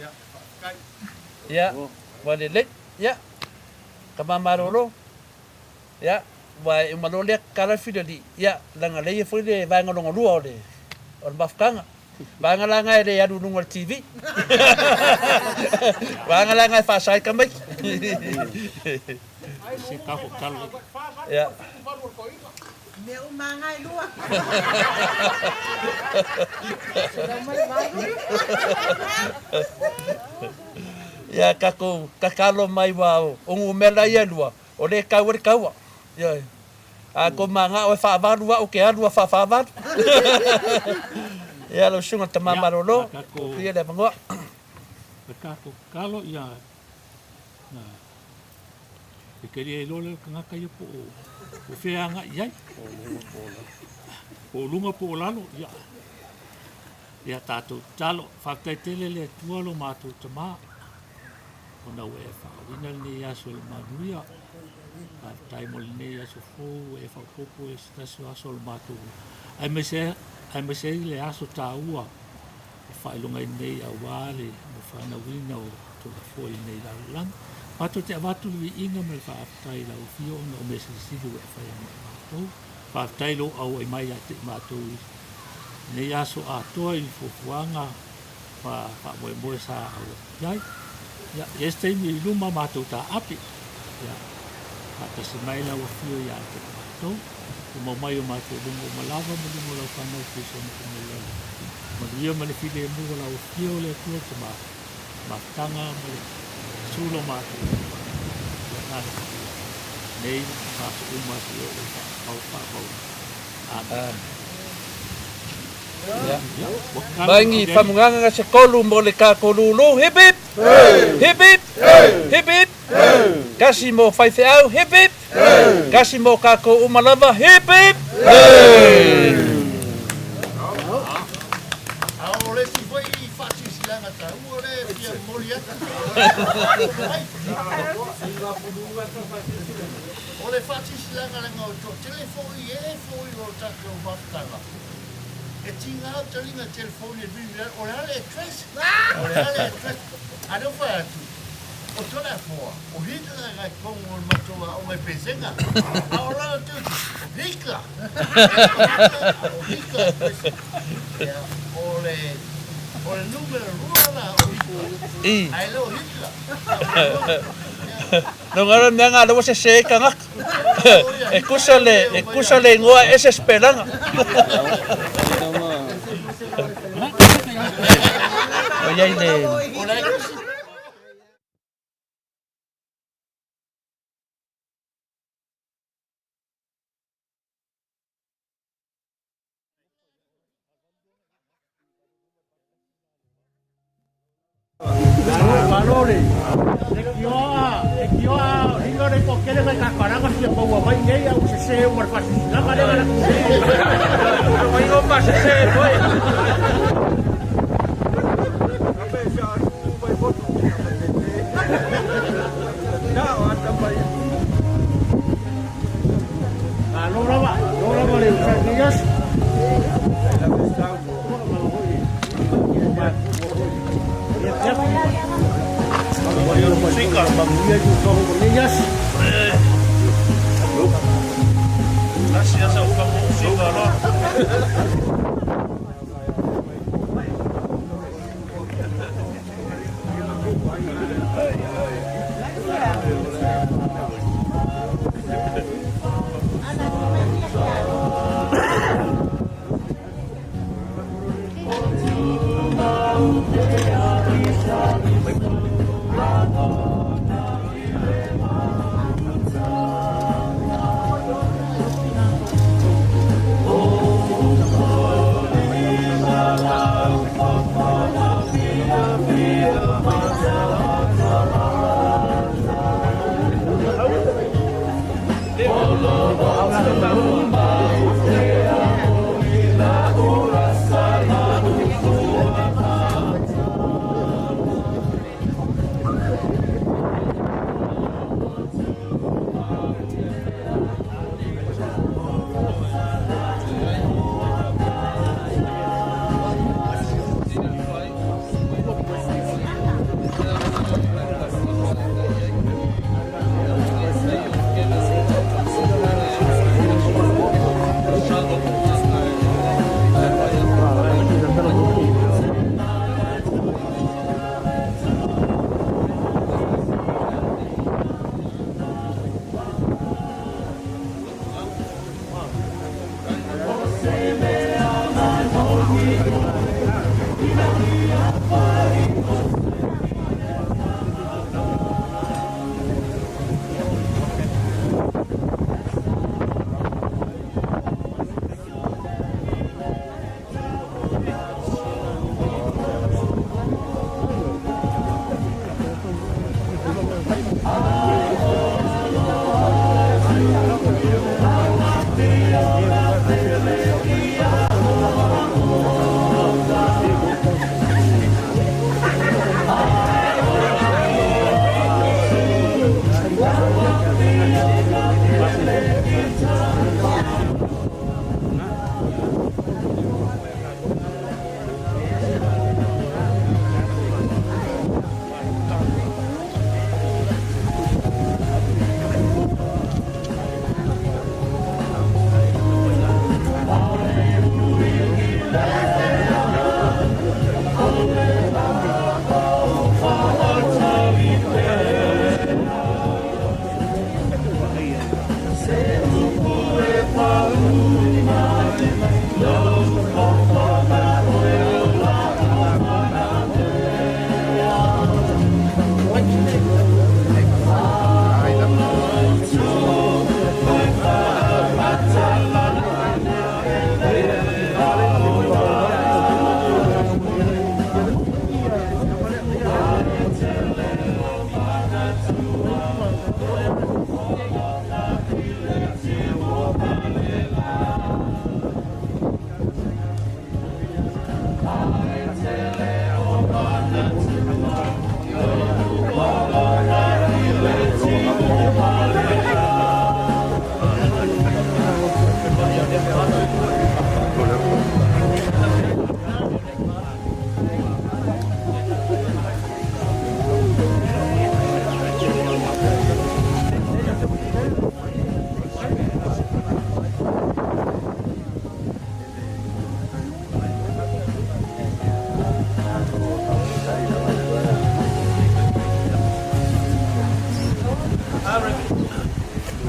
Ia, whaskai. Ia, walele. Ia. Kamamarolo. Ia. Wai umalole kala fideli. Ia, langa leia foi le vai ngalonga lua o le. O le mafkanga. Vai ngalanga e le adu nunga TV. Vai ngalanga e whasai kamai. Se kako kalo. Ia. Me o mangai lua. Ia kako kakalo mai wa o ngumela ia lua. O le kaua. Ia. A ko manga o whaavaru wa o ke alua whaavaru. Ia lo sunga tamamarolo. Ia le pangoa. Kako kalo ia. E keri e lole ka ngaka ia po o whianga iai. O lunga po o lalo ia. Ia tātou talo, whaktai tele le tualo mātou te mā. O nau e whakawina le aso le manuia. Ka taimo le ne aso fōu e whakapopo e stasi aso le mātou. Ai me se le aso tā ua. O whailunga i nei a wāle, o whanawina o mātou la fōi nei la lang. Mātou te avatu lui inga mai whaaftai la o fio na o mesa sidu e whai ana mātou. Whaaftai lo au ai mai a te mātou i. Nei aso a toa i fufuanga pa moe moe sa au iai. Ya, este mi luma mātou ta api. Ya, hata se mai la o fio i a te mātou. Ko mai o mātou lungo malava mo lungo lau whanau ki sona ki me lele. Ma lia ma le fide e mua lau fio le kua te ma tanga ma le sulo mātou. Ya nana. Nei mātou umasi o au whapau. Amen. Maingi whamunganga se kolu mo le ka kolulu. Hip hip! Hip hip! Hip hip! Kasi mo whaife au. Hip hip! Kasi mo ka ko umalava. Hip hip! Ole si foi fácil silanga ta. Ole dia molia. Ole fácil silanga nga o telefone e foi o ta ko bastava. E tinha o telinga telefone vivia. Ole ale tres. Ole ale tres. A não foi assim. O telefone. O Hitler ga com o matua o pesenga. A ola tu. O Hitler. O Hitler. Ole número ruala o Hitler. Ai lo Hitler. No ngara nanga lo se se kanga. Escúchale ngoa esa esperanza. Oye ile Valore. E kioa, ringo re kokele mai kakaranga si ko mai nei au se o marfasi. Na kale na. Mai o pa se foi. Lora le usanias. Música, gracias a una música, ¿no?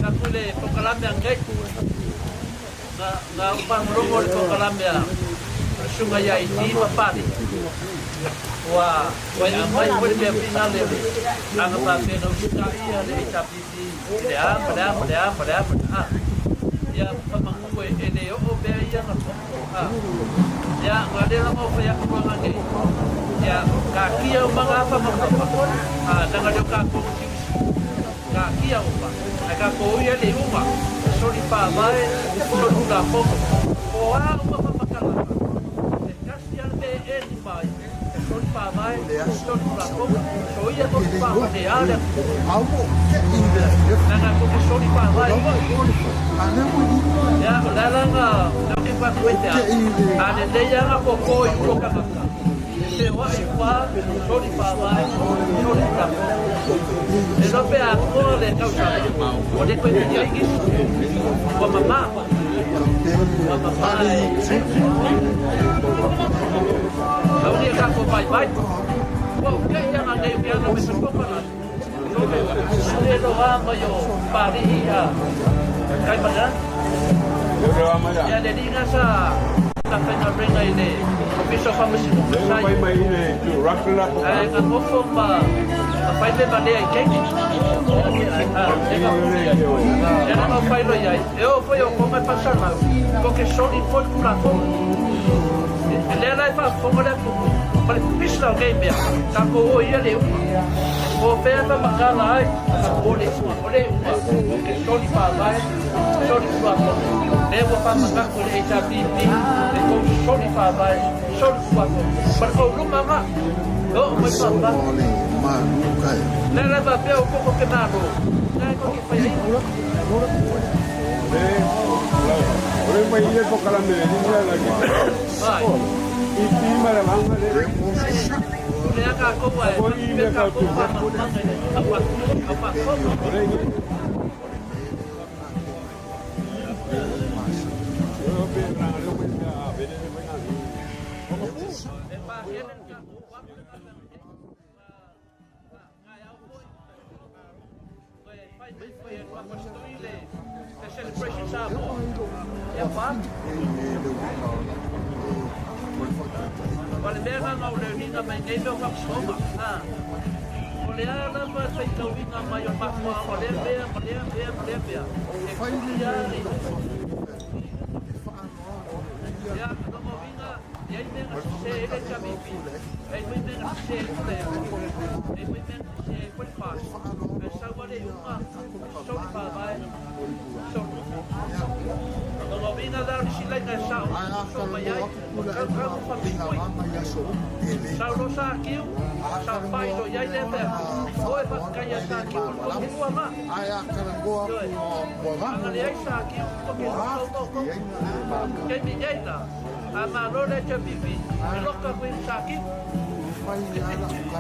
na kule pokalame angai na upamrongo le pokalame sunga ya iti papani wa amai pole me pina le anga pa pe no kita ia le tapiti le pada ya pamangku ene o be ia na ya ngade la mo ya ko ngai ya ka kia mga pa nanga de ka ko ka kia upa ka ko ia le upa sori pa vai ko la po o a upa pakala kasi al be en vai sori pa vai sori la po so ia ko pa de ala au ke inda nanga ko sori pa vai ya la nga no ke pa ko te ane de ya ko ko u ka se wa igual sori pa vai sori la po e no pe a ko le causa o de ko te ai ko mama Kalau dia tak kau baik-baik, wah kaya yang ada yang lebih sempurna. Dia doa mayo pari ya, kaya mana? Ya jadi ngasa tak pernah beringa ini. Bisa kamu sih saya. Kan kau ba, apa itu balik lagi? Jangan kau fail ya. Eu foi eu como passar mal. Porque só de foi por lá. Ele lá faz como ele para pisar alguém bem. Tá com o ele o pé para marcar lá. Olhe, porque só de falar, só de falar. Eu vou para marcar com ele já pipi. Eu só de falar, só de falar. Para o rumah oh, mas papa. Nela vai ver o pouco que nada. Não é que foi aí. Ore mai ia ko kala me ni la lagi. Ai. Iti mara manga de. Le aka ko wa. Ko ni ka ko pa apa. Ore ni. Yo be na lo me na be de me na. E pa helen ka celebration sabo. Ya pa? Wala mera na ule ni na may nilo ka soma. Ah. Ole ala pa sa ikaw na mayo pa ko ole be. Ya, no mo vinga. Ya ime na se ele chabipi. Ai ime na se ele. Ai ime na se por pas. Essa wale uma. So pa vai. So. No mo vinga dar sila na sa. So vai ai. Ka pa poi. Sa lo sa kiu. Sa pai do ya ile pe. Oi pa kaya sa kiu. Ko ma. Ai a kana goa ko ma. Ani ai sa kiu. Ko. Ke mi ngeita. Ama no le che bibi. Lo ka ku sa kiu. Pai ala ka.